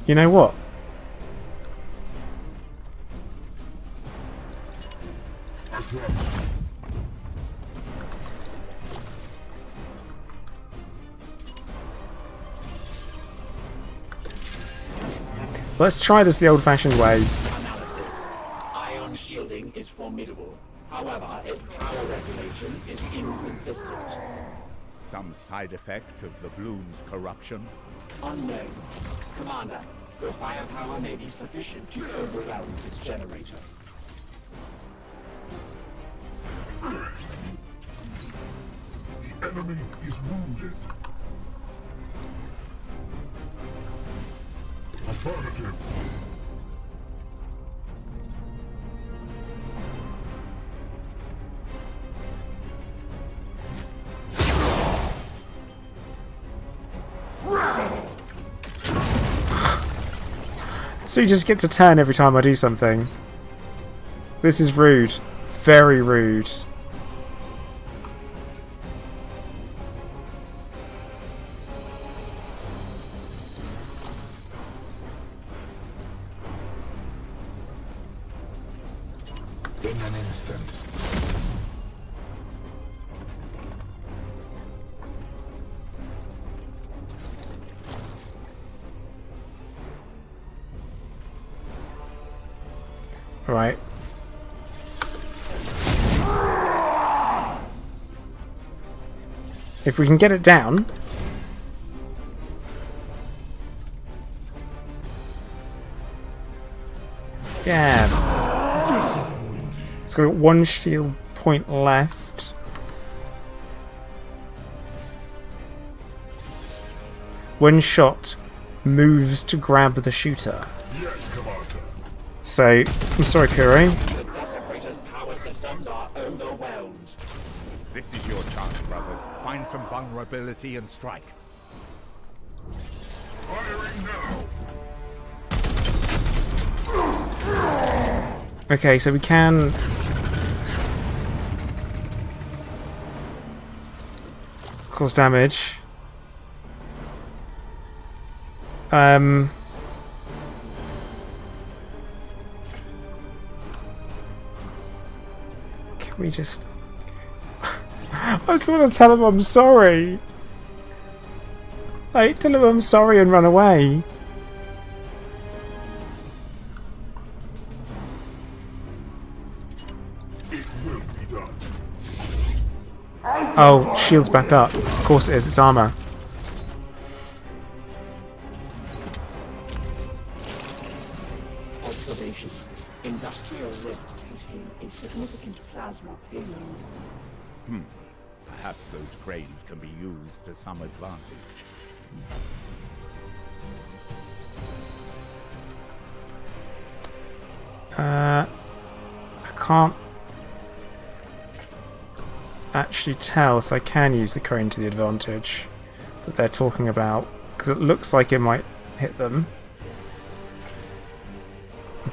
You know what? Let's try this the old-fashioned way. Analysis. Ion shielding is formidable. However, its power regulation is inconsistent. Some side effect of the Bloom's corruption? Unknown. Commander, The firepower may be sufficient to overwhelm this generator. The enemy is wounded. Affirmative. So you just get to turn every time I do something. This is rude. Very rude. In an instant. Right. If we can get it down. Yeah. It's got one shield point left. One shot moves to grab the shooter. Yes, Commander. So, I'm sorry, Kuro. The Desecrator's power systems are overwhelmed. This is your chance, brothers. Find some vulnerability and strike. Firing now. Okay, so we can... cause damage. Can we just... I just want to tell him I'm sorry. Like, tell him I'm sorry and run away. It will be done. Oh, shield's back up. Of course it is, it's armor. Observation. Industrial rifts contain a significant plasma payload. Perhaps those cranes can be used to some advantage. I can't actually tell if I can use the crane to the advantage that they're talking about, because it looks like it might hit them,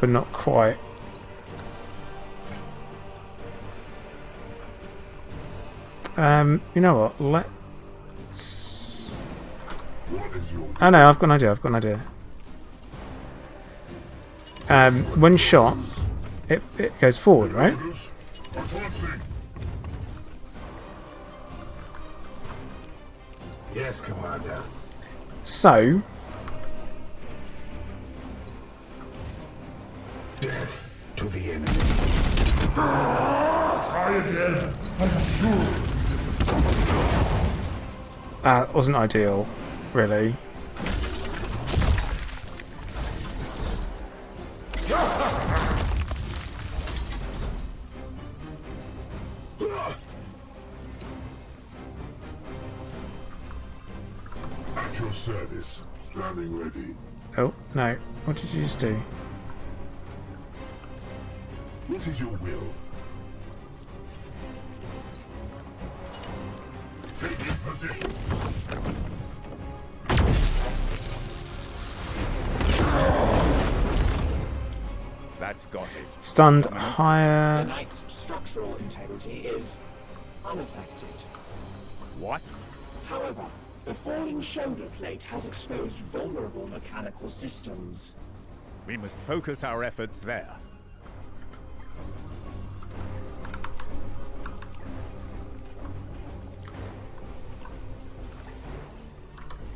but not quite. You know what? Let's... What is your Oh no, I've got an idea. I've got an idea. One shot, it goes forward, right? orders? Advancing. Yes, Commander. So, Death to the enemy. Try again. I'm sure. that wasn't ideal, really. At your service. Standing ready. Oh, no. What did you just do? What is your will? Taking position. That's got it. Stunned The higher... Knight's structural integrity is unaffected. What? However, the falling shoulder plate has exposed vulnerable mechanical systems. We must focus our efforts there.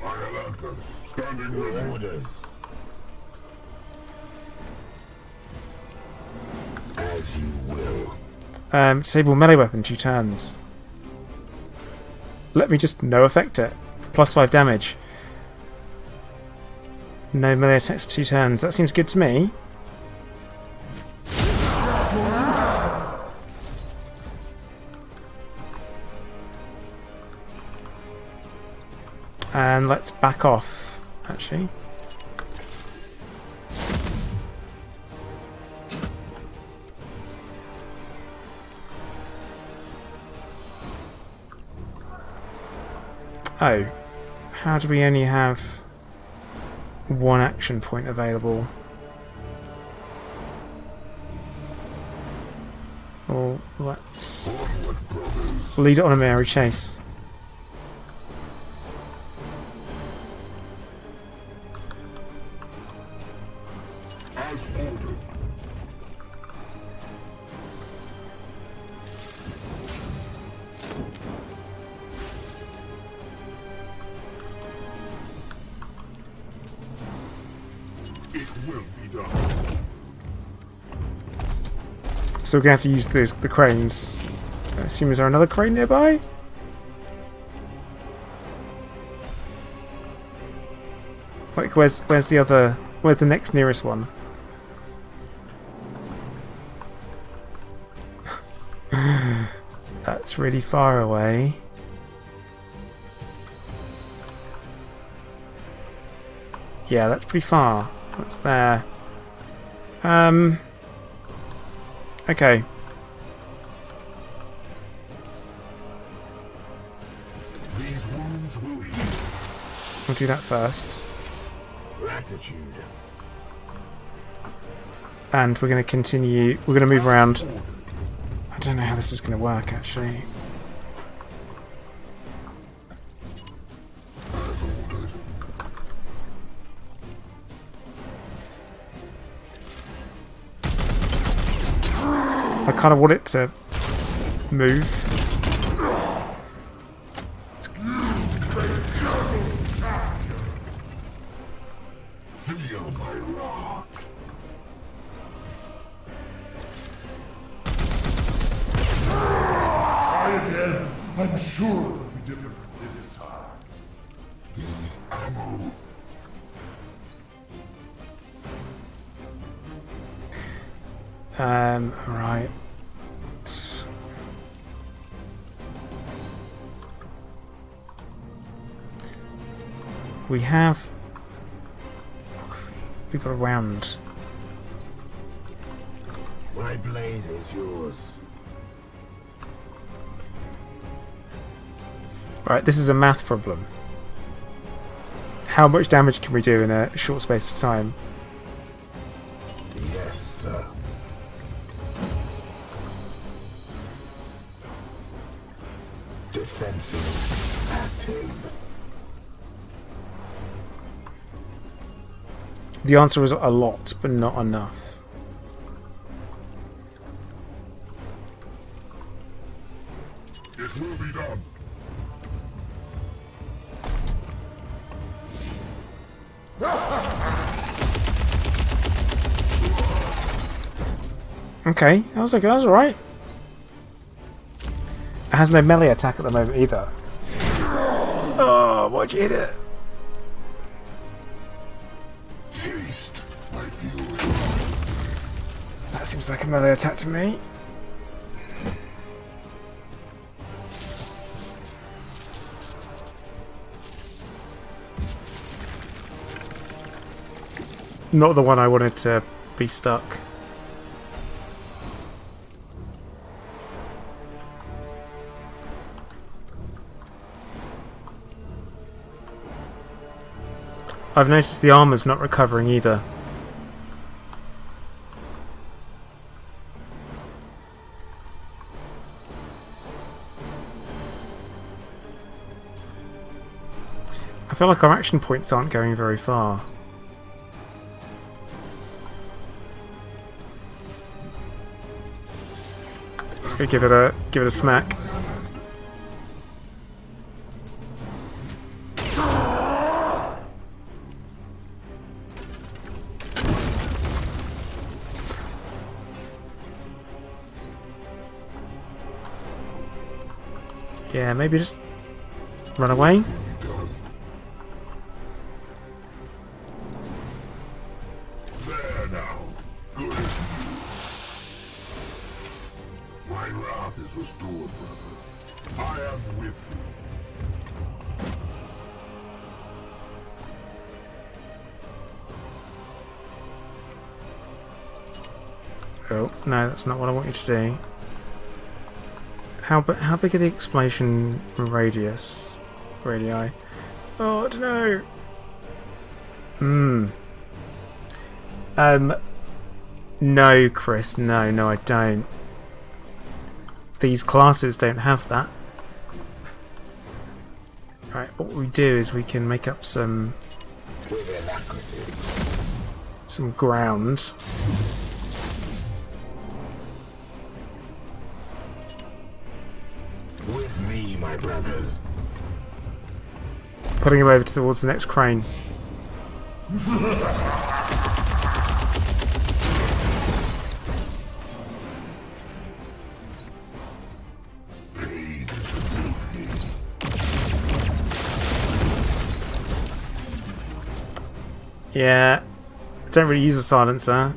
Fire Lanthers. Standing ready. Orders. As you will. Disable melee weapon, 2 turns. Let me just no affect it. +5 damage. No melee attacks for 2 turns. That seems good to me. And let's back off, actually. Oh, how do we only have 1 action point available? Well, let's lead it on a merry chase. So we're going to have to use the cranes. I assume, is there another crane nearby? Like, where's the next nearest one? That's really far away. Yeah, that's pretty far. That's there. Okay. We'll do that first. And we're going to continue. We're going to move around. I don't know how this is going to work, actually. I kind of want it to move. Try again. I'm sure it'll be different this time. Right. We've got a round. My blade is yours. Right, this is a math problem. How much damage can we do in a short space of time? Yes, sir. Defenses active. The answer is a lot, but not enough. It will be done. Okay, that was okay, that was alright. It has no melee attack at the moment either. Oh, why'd you hit it? That seems like a melee attack to me. Not the one I wanted to be stuck. I've noticed the armor's not recovering either. I feel like our action points aren't going very far. Let's go give it a smack. Yeah, maybe just run away. My wrath is restored, brother. I am with you. Oh, no, that's not what I want you to do. How big are the explosion radius? Radii? Oh, I don't know. No, Chris, no, I don't. These classes don't have that. Right, what we do is we can make up some ground. With me, my brothers. Putting him over towards the next crane. Yeah, don't really use a silencer.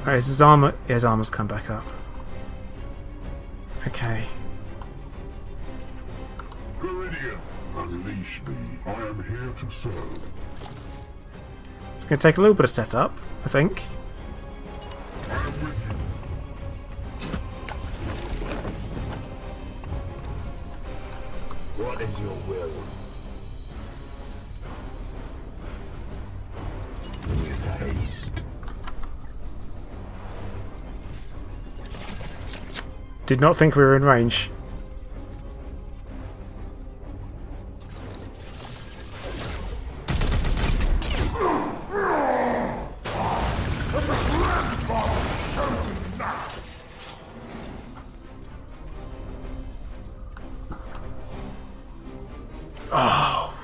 Alright, his armor's come back up. Okay. Viridian, unleash me. I am here to serve. It's going to take a little bit of setup, I think. I am with you. What is your will? With haste. Did not think we were in range. Oh.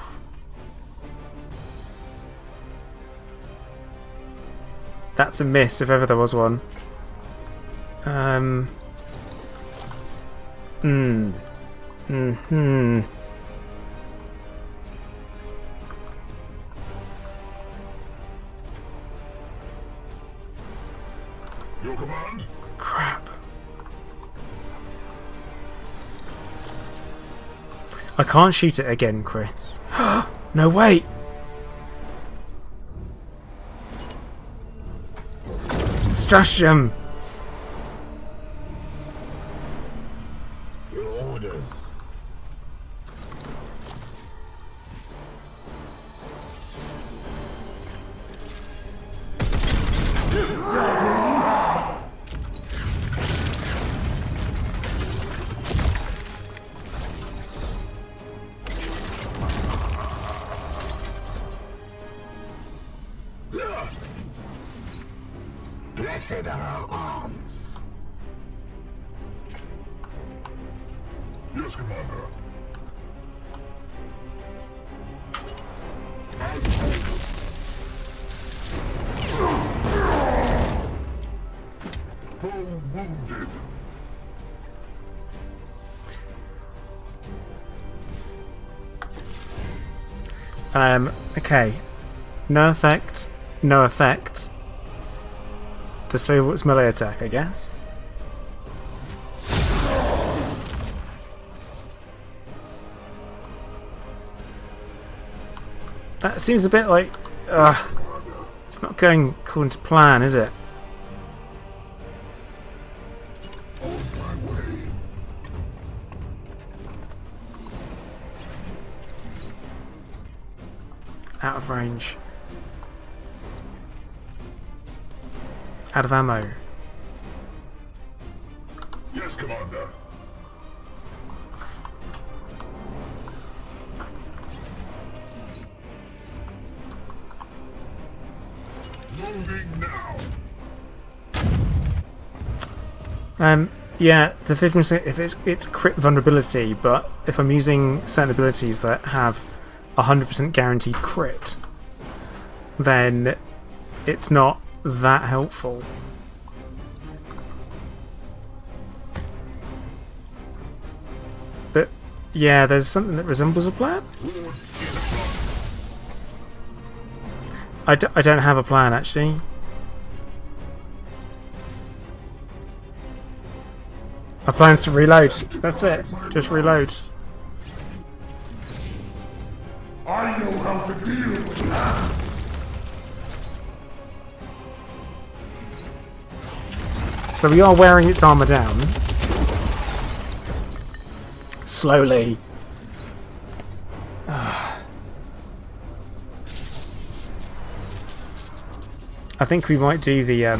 That's a miss if ever there was one. Your command? Crap. I can't shoot it again, Chris. No, wait! Stratagem! Your orders. Blessed are our arms. Yes, Commander. Full wounded. Okay. No effect. No effect. Disable its melee attack, I guess. That seems a bit like... it's not going according to plan, is it? On my way. Out of range. Out of ammo. Yes, Commander. Moving now. Yeah, the 50% if it's crit vulnerability, but if I'm using certain abilities that have 100% guaranteed crit, then it's not that helpful. But yeah, there's something that resembles a plan. I don't have a plan, actually. My plan's to reload. That's it. Just reload. I know how to deal with that. So we are wearing its armor down. Slowly. I think we might do the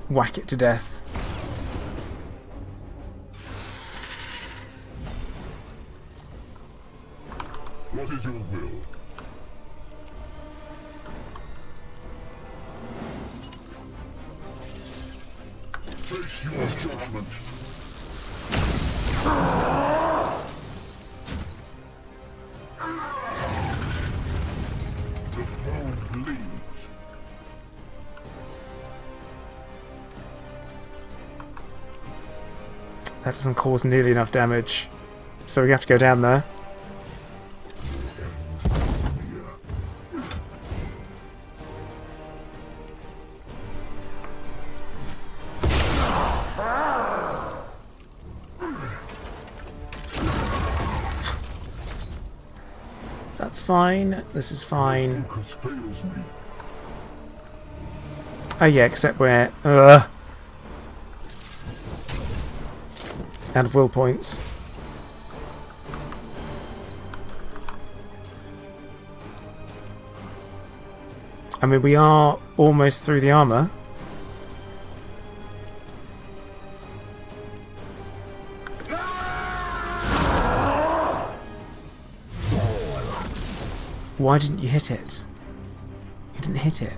whack it to death. What is your will? Face your judgment. The foe bleeds. That doesn't cause nearly enough damage. So we have to go down there. That's fine. This is fine. Focus fails me. Oh yeah, except we're out of will points. I mean, we are almost through the armor. Why didn't you hit it? You didn't hit it.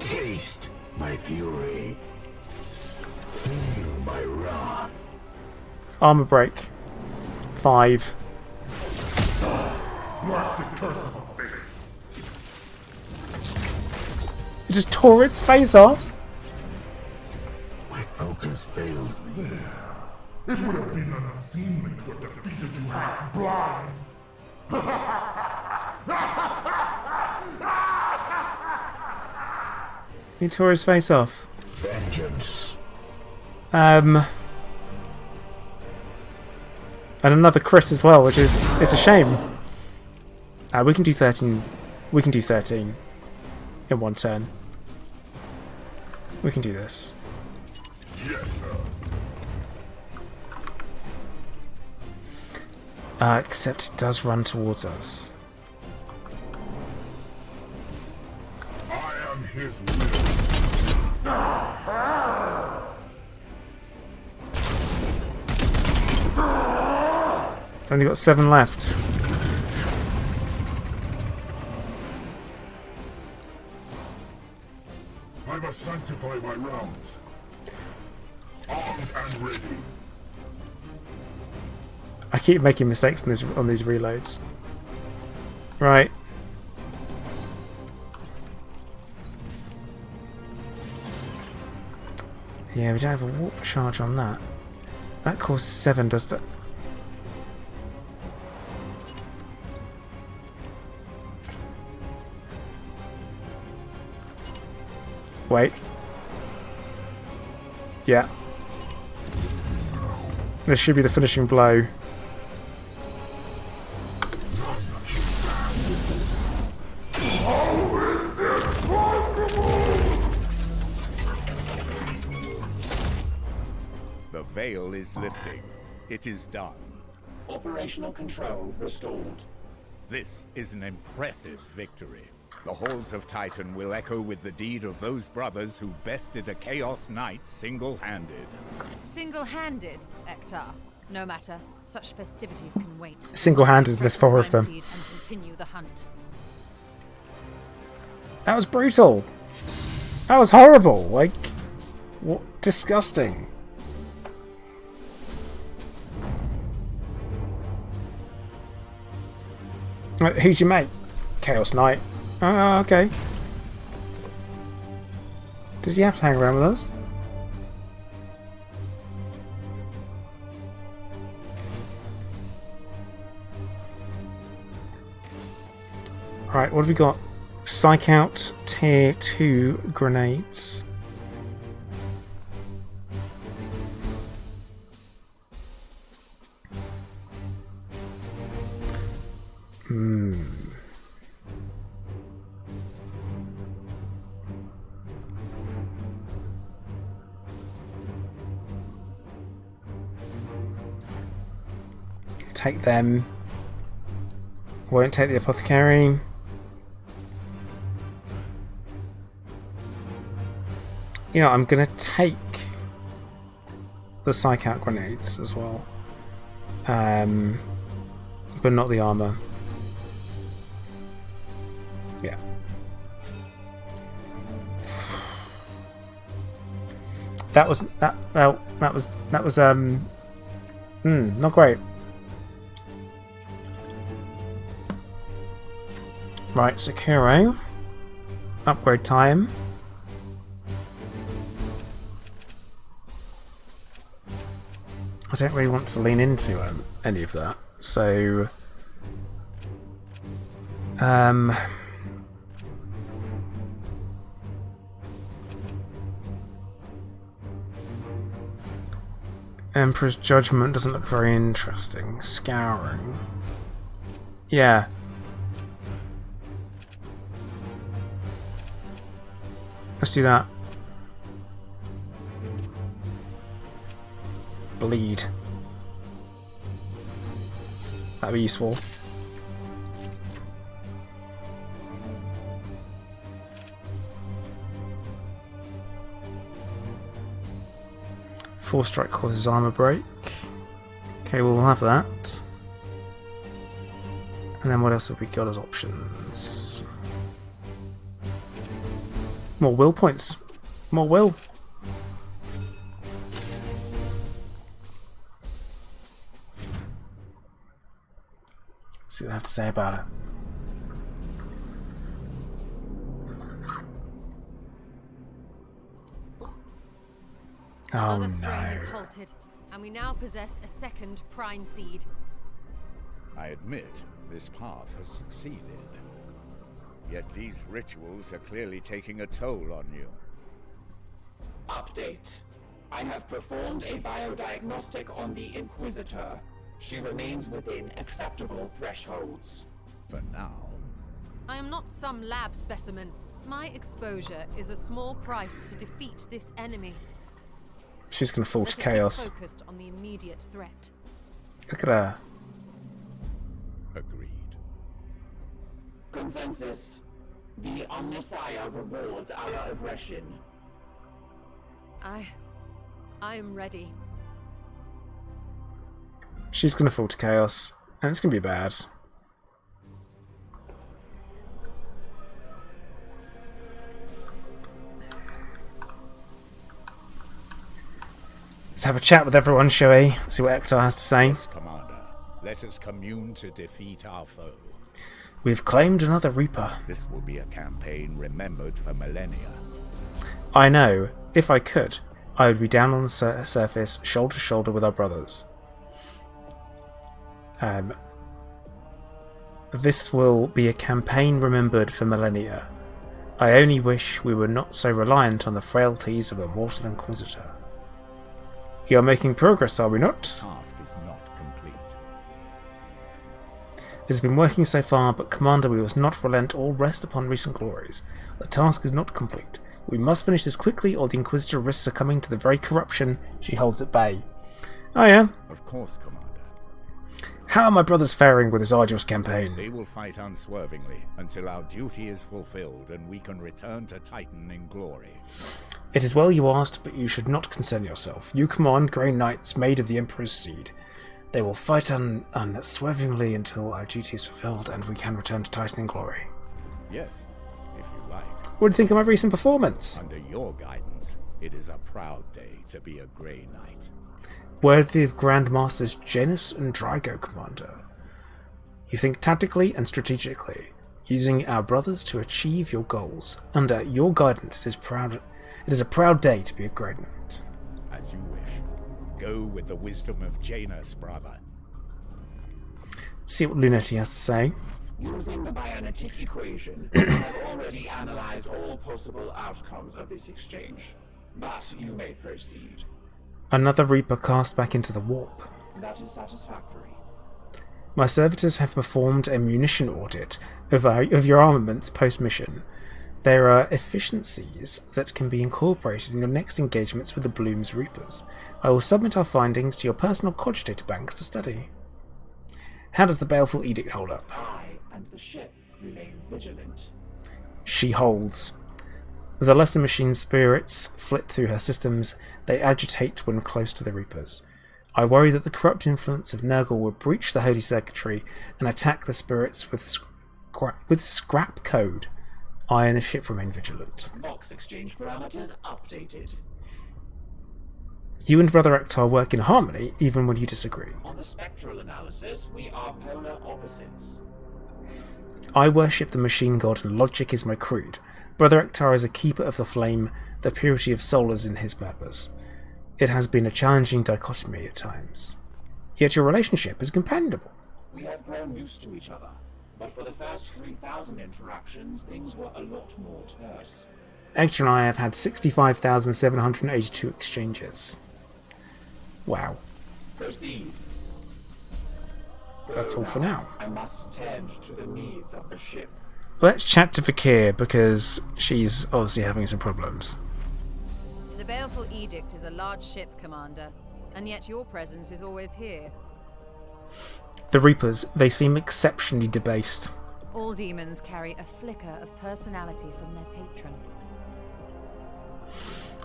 Taste my fury. Feel my wrath. Armor break. 5. Blasted curse of a face. It just tore its face off. My focus fails me. It would have been unseemly to have defeated you half blind. He tore his face off. Vengeance. And another crit as well, which is it's a shame. We can do 13. We can do 13 in one turn. We can do this. Yes, sir. Except it does run towards us. I am his will. Only got 7 left. I must sanctify my rounds. Armed and ready. I keep making mistakes on these reloads. Right. Yeah, we don't have a warp charge on that. That causes 7, does it? Wait. Yeah. This should be the finishing blow. The veil is lifting. It is done. Operational control restored. This is an impressive victory. The halls of Titan will echo with the deed of those brothers who bested a Chaos Knight single-handed. Single-handed, Ektar. No matter. Such festivities can wait. Single-handed, there's 4 of them. And continue the hunt. That was brutal. That was horrible. Like, what? Disgusting. Who's your mate? Chaos Knight. Oh, okay. Does he have to hang around with us? Right, what have we got? Psych out tier 2 grenades. Take them. Won't take the apothecary. You know, I'm gonna take the psych out grenades as well, but not the armor. Yeah. That was not great. Right, Sekiro. Upgrade time. I don't really want to lean into any of that, so Emperor's Judgment doesn't look very interesting. Scouring. Yeah. Let's do that. Bleed. That'd be useful. Four strike causes armor break. Okay, we'll have that. And then what else have we got as options? More will points. More will. See what I have to say about it. Another strain is halted, and we now possess a second prime seed. I admit, this path has succeeded. Yet these rituals are clearly taking a toll on you. Update. I have performed a biodiagnostic on the Inquisitor. She remains within acceptable thresholds. For now. I am not some lab specimen. My exposure is a small price to defeat this enemy. She's gonna fall to Let us chaos. be focused on the immediate threat. Look at her. Agreed. Consensus. The Omnissiah rewards our aggression. I am ready. She's gonna fall to chaos, and it's gonna be bad. Let's have a chat with everyone, shall we? See what Ektar has to say. Yes, Commander. Let us commune to defeat our foe. We've claimed another Reaper. This will be a campaign remembered for millennia. I know. If I could, I would be down on the surface, shoulder to shoulder with our brothers. This will be a campaign remembered for millennia. I only wish we were not so reliant on the frailties of a mortal Inquisitor. We are making progress, are we not? The task is not complete. It has been working so far, but Commander, we must not relent or rest upon recent glories. The task is not complete. We must finish this quickly, or the Inquisitor risks succumbing to the very corruption she holds at bay. Oh yeah? Of course, Commander. How are my brothers faring with this arduous campaign? They will fight unswervingly until our duty is fulfilled and we can return to Titan in glory. It is well you asked, but you should not concern yourself. You command Grey Knights made of the Emperor's seed. They will fight unswervingly until our duty is fulfilled and we can return to Titan in glory. Yes, if you like. What do you think of my recent performance? Under your guidance, it is a proud day to be a Grey Knight. Worthy of Grandmasters Janus and Drygo, Commander. You think tactically and strategically, using our brothers to achieve your goals. Under your guidance, it is a proud day to be a Grey Knight. As you wish. Go with the wisdom of Janus, brother. See what Lunetti has to say. Using the Bionetic equation, I have already analyzed all possible outcomes of this exchange. But you may proceed. Another Reaper cast back into the warp. That is satisfactory. My servitors have performed a munition audit of your armaments post-mission. There are efficiencies that can be incorporated in your next engagements with the Bloom's Reapers. I will submit our findings to your personal cogitator bank for study. How does the Baleful Edict hold up? I and the ship remain vigilant. She holds. The lesser machine spirits flit through her systems. They agitate when close to the Reapers. I worry that the corrupt influence of Nurgle will breach the Holy Circuitry and attack the spirits with scrap code. I and the ship remain vigilant. Box exchange parameters updated. You and Brother Ektar work in harmony, even when you disagree. On the spectral analysis, we are polar opposites. I worship the machine god and logic is my creed. Brother Ektar is a keeper of the flame, the purity of soul is in his purpose. It has been a challenging dichotomy at times. Yet your relationship is companionable. We have grown used to each other, but for the first 3,000 interactions, things were a lot more terse. Ektar and I have had 65,782 exchanges. Wow. Proceed. That's all for now. I must tend to the needs of the ship. Let's chat to Fakir, because she's obviously having some problems. The Baleful Edict is a large ship, Commander, and yet your presence is always here. The Reapers, they seem exceptionally debased. All demons carry a flicker of personality from their patron.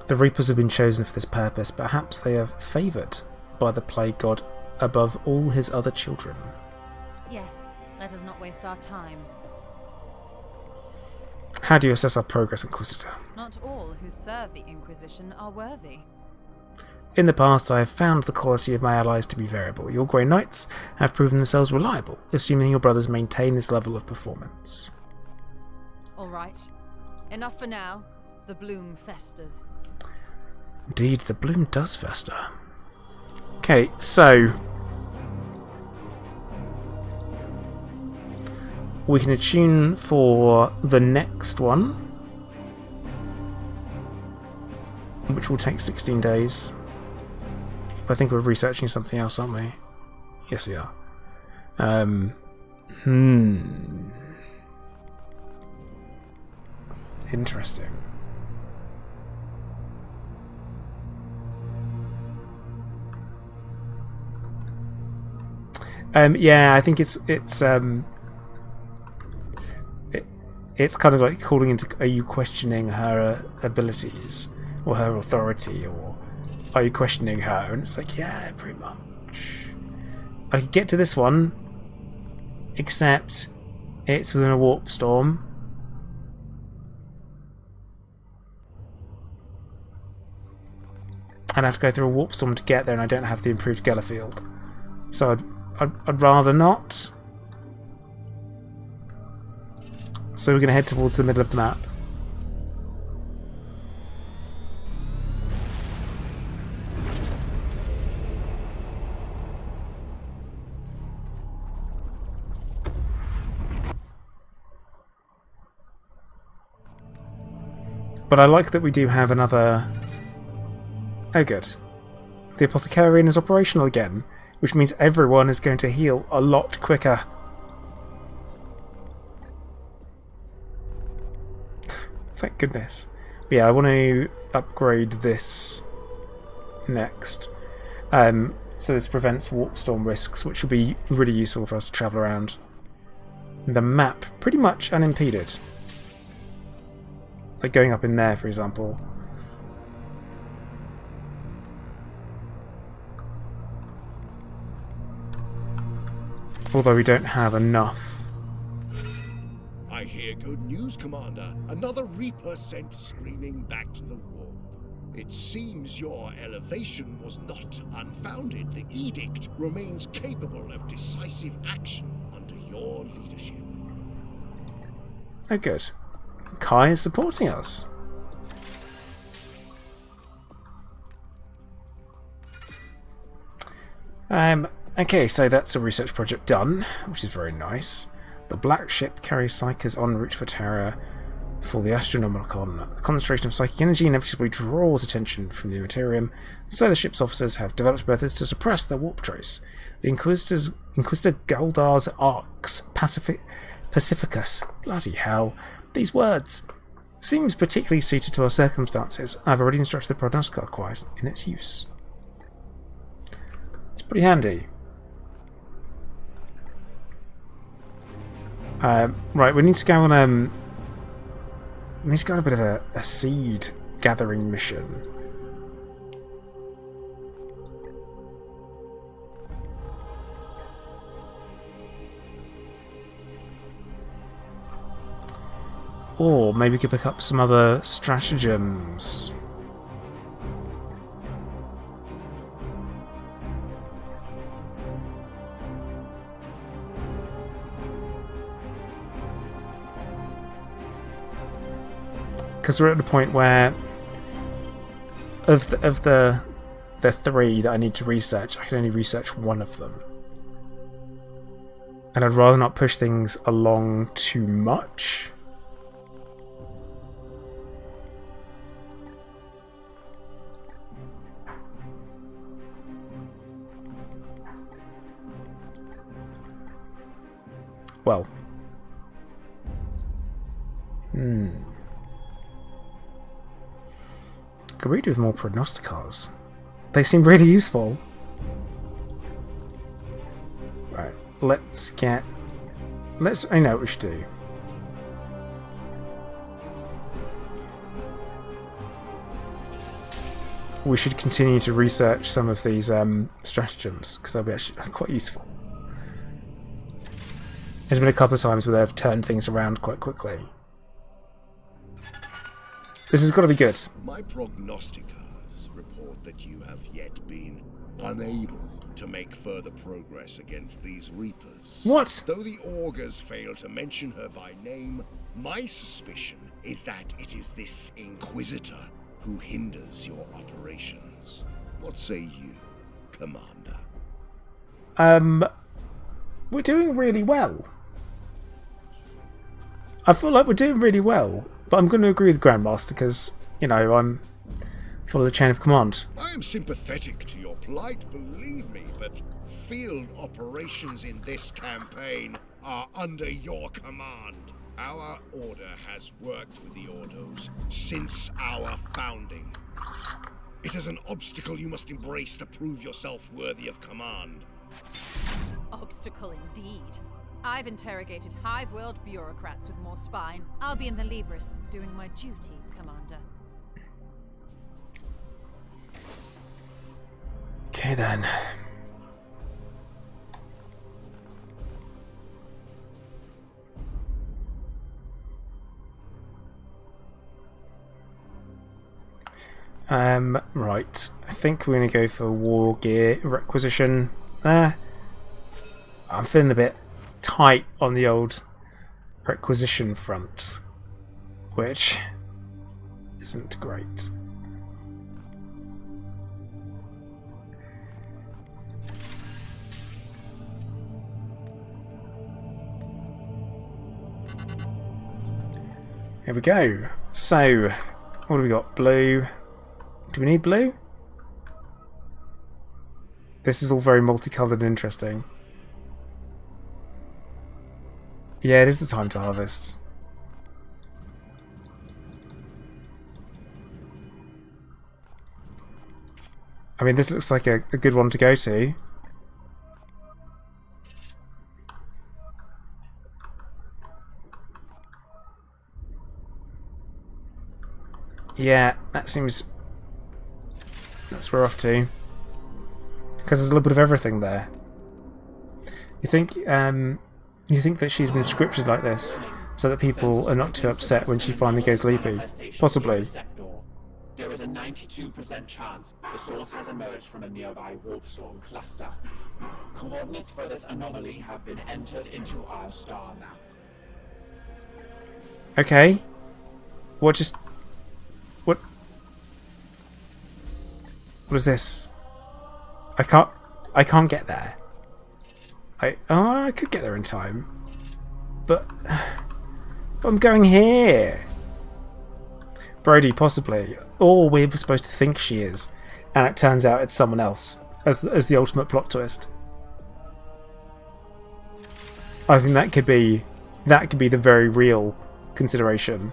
The Reapers have been chosen for this purpose. Perhaps they are favoured by the Plague God above all his other children. Yes, let us not waste our time. How do you assess our progress, Inquisitor? Not all who serve the Inquisition are worthy. In the past, I have found the quality of my allies to be variable. Your Grey Knights have proven themselves reliable, assuming your brothers maintain this level of performance. All right. Enough for now. The bloom festers. Indeed, the bloom does fester. Okay, so we can attune for the next one, which will take 16 days. But I think we're researching something else, aren't we? Yes, we are. Interesting. Yeah, I think it's kind of like calling into, are you questioning her abilities or her authority, or are you questioning her? And it's like, yeah, pretty much. I could get to this one, except it's within a warp storm. I'd have to go through a warp storm to get there, and I don't have the improved Gellerfield. So I'd rather not. So we're going to head towards the middle of the map. But I like that we do have another... Oh good. The Apothecarian is operational again, which means everyone is going to heal a lot quicker. Thank goodness. But yeah, I want to upgrade this next. So this prevents warp storm risks, which will be really useful for us to travel around the map pretty much unimpeded. Like going up in there, for example. Although we don't have enough. I hear good news, Commander. Another Reaper sent screaming back to the warp. It seems your elevation was not unfounded. The edict remains capable of decisive action under your leadership. Oh, good. Kai is supporting us. Okay, so that's a research project done, which is very nice. The black ship carries Psychers en route for Terra for the Astronomicon. The concentration of psychic energy inevitably draws attention from the Materium, so the ship's officers have developed methods to suppress their warp trace. The Inquisitor Galdar's Arx Pacificus. Bloody hell. These words. Seems particularly suited to our circumstances. I've already instructed the prognosticar quiet in its use. It's pretty handy. Right, we need to go on we need to go on a bit of a seed gathering mission. Or maybe we could pick up some other stratagems. Because we're at the point where of the three that I need to research, I can only research one of them. And I'd rather not push things along too much. Well. Could we do with more prognosticars? They seem really useful. Right, I know what we should do. We should continue to research some of these stratagems, because they'll be actually quite useful. There's been a couple of times where they've turned things around quite quickly. This has got to be good. My prognosticators report that you have yet been unable to make further progress against these Reapers. What? Though the augurs fail to mention her by name, my suspicion is that it is this Inquisitor who hinders your operations. What say you, Commander? We're doing really well. I feel like we're doing really well, but I'm going to agree with Grandmaster because, you know, I'm follow the chain of command. I am sympathetic to your plight, believe me, but field operations in this campaign are under your command. Our order has worked with the Ordos since our founding. It is an obstacle you must embrace to prove yourself worthy of command. Obstacle indeed. I've interrogated hive-world bureaucrats with more spine. I'll be in the Libris, doing my duty, Commander. Okay then. Right. I think we're going to go for war gear requisition. I'm feeling a bit tight on the old requisition front, which isn't great. Here we go. So, what do we got? Blue. Do we need blue? This is all very multicoloured and interesting. Yeah, it is the time to harvest. I mean, this looks like a good one to go to. Yeah, that seems... That's where we're off to. Because there's a little bit of everything there. You think that she's been scripted like this so that people are not too upset when she finally goes leapy? Possibly. There is a 92% chance the source has emerged from a nearby warp storm cluster. Coordinates for this anomaly have been entered into our star map. Okay. What is this? I can't get there. I could get there in time. But I'm going here. Brody, possibly. Or we're supposed to think she is, and it turns out it's someone else as the ultimate plot twist. I think that could be the very real consideration.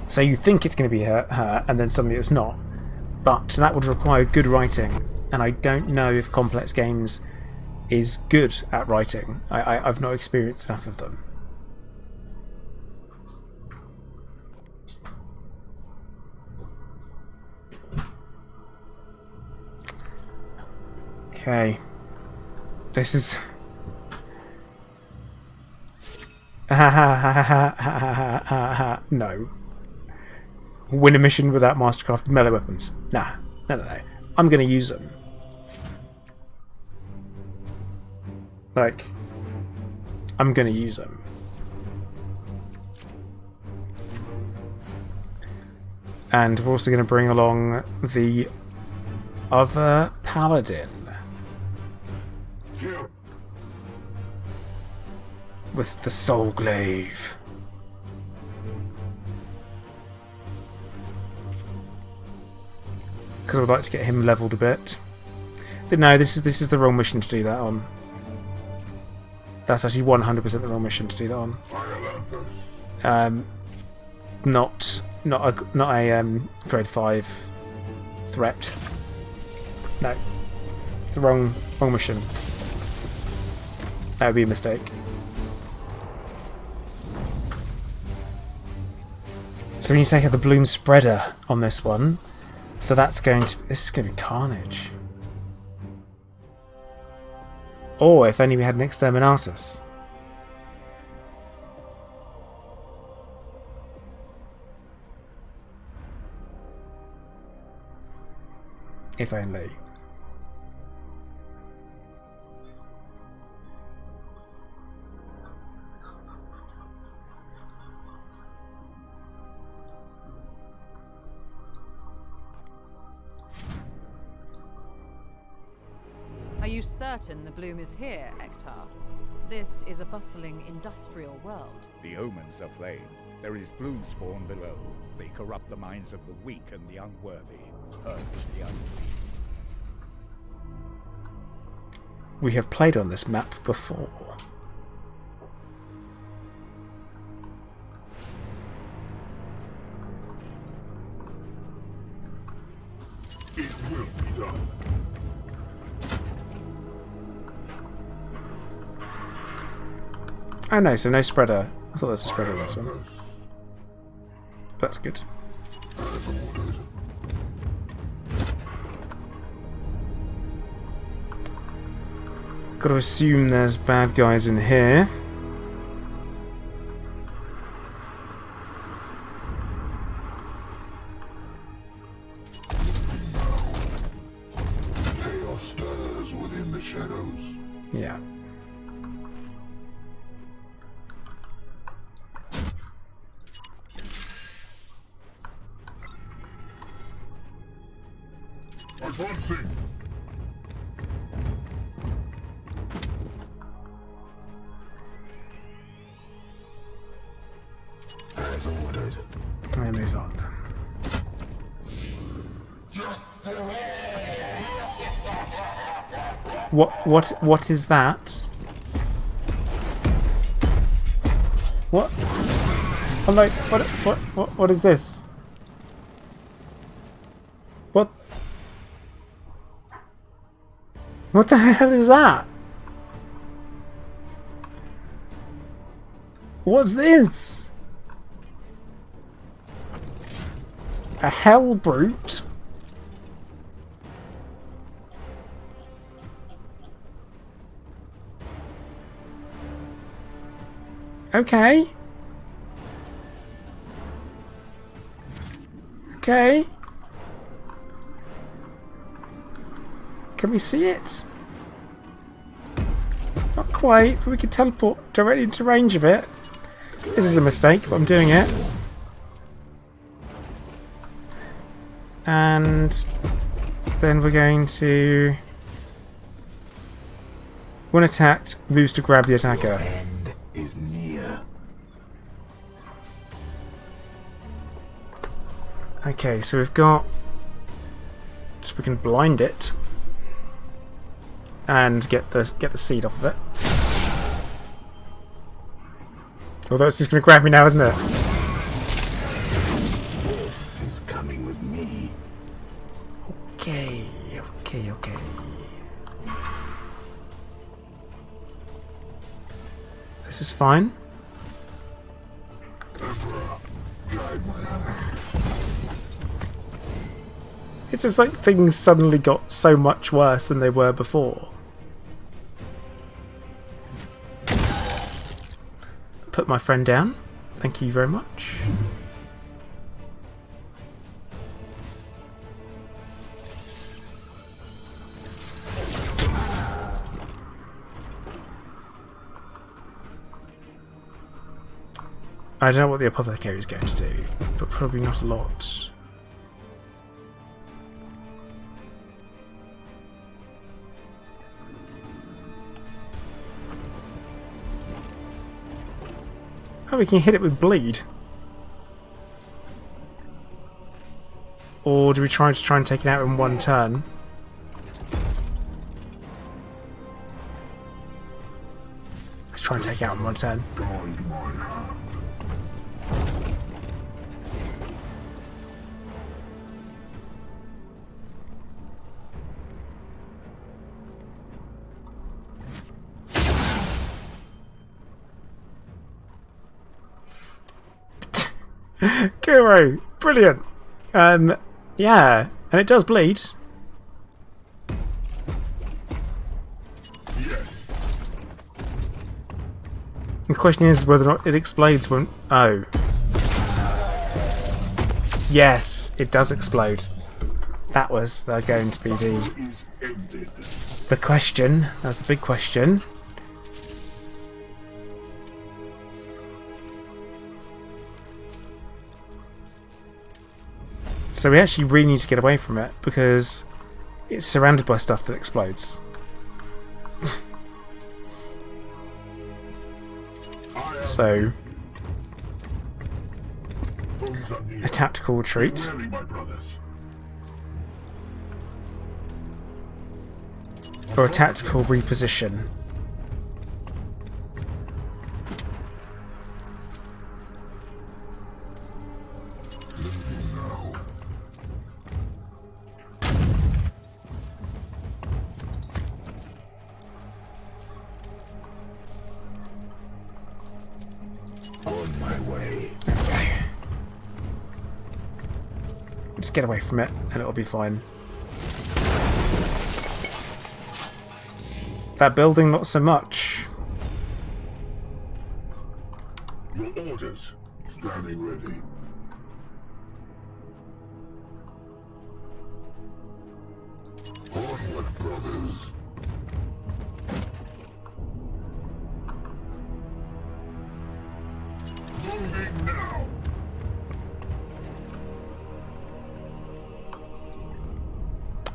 So you think it's going to be her, and then suddenly it's not. But that would require good writing, and I don't know if Complex Games is good at writing. I've not experienced enough of them. Okay. This is... No. Win a mission without mastercraft melee weapons. Nah. No. I'm gonna use them. Like, I'm gonna use them. And we're also gonna bring along the other paladin. With the soul glaive. Because I would like to get him leveled a bit. But no, this is the wrong mission to do that on. That's actually 100% the wrong mission to do that on. Not a grade 5 threat. No, it's the wrong mission. That would be a mistake. So we need to take out the bloom spreader on this one. So this is going to be carnage. Or if only we had an exterminatus. If only. Are you certain the bloom is here, Ektar? This is a bustling industrial world. The omens are plain. There is bloom spawn below. They corrupt the minds of the weak and the unworthy. Purge the unclean. We have played on this map before. It will be done. Oh no, so no spreader. I thought there was a spreader in this one. That's good. Got to assume there's bad guys in here. Chaos stirs within the shadows. Yeah. Advancing. As ordered. I move up. What is that? What? I'm like, what is this? What? What the hell is that? What's this? A hell brute? Okay. Okay. Can we see it? Not quite, but we can teleport directly into range of it. This is a mistake, but I'm doing it. And then we're going to When attacked, moves to grab the attacker. End is near. Okay, so we've got... So we can blind it. And get the seed off of it. Although it's just going to grab me now, isn't it? This is coming with me. Okay. This is fine. It's just like things suddenly got so much worse than they were before. Put my friend down. Thank you very much. I don't know what the apothecary is going to do, but probably not a lot. Oh, we can hit it with bleed. Or do we try and take it out in one turn? Let's try and take it out in one turn. Kuro! Brilliant! Yeah, and it does bleed. The question is whether or not it explodes when... Oh. Yes, it does explode. That was going to be the question. That's the big question. So we actually really need to get away from it because it's surrounded by stuff that explodes. So, a tactical retreat. Or a tactical reposition. Just get away from it and it'll be fine. That building, not so much. Your orders, standing ready. Onward, brothers. Moving now.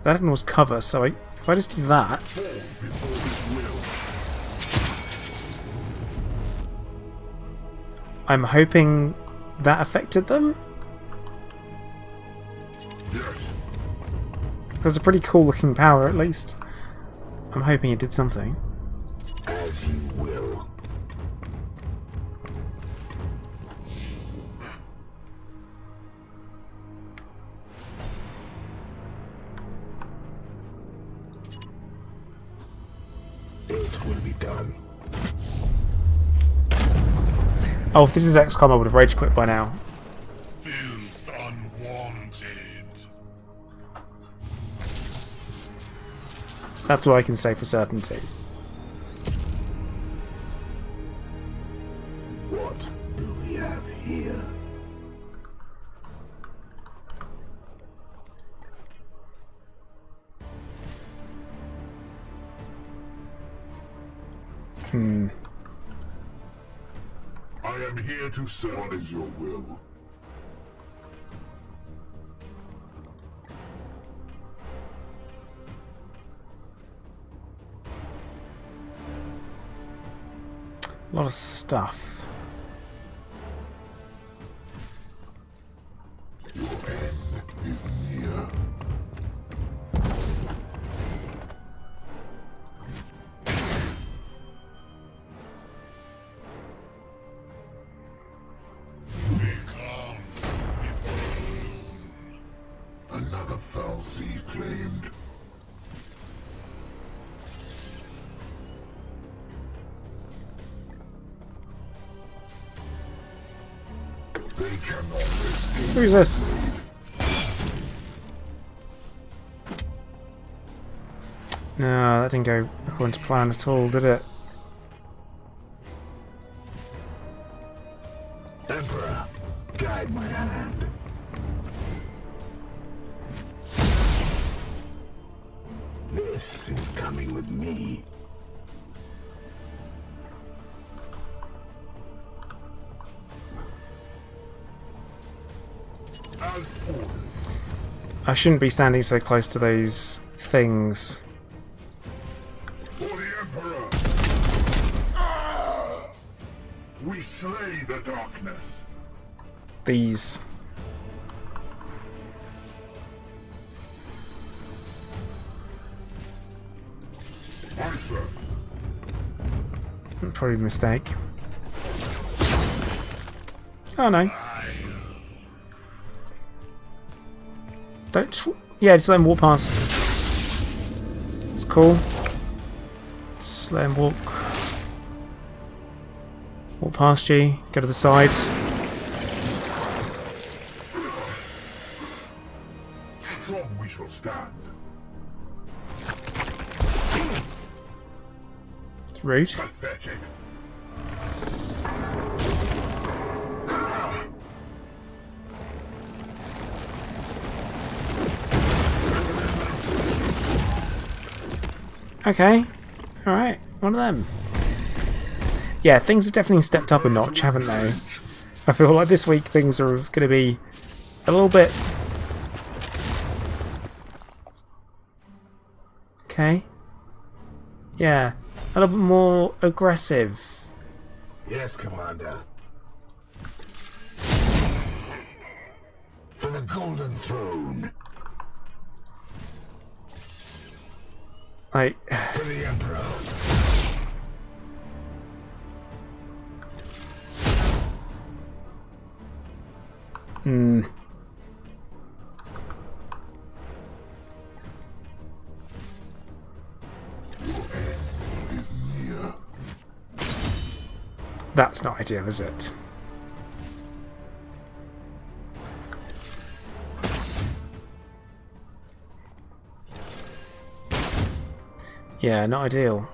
That was cover, so if I just do that... I'm hoping that affected them? There's a pretty cool looking power, at least. I'm hoping it did something. As you will. It will be done. Oh, if this is XCOM, I would have rage quit by now. Filth unwanted. That's what I can say for certainty. What do we have here? I am here to serve. What is your will? A lot of stuff. Your end is near. Become Another foul seed claimed. They cannot escape. Who's this? No, that didn't go according to plan at all, did it? Emperor, guide my hand. This is coming with me. As ordered. I shouldn't be standing so close to those things. For the Emperor! Ah! We slay the darkness. These. Aye, sir. Probably a mistake. Oh no. Don't. Yeah, just let him walk past. It's cool. Just let him walk. Walk past you. Go to the side. Strong we shall stand. It's rude. Pathetic. Okay. Alright. One of them. Yeah, things have definitely stepped up a notch, haven't they? I feel like this week things are going to be a little bit... Okay. Yeah. A little bit more aggressive. Yes, Commander. For the Golden Throne. Like... For the Emperor. Hmm. That's not ideal, is it? Yeah, not ideal.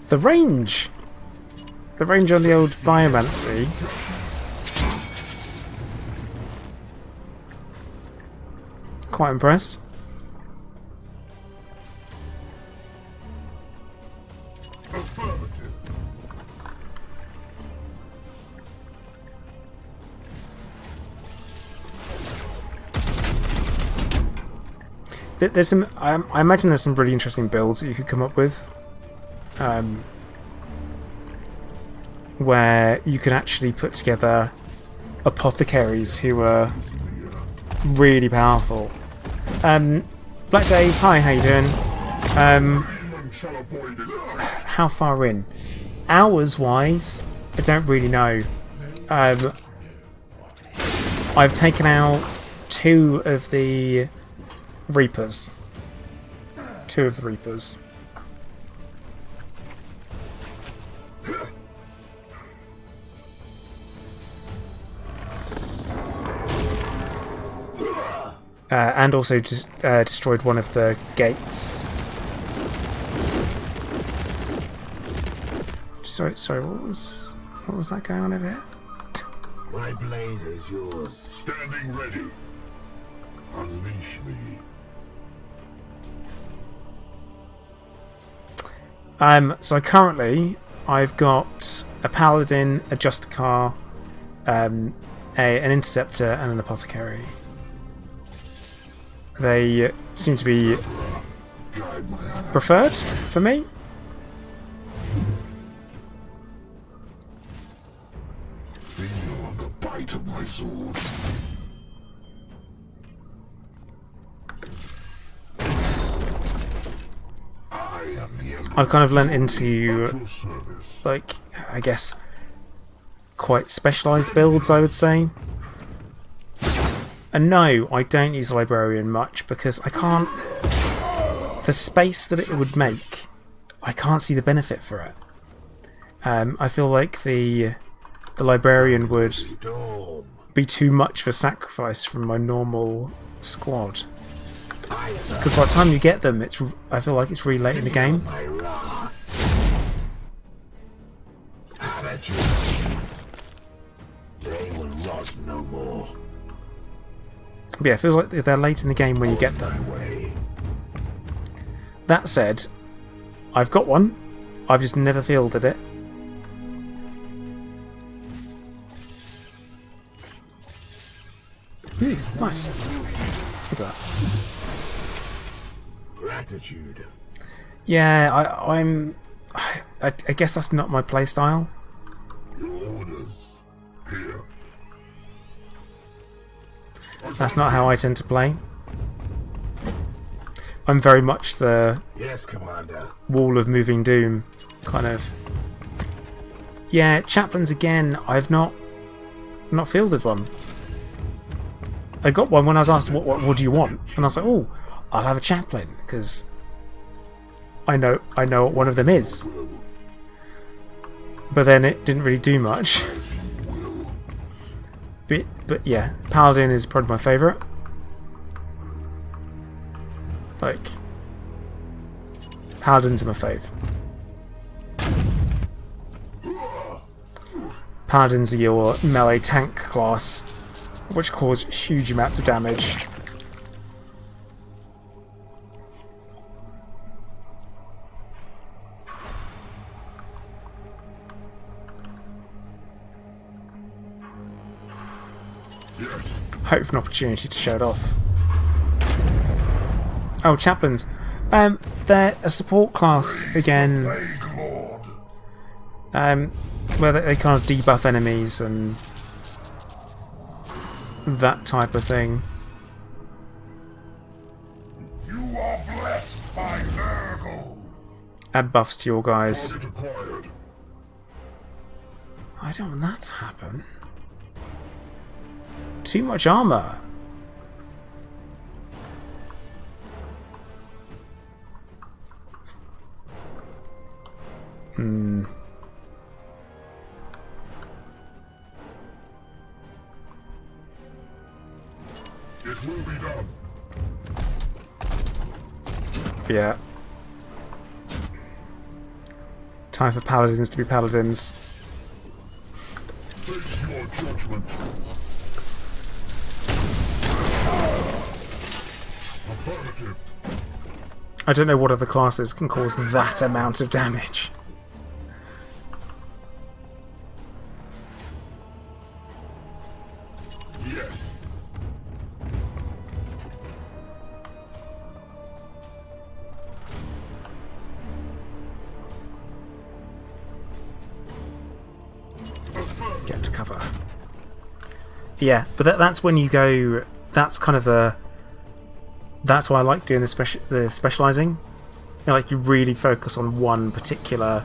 The range! The range on the old Biomancy. Quite impressed. Affirmative. There's some. I imagine there's some really interesting builds that you could come up with, where you can actually put together apothecaries who are really powerful. Black Dave, hi, how you doing? Demon shall avoid it. How far in? Hours-wise, I don't really know. I've taken out 2 of the Reapers. 2 of the Reapers. And also destroyed one of the gates. Sorry, what was that going on over here? My blade is yours. Standing ready. Unleash me. So currently I've got a paladin, a justicar, an interceptor, and an apothecary. They seem to be preferred for me. Feel the bite of my sword. I am the I've kind of lent into, service. like, I guess, quite specialised builds, I would say. And no, I don't use Librarian much because I can't... The space that it would make, I can't see the benefit for it. I feel like the Librarian would be too much of a sacrifice from my normal squad. Because by the time you get them, I feel like it's really late in the game. They will rot no more. But yeah, it feels like they're late in the game when you get them. That said, I've got one. I've just never fielded it. Nice. Look at that. Gratitude. Yeah, I guess that's not my playstyle. Your orders. Here. That's not how I tend to play. I'm very much the Yes, Commander. wall of moving doom kind of. Yeah, chaplains again. I've not fielded one. I got one when I was asked what do you want, and I was like, oh, I'll have a chaplain because I know what one of them is. But then it didn't really do much. But yeah, Paladin is probably my favourite. Like, Paladins are my fave. Paladins are your melee tank class, which cause huge amounts of damage. Hope for an opportunity to show it off. Oh, chaplains. They're a support class again. Where they kind of debuff enemies and that type of thing. You are blessed by Virgo. Add buffs to your guys. I don't want that to happen. Too much armor. It will be done. Yeah. Time for paladins to be paladins. Face your judgment. Affirmative. I don't know what other classes can cause that amount of damage. Yes. Get to cover. Yeah, but that's when you go. That's kind of the. That's why I like doing the specializing. You know, like you really focus on one particular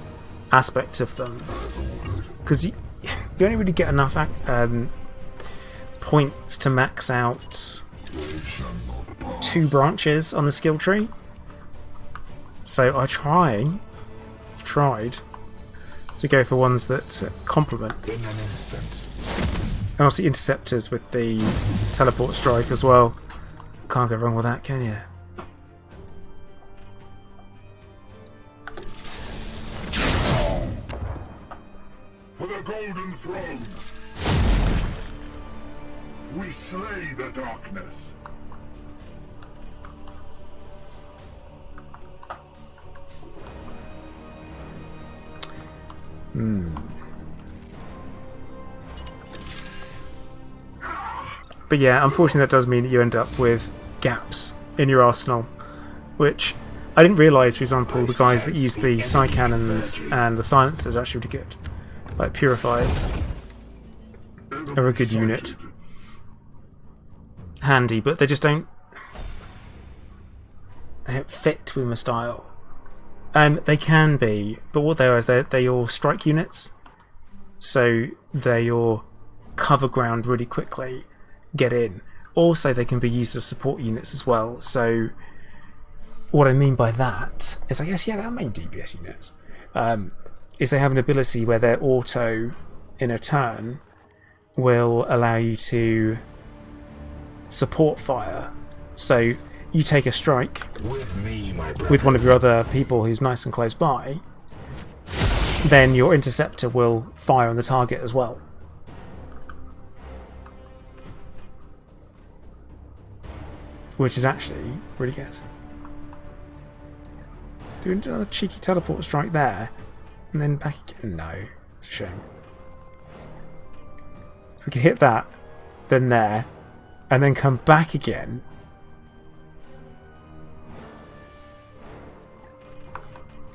aspect of them, because you only really get enough points to max out 2 branches on the skill tree. So I've tried to go for ones that complement. And also interceptors with the teleport strike as well. Can't go wrong with that, can you? For the Golden Throne. We slay the darkness. But yeah, unfortunately that does mean that you end up with gaps in your arsenal, which I didn't realise, for example, the guys that use the side cannons and the silencers are actually really good. Like purifiers are a good unit. Handy, but they just don't fit with my style. They can be, but what they are is they're your strike units. So they're your cover ground really quickly, get in. Also, they can be used as support units as well. So what I mean by that is, I guess, yeah, they're main DPS units. Is they have an ability where their auto in a turn will allow you to support fire. So you take a strike with one of your other people who's nice and close by, then your interceptor will fire on the target as well. Which is actually really good. Do another cheeky teleport strike there, and then back again. No, it's a shame. If we could hit that, then there, and then come back again.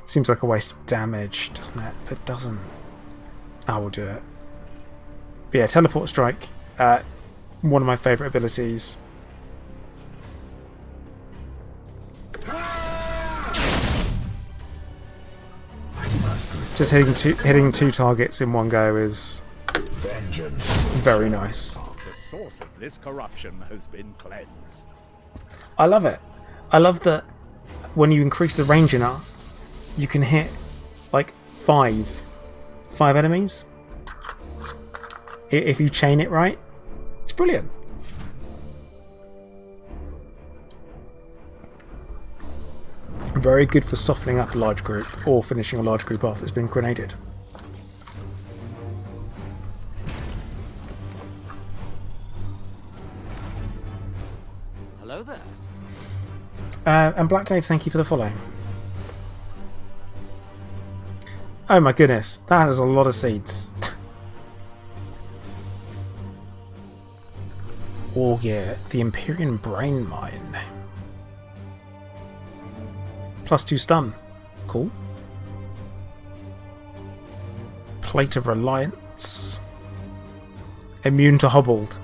Seems like a waste of damage, doesn't it? But it doesn't. I will do it. But yeah, teleport strike, one of my favourite abilities. Just hitting two targets in one go is very nice. The source of this corruption has been cleansed. I love it. I love that when you increase the range enough, you can hit like five enemies. If you chain it right, it's brilliant. Very good for softening up a large group or finishing a large group off that's been grenaded. Hello there. And Black Dave, thank you for the follow. Oh my goodness, that is a lot of seeds. Oh yeah, the Empyrean Brain Mine. +2 stun. Cool. Plate of Reliance. Immune to Hobbled.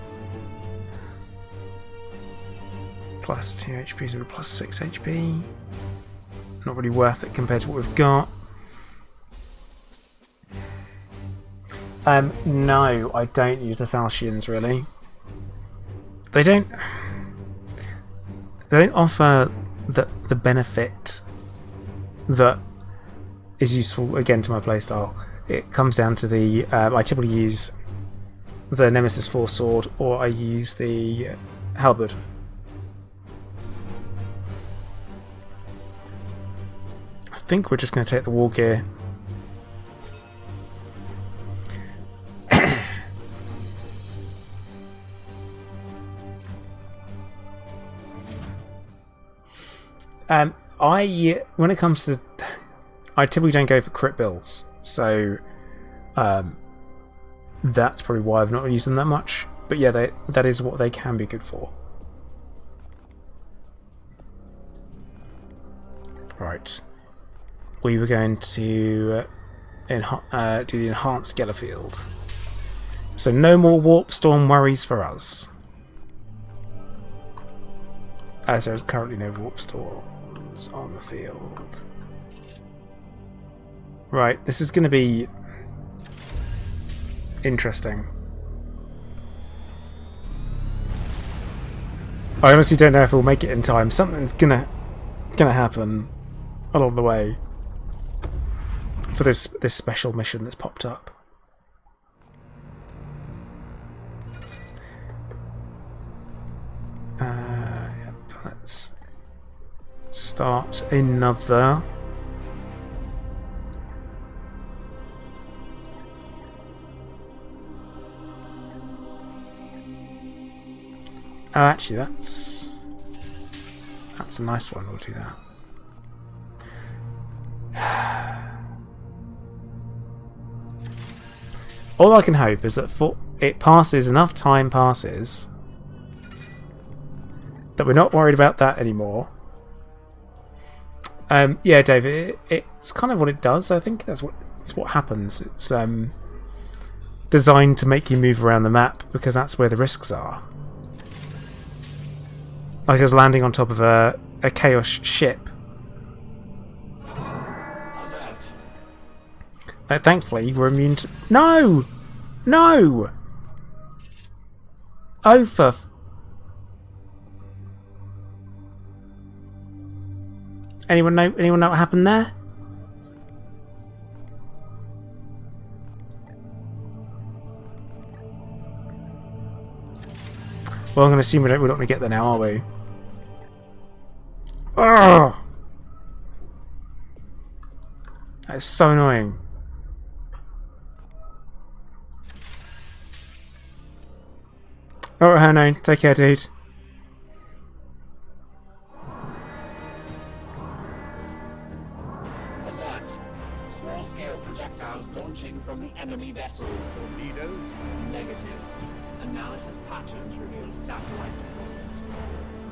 +2 HP, so +6 HP. Not really worth it compared to what we've got. No, I don't use the Falchions really. They don't offer the benefit that is useful again to my playstyle. It comes down to the I typically use the Nemesis Force Sword or I use the Halberd. I think we're just going to take the War Gear. When it comes to, I typically don't go for crit builds, so that's probably why I've not used them that much. But yeah, that is what they can be good for. Right, we were going to do the enhanced Gellerfield, so no more warp storm worries for us, as there is currently no warp storm on the field. Right, this is going to be interesting. I honestly don't know if we'll make it in time. Something's gonna happen along the way for this special mission that's popped up. Yep, let's start another. Oh, actually, that's a nice one. We'll do that. All I can hope is that enough time passes that we're not worried about that anymore. Yeah, Dave, it's kind of what it does. I think that's what happens. It's designed to make you move around the map because that's where the risks are. Like us landing on top of a Chaos ship. Thankfully, we're immune to... No! No! Oh, for... Anyone know what happened there? Well, I'm going to assume we're not going to get there now, are we? Ugh! That is so annoying. Alright, Hernone, take care, dude. Alert. Small-scale projectiles launching from the enemy vessel. Torpedoes? Negative. Analysis patterns reveal satellite deployment.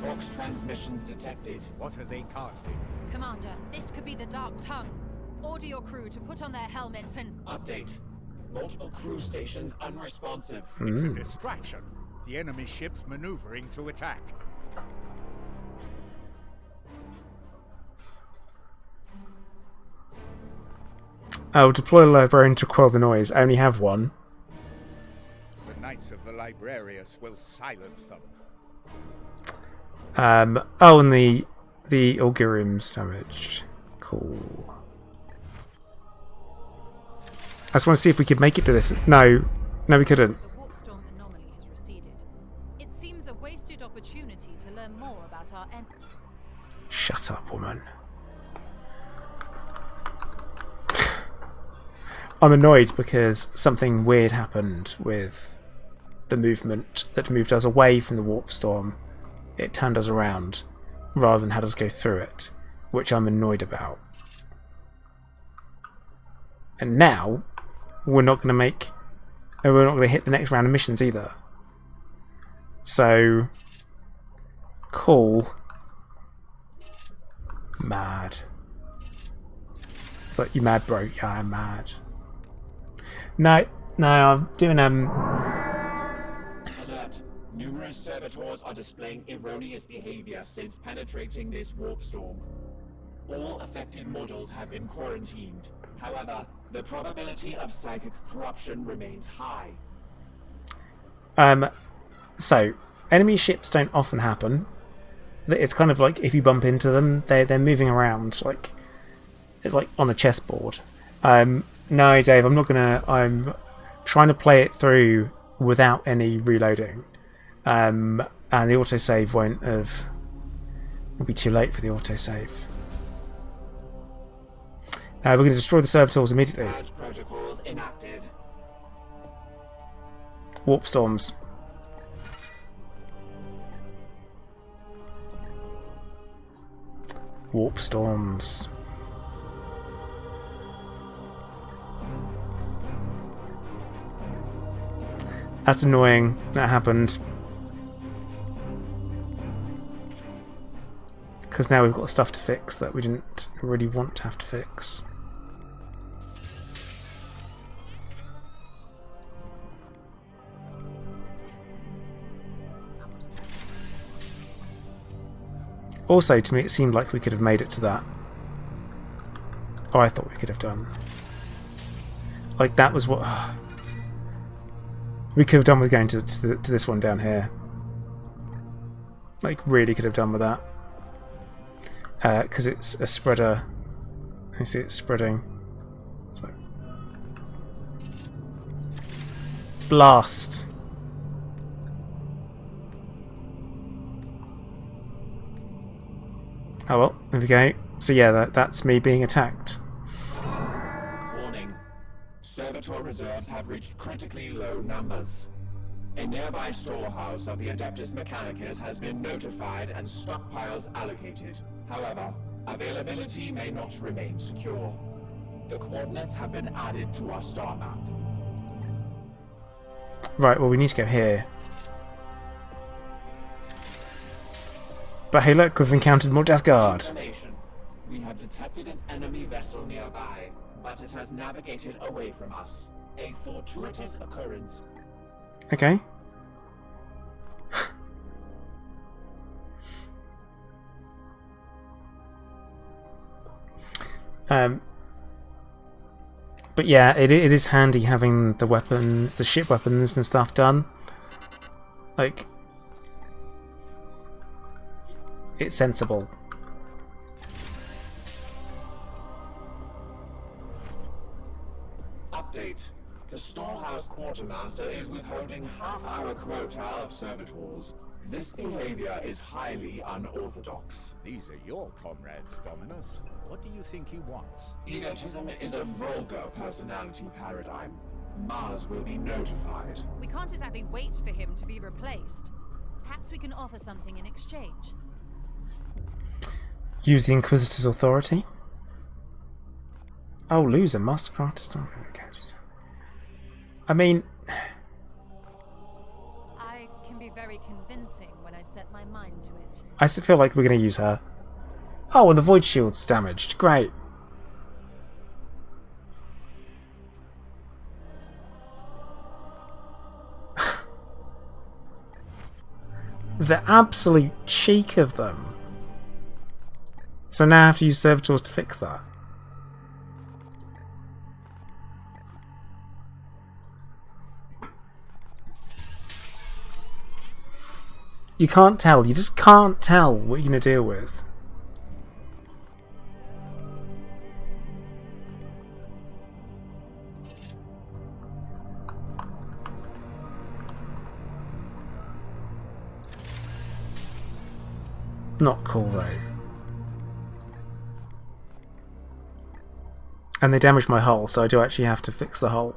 Vox transmissions detected. What are they casting? Commander, this could be the Dark Tongue. Order your crew to put on their helmets and... Update. Multiple crew stations unresponsive. It's a distraction. The enemy ship's maneuvering to attack. I'll deploy a librarian to quell the noise. I only have one. The Knights of the Librarius will silence them. Oh, and the Augurium's damaged. Cool. I just want to see if we could make it to this. No, we couldn't. The warp storm anomaly has receded. It seems a wasted opportunity to learn more about our enemy. Shut up, woman. I'm annoyed because something weird happened with the movement that moved us away from the warp storm. It turned us around rather than had us go through it, which I'm annoyed about. And now we're not going to hit the next round of missions either. So cool. Mad. It's like, you mad, bro? Yeah, I'm mad. No, I'm doing Alert. Numerous servitors are displaying erroneous behavior since penetrating this warp storm. All affected modules have been quarantined. However, the probability of psychic corruption remains high. So enemy ships don't often happen. It's kind of like if you bump into them, they're moving around like it's like on a chessboard. No, Dave, I'm trying to play it through without any reloading. And the autosave it'll be too late for the autosave. We're going to destroy the servitors immediately. Purge protocols enacted. Warp storms. Warp storms. That's annoying. That happened. Because now we've got stuff to fix that we didn't really want to have to fix. Also, to me, it seemed like we could have made it to that. Oh, I thought we could have done. Like, that was what we could have done with going to this one down here. Like, really could have done with that. Because it's a spreader. You see it's spreading. So. Blast! Oh well, there we go. So yeah, that's me being attacked. Warning. Servitor reserves have reached critically low numbers. A nearby storehouse of the Adeptus Mechanicus has been notified and stockpiles allocated. However, availability may not remain secure. The coordinates have been added to our star map. Right, well we need to go here. But hey look, we've encountered more Death Guard. Information. We have detected an enemy vessel nearby, but it has navigated away from us. A fortuitous occurrence. Okay. But yeah, it is handy having the weapons, the ship weapons and stuff done. Like, it's sensible. Update. The storehouse quartermaster is withholding half our quota of servitors. This behavior is highly unorthodox. These are your comrades, Dominus. What do you think he wants? Egotism is a vulgar personality paradigm. Mars will be notified. We can't exactly wait for him to be replaced. Perhaps we can offer something in exchange. Use the Inquisitor's authority. Oh, lose a Mastercraft stone. Okay. I mean, I can be very convincing when I set my mind to it. I feel like we're going to use her. Oh, and the Void Shield's damaged. Great. The absolute cheek of them. So now I have to use servitors to fix that. You can't tell. You just can't tell what you're going to deal with. Not cool though. And they damaged my hull, so I do actually have to fix the hull.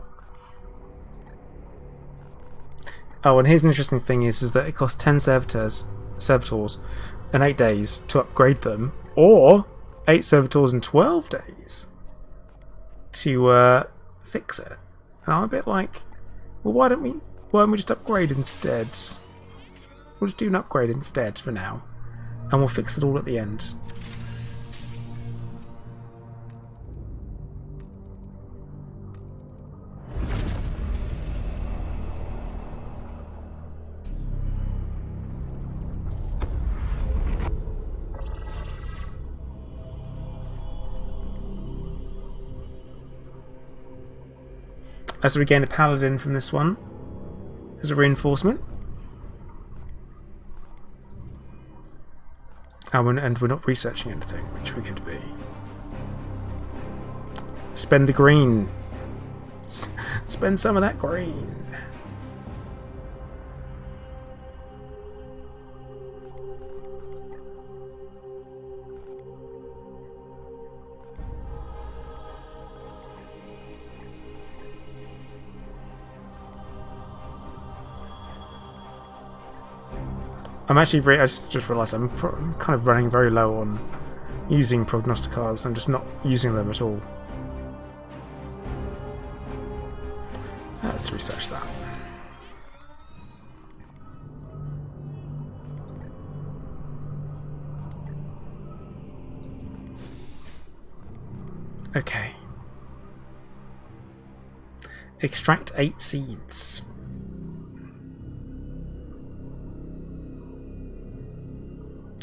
Oh, and here's an interesting thing is that it costs 10 servitors in 8 days to upgrade them, or 8 servitors in 12 days to fix it. And I'm a bit like, well, why don't we just upgrade instead? We'll just do an upgrade instead for now, and we'll fix it all at the end. So we gain a paladin from this one as a reinforcement. Oh, and we're not researching anything, which we could be. Spend the green. Spend some of that green. I'm actually I just realised I'm kind of running very low on using prognosticars. I'm just not using them at all. Let's research that. Okay. Extract 8 seeds.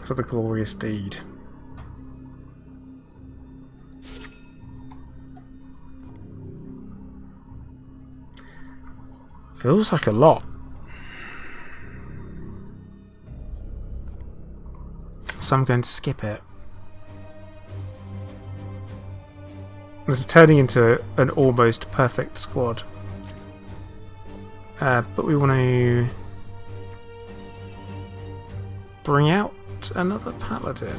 For the glorious deed. Feels like a lot. So I'm going to skip it. This is turning into an almost perfect squad. But we want to bring out another paladin.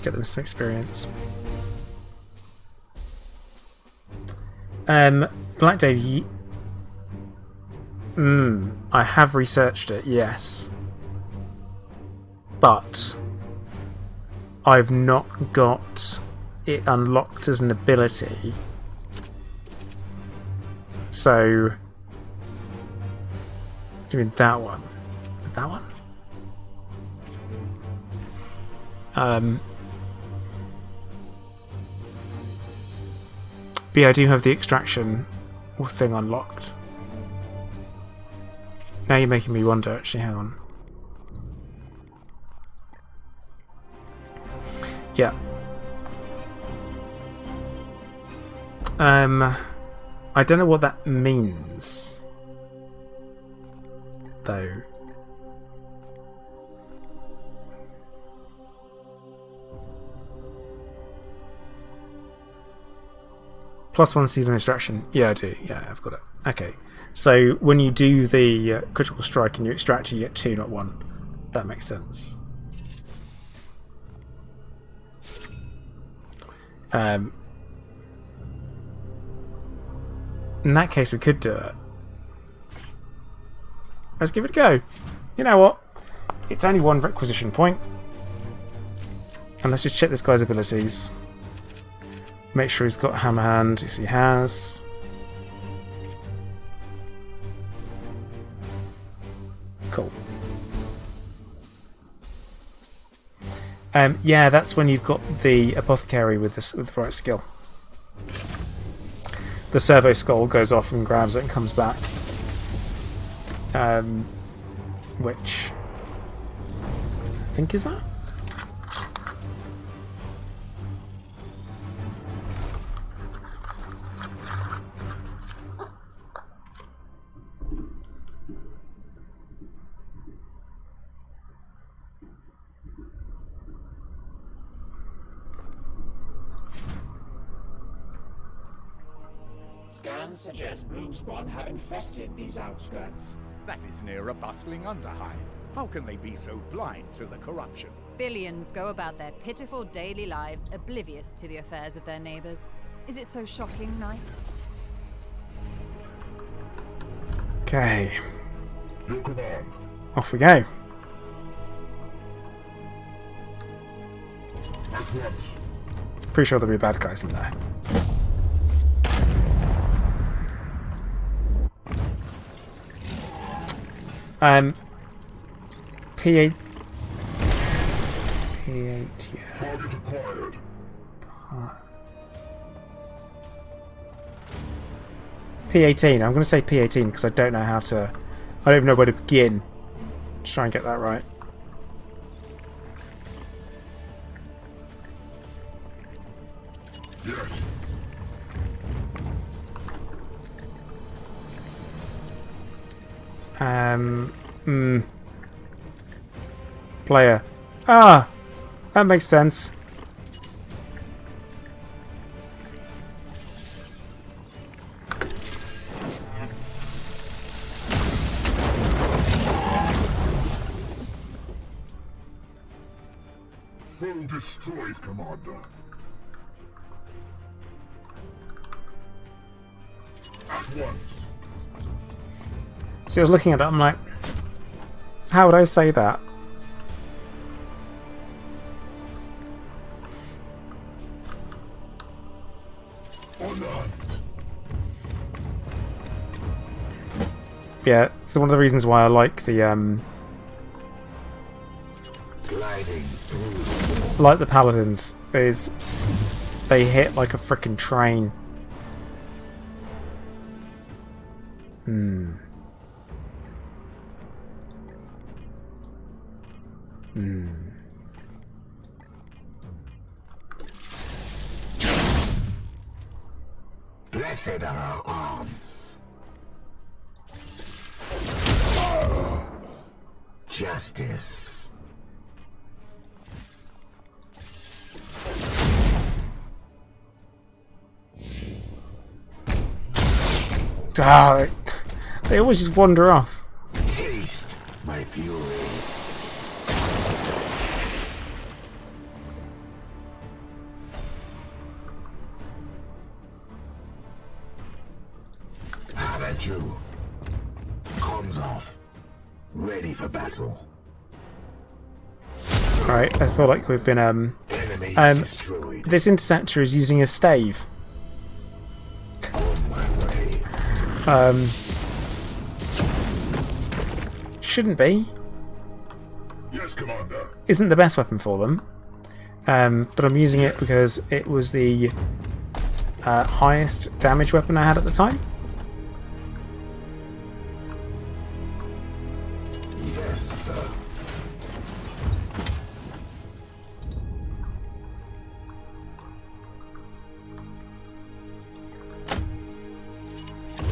Get them some experience. Black Davy. I have researched it, yes. But I've not got it unlocked as an ability. So Do you mean that one? Is that one? But yeah, I do have the extraction thing unlocked. Now you're making me wonder, actually, hang on. Yeah. I don't know what that means, though. +1 seed on extraction. Yeah, I do. Yeah, I've got it. Okay. So when you do the critical strike and you extract, you get 2, not 1. That makes sense. In that case, we could do it. Let's give it a go. You know what? It's only 1 requisition point. And let's just check this guy's abilities. Make sure he's got hammer hand. Yes, he has. Cool. Yeah, that's when you've got the apothecary with the right skill. The servo skull goes off and grabs it and comes back. Which I think is that? Scans suggest blue spawn have infested these outskirts. That is near a bustling underhive. How can they be so blind to the corruption? Billions go about their pitiful daily lives oblivious to the affairs of their neighbors. Is it so shocking, Knight? Okay. Your command. Off we go. At once. Pretty sure there'll be bad guys in there. P8. P8, yeah. Target acquired. P18. I'm going to say P18 because I don't know how to. I don't even know where to begin to try and get that right. Yes. Player. Ah! That makes sense. Foe destroyed, Commander. At once. See, I was looking at it, I'm like, how would I say that? Yeah, it's one of the reasons why I like the paladins is they hit like a frickin' train. Blessed are our arms. Justice. Ah, they always just wander off. Taste my fury. How about you? Comms off. Ready for battle. Right, I feel like we've been Destroyed. this interceptor is using a stave. On my way. shouldn't be. Yes, Commander. Isn't the best weapon for them. But I'm using it because it was the highest damage weapon I had at the time. Yes, sir.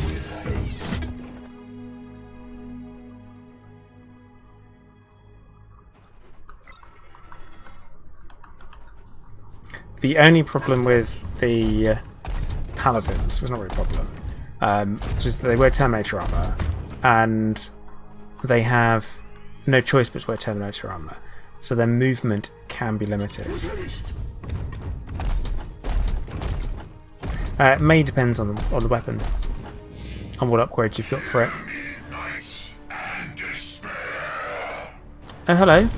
With haste. The only problem with the Paladins was not really a problem, just that they wear Terminator armor, and they have no choice but to wear Terminator armor, so their movement can be limited. It may depend on the weapon, on what upgrades you've got for it. Oh, hello.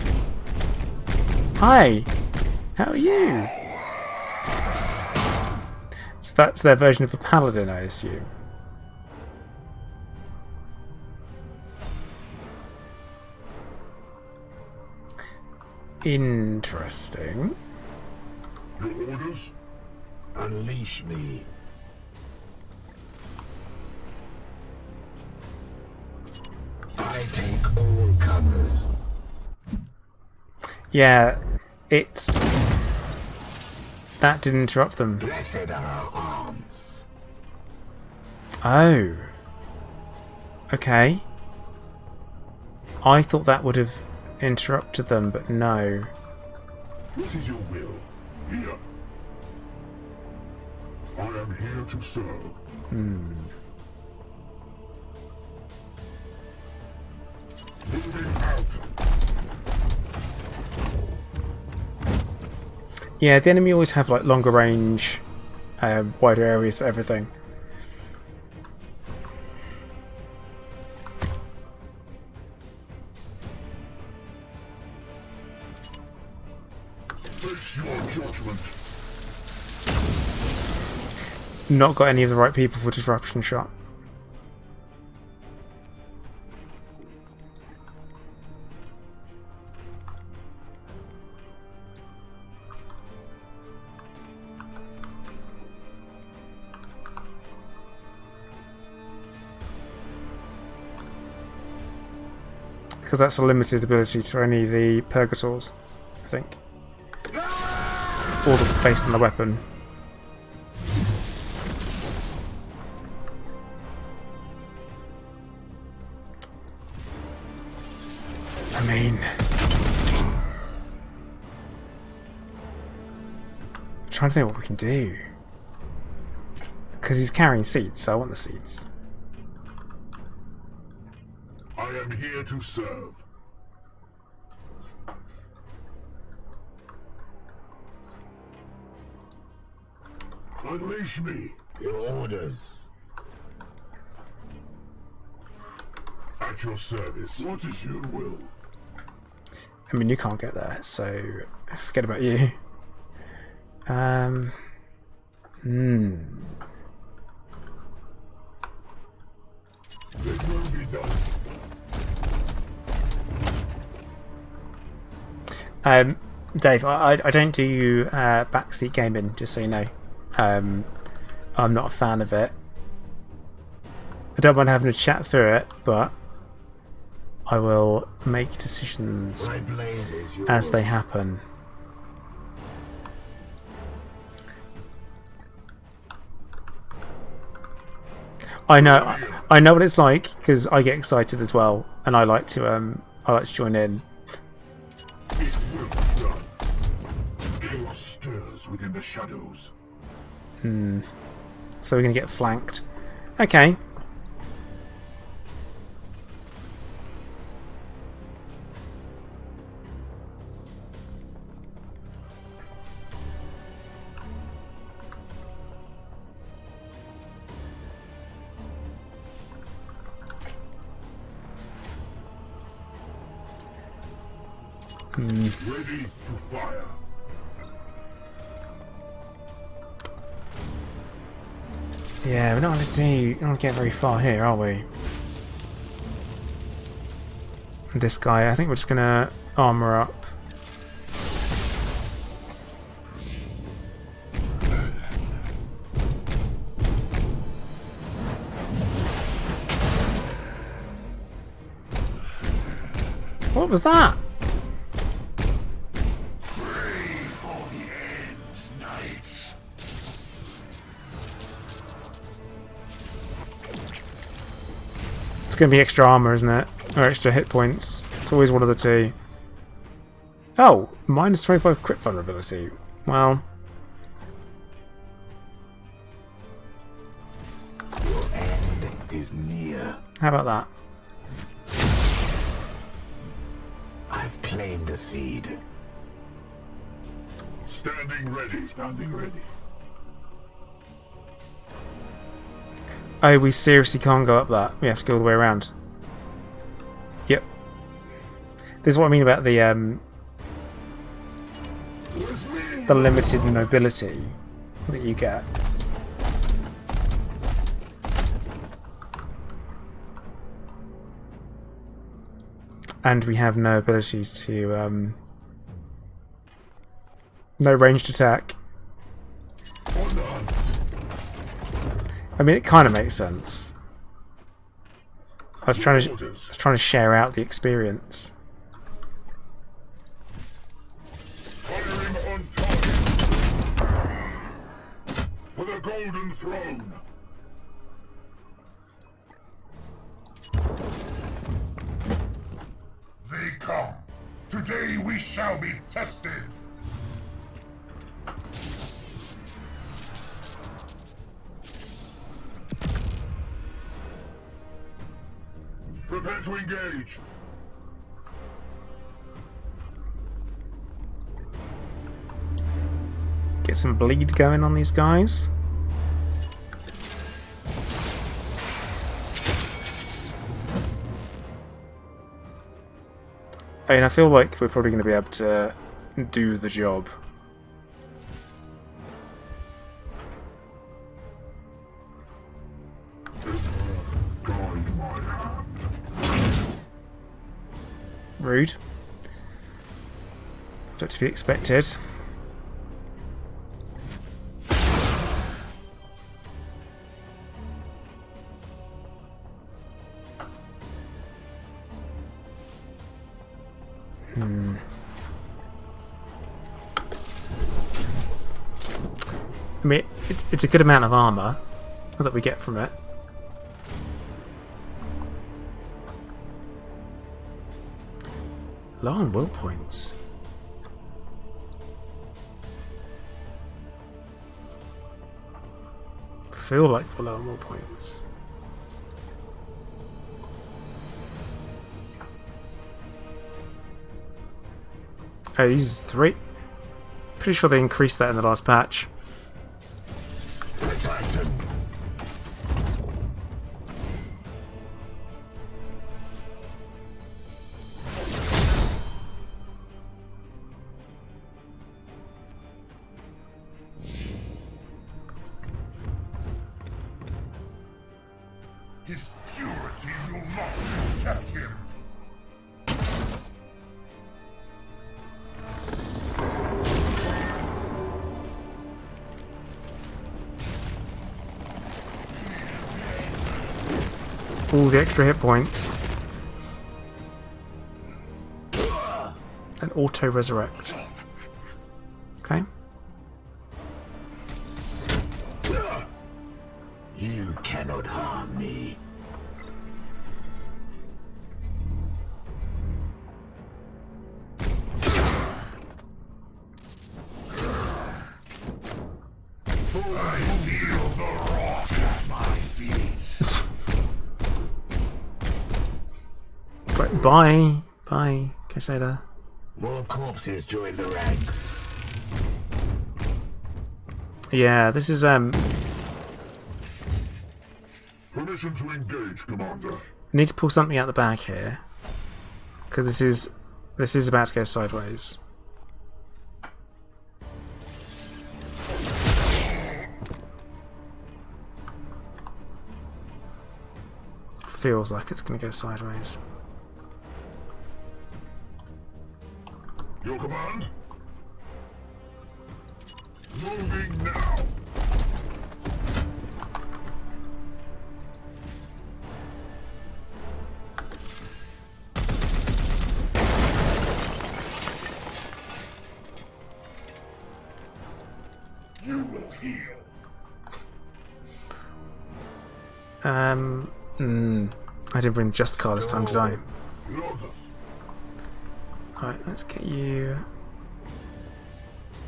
Hi. How are you? So that's their version of a paladin, I assume. Interesting. Your orders? Unleash me. I take all comers. Yeah, it's... That didn't interrupt them. Blessed are our arms. Oh. Okay. I thought that would have interrupted them, but no. What is your will? Here. I am here to serve. Moving out. Yeah, the enemy always have like longer range, wider areas for everything. Face your judgment. Not got any of the right people for disruption shot. Because that's a limited ability to any of the Purgators, I think. Or based on the weapon. I mean... I'm trying to think what we can do. Because he's carrying seeds, so I want the seeds. I am here to serve. Unleash me. Your orders. At your service. What is your will? I mean, you can't get there, so forget about you. It will be done. Dave, I don't do backseat gaming, just so you know. I'm not a fan of it. I don't mind having a chat through it, but I will make decisions My blade is yours. as they happen. I know what it's like because I get excited as well, and I like to join in. It will be done. Chaos stirs within the shadows. So we're gonna get flanked. Okay. Ready to fire. Yeah, we're not going to get very far here, are we? this guy. I think we're just gonna armor up. What was that? It's going to be extra armor, isn't it? Or extra hit points. It's always one of the two. Oh, minus 25 crit vulnerability. Well, Your end is near. how about that? I've claimed a seed. Standing ready. Standing ready. Oh, we seriously can't go up that. We have to go all the way around. Yep. This is what I mean about the limited mobility that you get. And we have no ability to no ranged attack. I mean, it kind of makes sense. I was trying to share out the experience. Firing on target. For the Golden Throne. They come. Today we shall be tested. Prepare to engage. Get some bleed going on these guys. I mean, I feel like we're probably going to be able to do the job. Rude. Not to be expected. I mean, it's a good amount of armor that we get from it. Low on will points. Feel like we're low on will points. Oh, these 3. Pretty sure they increased that in the last patch. The Titan. His purity will not protect him. All the extra hit points. And auto resurrect. Okay. You cannot harm me. I feel the rot at my feet. Right, bye. Bye. Catch you later. More corpses join the ranks. Yeah, this is Permission to engage, Commander. need to pull something out the bag here. Because this is about to go sideways. Feels like it's going to go sideways. Your command? Moving now. You will heal. I didn't bring the just car this time, did I? Lotus. Right, let's get you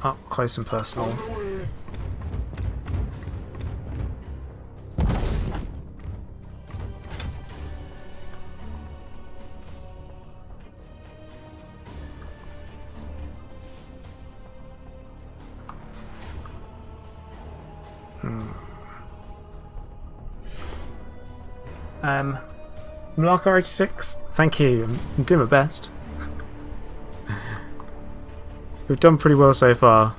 up close and personal. Malaka 86, thank you. I'm doing my best. We've done pretty well so far.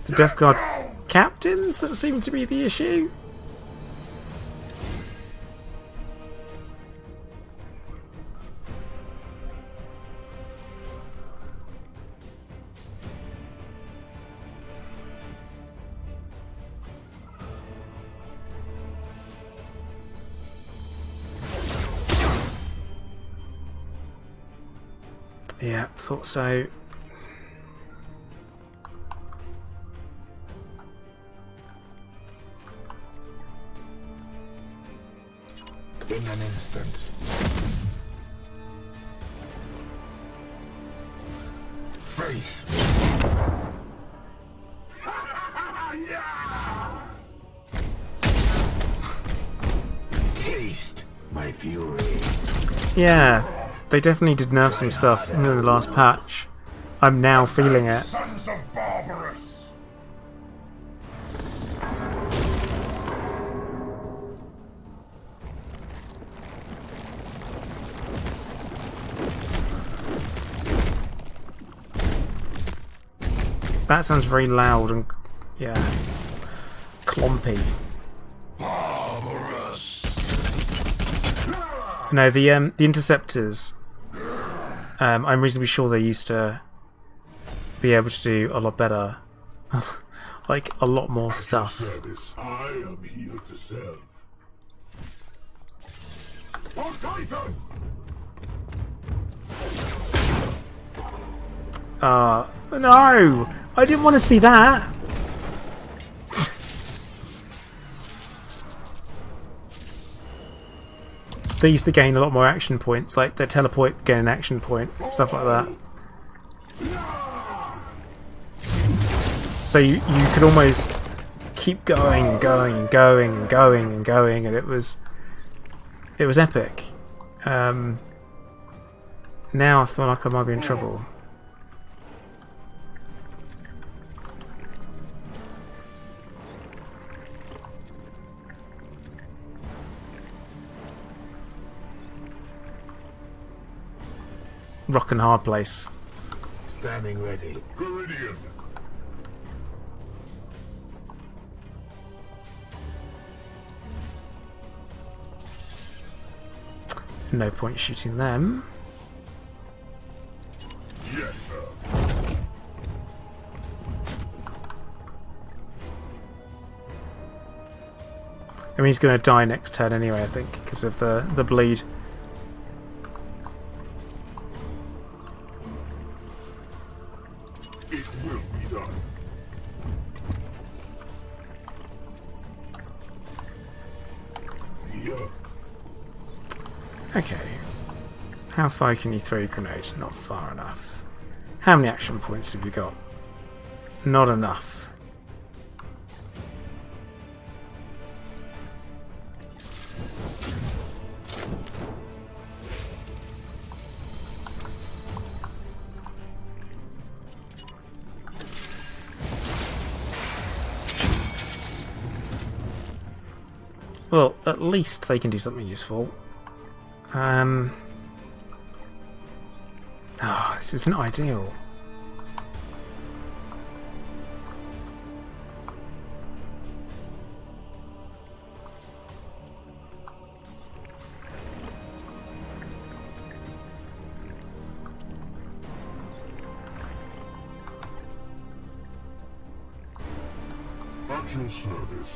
The Death Guard captains that seem to be the issue. Yeah, thought so. In an instant. Face taste my fury. Yeah, they definitely did nerf some stuff in the last patch. I'm now feeling it. Sons of Barbarous. That sounds very loud and, yeah, clompy. Barbarous. No, the interceptors. I'm reasonably sure they used to be able to do a lot better, like a lot more stuff. Service. I am here to serve. On Titan. No! I didn't want to see that! They used to gain a lot more action points, like their teleport gain an action point, stuff like that. So you could almost keep going and going and going and going and going, and it was epic. Now I feel like I might be in trouble. Rock and hard place. Standing ready. Viridian. No point shooting them. Yes, sir. I mean, he's going to die next turn anyway, I think, because of the bleed. It will be done. Yeah. Okay. How far can you throw your grenades? Not far enough. How many action points have you got? Not enough. Well, at least they can do something useful. This isn't ideal. your service.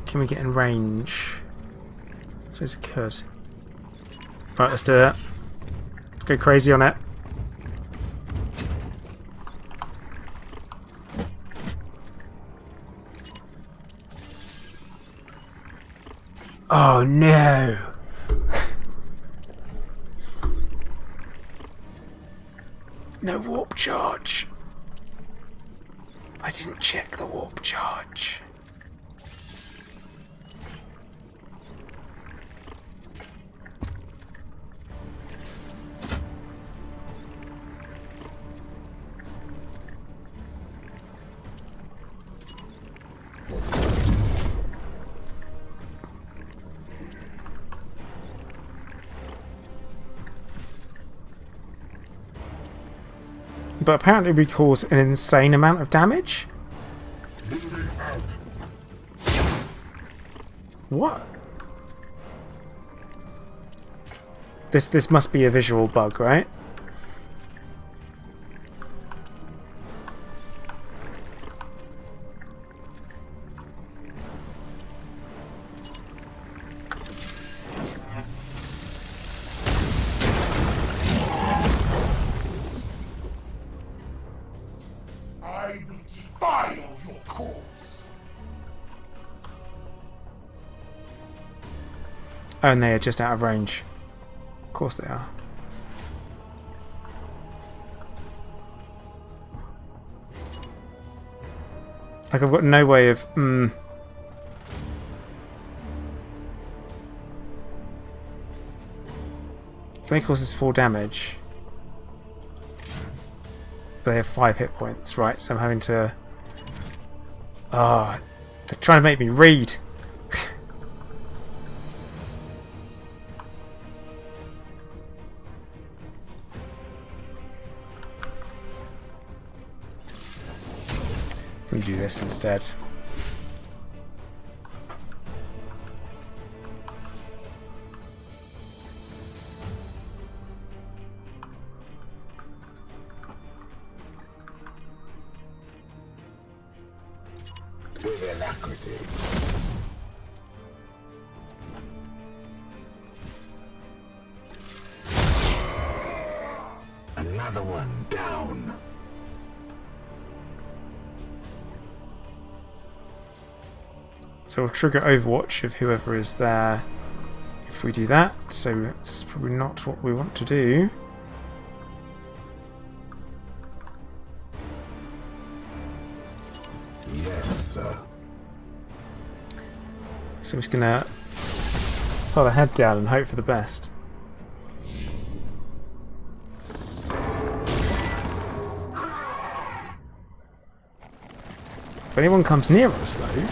Can we get in range? I suppose we could. Right, let's do it. Let's go crazy on it. Oh no! No warp charge. I didn't check the warp charge. But apparently we cause an insane amount of damage? What? This must be a visual bug, right? I will defile your corpse. Oh, and they are just out of range. Of course they are. Like, I've got no way of... So it causes 4 damage. But they have 5 hit points, right? So I'm having to... Ah, they're trying to make me read. I'm gonna do this instead. With alacrity. Another one down. So we'll trigger Overwatch of whoever is there if we do that. So it's probably not what we want to do. Yes, sir. So we're just gonna put our head down and hope for the best. If anyone comes near us though,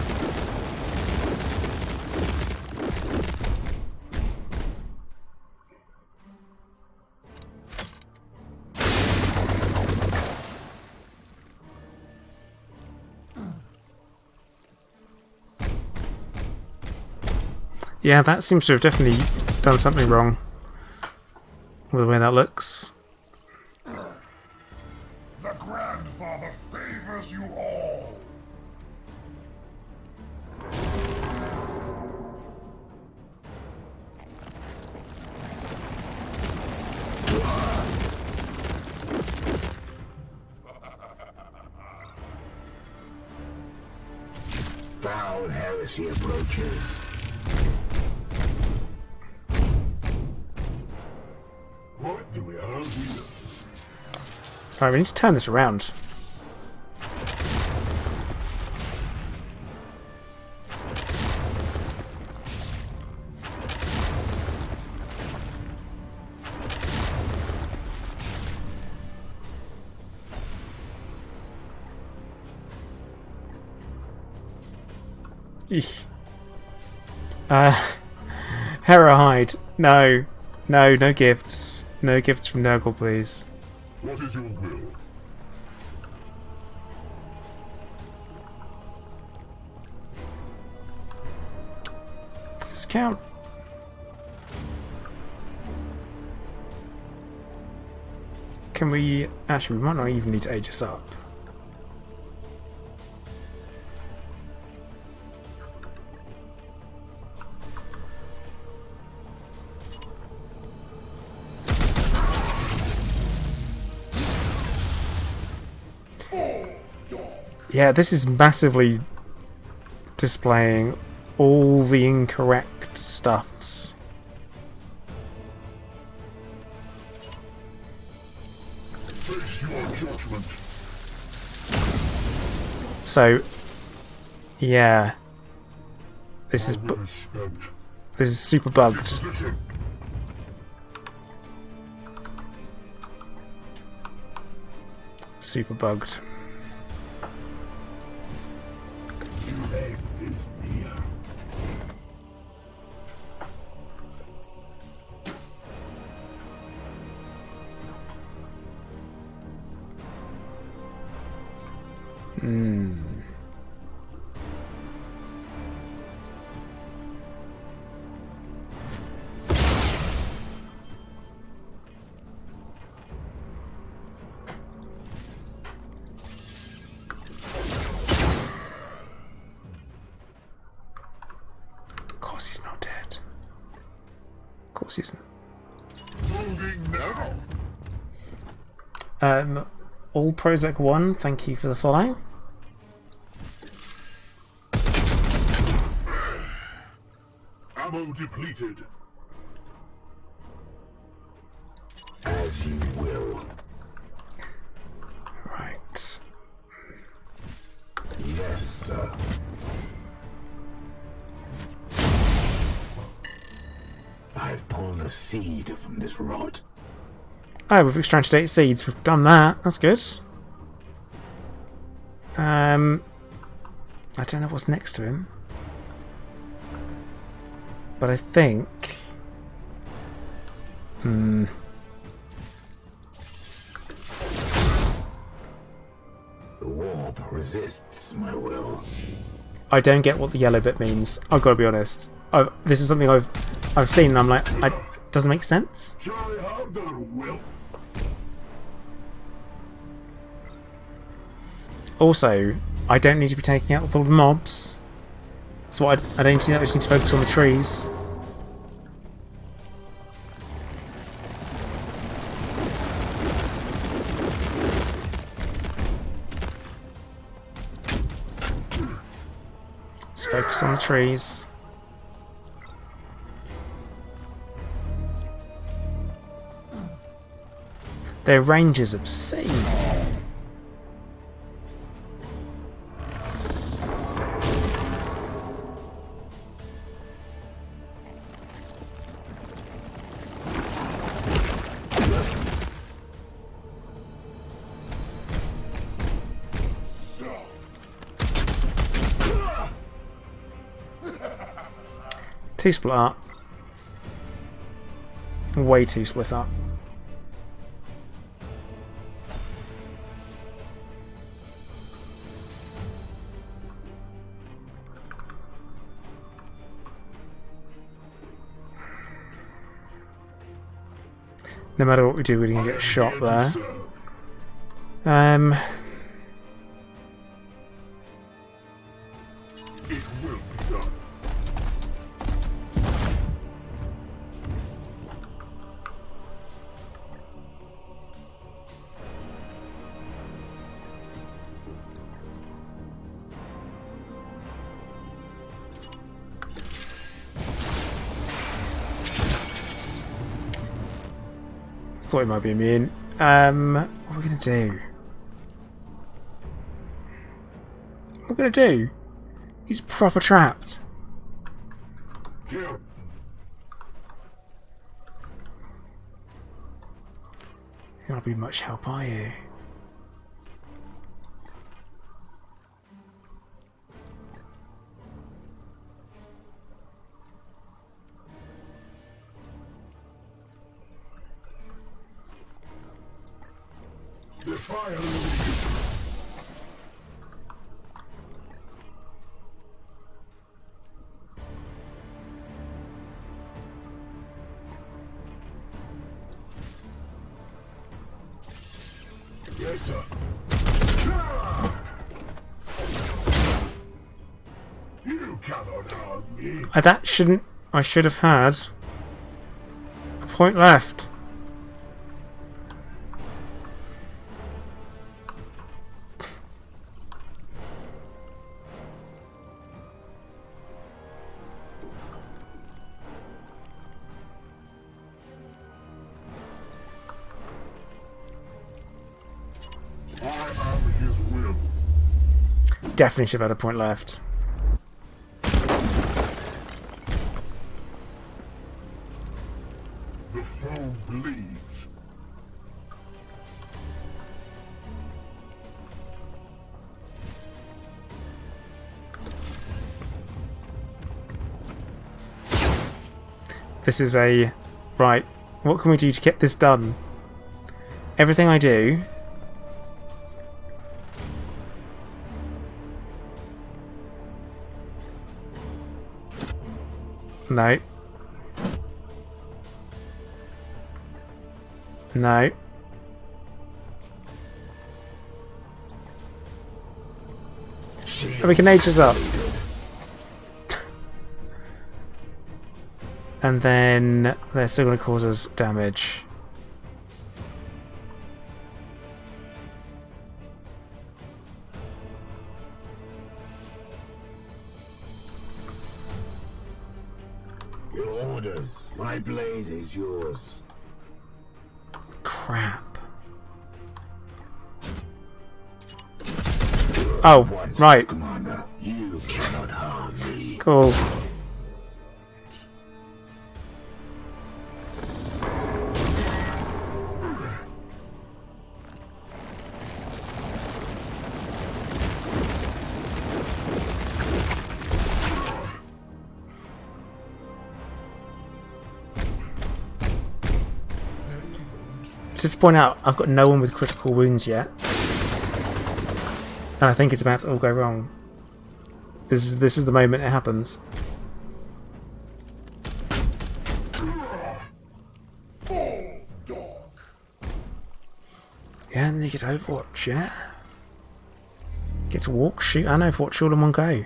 yeah, that seems to have definitely done something wrong with the way that looks. The grandfather favors you all. Foul heresy approaches. What do we have here? Right, we need to turn this around. Eesh. Hera hide. No. No, no gifts. No gifts from Nurgle, please. What is your will? Does this count? Can we... Actually, we might not even need to age us up. Yeah, this is massively displaying all the incorrect stuffs. Face your judgment. So, yeah, this is super bugged. Position. Super bugged. Of course he's not dead. Of course he isn't. Moving now. All Prozac 1, thank you for the follow. Ammo depleted. As you will. Right. Yes, sir. I've pulled a seed from this rod. Oh, we've extracted 8 seeds. We've done that. That's good. I don't know what's next to him. But I think... The warp resists my will. I don't get what the yellow bit means. I've got to be honest. This is something I've seen and I'm like, doesn't make sense. Try harder, Will. Also, I don't need to be taking out all the mobs. So I don't need to do that, I just need to focus on the trees. Just focus on the trees. Their range is obscene. Too split up. Way too split up. No matter what we do, we're going to get shot there. It will be done. Thought he might be immune. What are we going to do? What are we going to do? He's proper trapped. Here. You're not be much help, are you? The fire. Yes, sir. You cannot harm me. That shouldn't... I should have had a point left. I am his will. Definitely should have had a point left. The foe bleeds. This is a... Right, what can we do to get this done? Everything I do... No. No. And we can age this up. And then they're still going to cause us damage. Your orders. My blade is yours. Crap. Oh, right. Commander, you cannot harm me. Cool. Just to point out, I've got no one with critical wounds yet. And I think it's about to all go wrong. This is the moment it happens. Yeah, and then you get Overwatch, yeah. Get to walk, shoot, and Overwatch all in one go.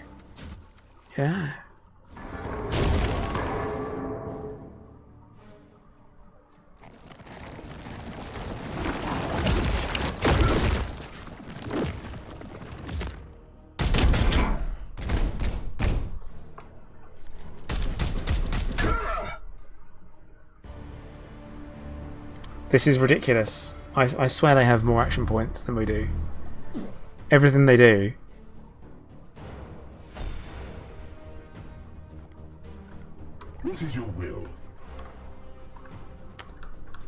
Yeah. This is ridiculous. I swear they have more action points than we do. Everything they do. What is your will?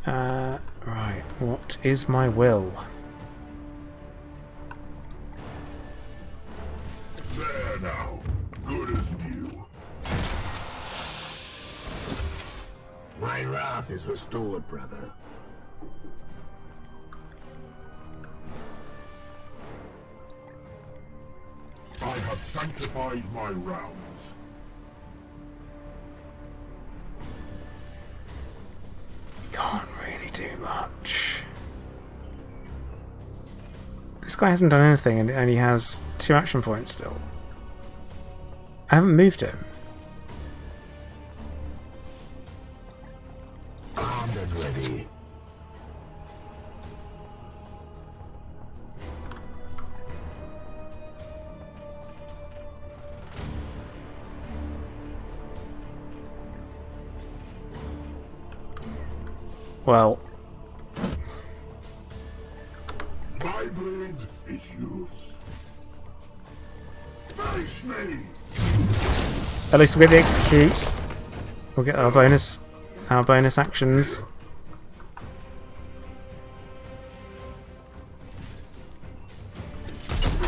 Right. What is my will? There now. Good as new. My wrath is restored, brother. I have sanctified my rounds. Can't really do much. This guy hasn't done anything and he has 2 action points still. I haven't moved him. Armed and ready. Well, My blade is yours. Face me! at least we'll get the execute. We'll get our bonus actions.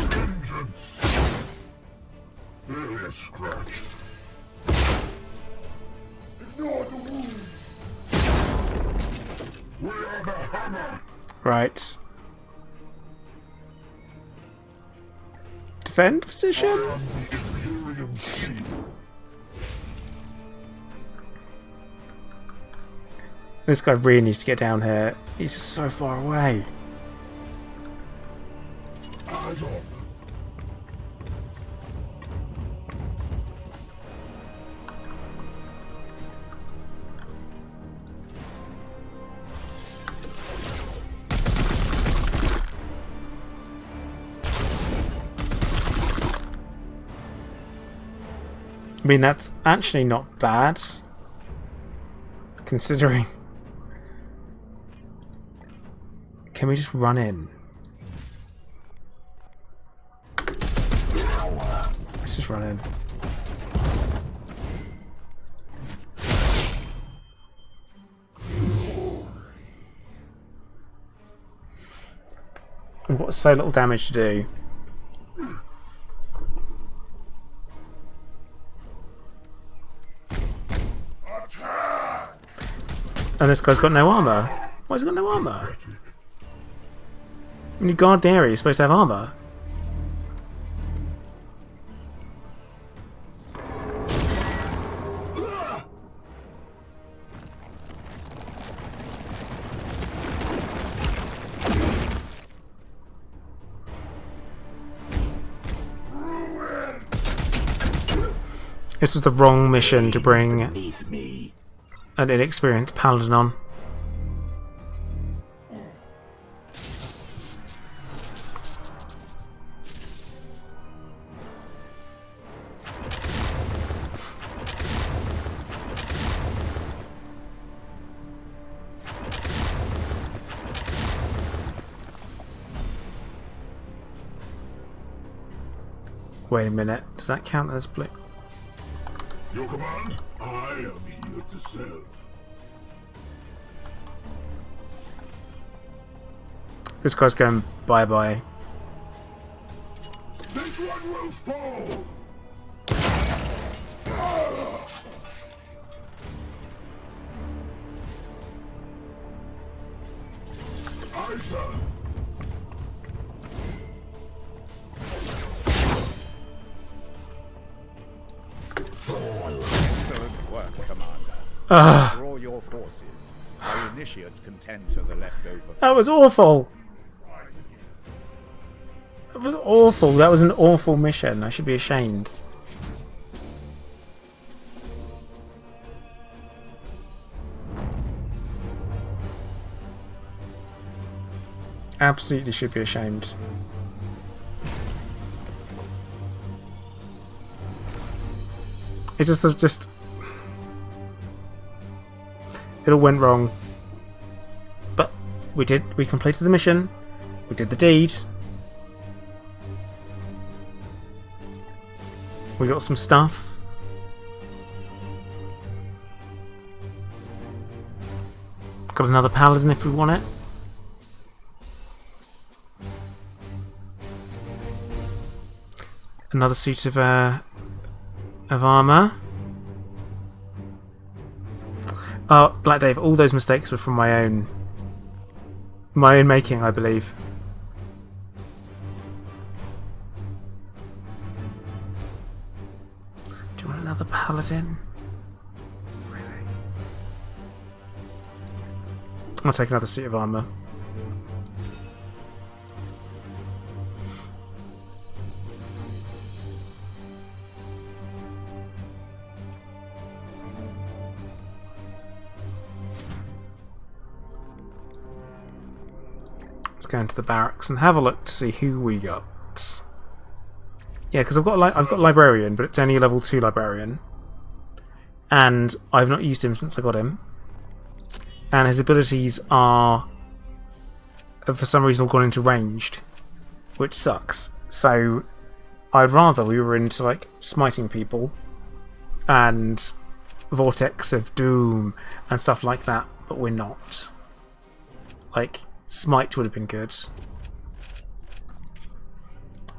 Vengeance! There is scratched. Ignore the wounds! We are the hammer! Right. Defend position? I am the Imperium Shield. This guy really needs to get down here. He's just so far away. Fight on! I mean, that's actually not bad, considering... Can we just run in? Let's just run in. We've got so little damage to do. And this guy's got no armor. Why has he got no armor? When you guard the area, you're supposed to have armor. This was the wrong mission to bring an inexperienced paladin on. Wait a minute, does that count as blue? Your command? I am here to serve. This guy's going bye-bye. This one will fall! Aye, sir. Excellent work, Commander. For all your forces, our initiates can tend to the leftover. That was awful! That was awful. That was an awful mission. I should be ashamed. Absolutely should be ashamed. It's just it all went wrong. But we completed the mission. We did the deed. We got some stuff. Got another paladin if we want it. Another suit of armor. Oh, Black Dave, all those mistakes were from my own making, I believe. Do you want another paladin? Really? I'll take another suit of armor. Go into the barracks and have a look to see who we got. Yeah, because I've got librarian, but it's only a level 2 librarian, and I've not used him since I got him. And his abilities are, for some reason, all gone into ranged, which sucks. So I'd rather we were into like smiting people and vortex of doom and stuff like that, but we're not. Like, smite would have been good.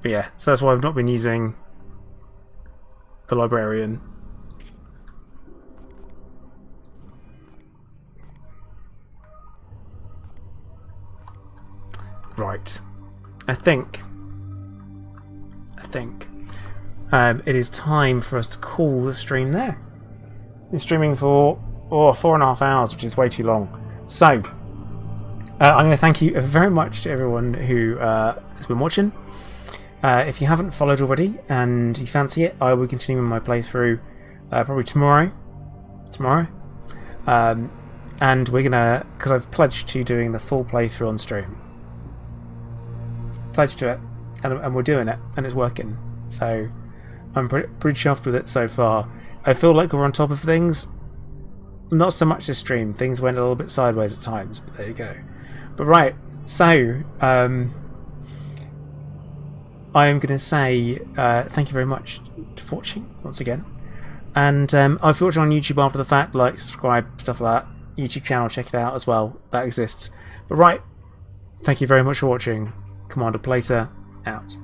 But yeah, so that's why I've not been using the librarian. Right. I think it is time for us to call the stream there. Been streaming for 4.5 hours, which is way too long. So I'm going to thank you very much to everyone who has been watching. If you haven't followed already and you fancy it, I will continue my playthrough probably tomorrow. And we're gonna, because I've pledged to doing the full playthrough on stream. Pledged to it, and we're doing it, and it's working. So I'm pretty chuffed with it so far. I feel like we're on top of things. Not so much this stream. Things went a little bit sideways at times, but there you go. But right, so I am going to say thank you very much for watching once again. And if you're watching on YouTube after the fact, like, subscribe, stuff like that. YouTube channel, check it out as well. That exists. But right, thank you very much for watching. Commander Plater, out.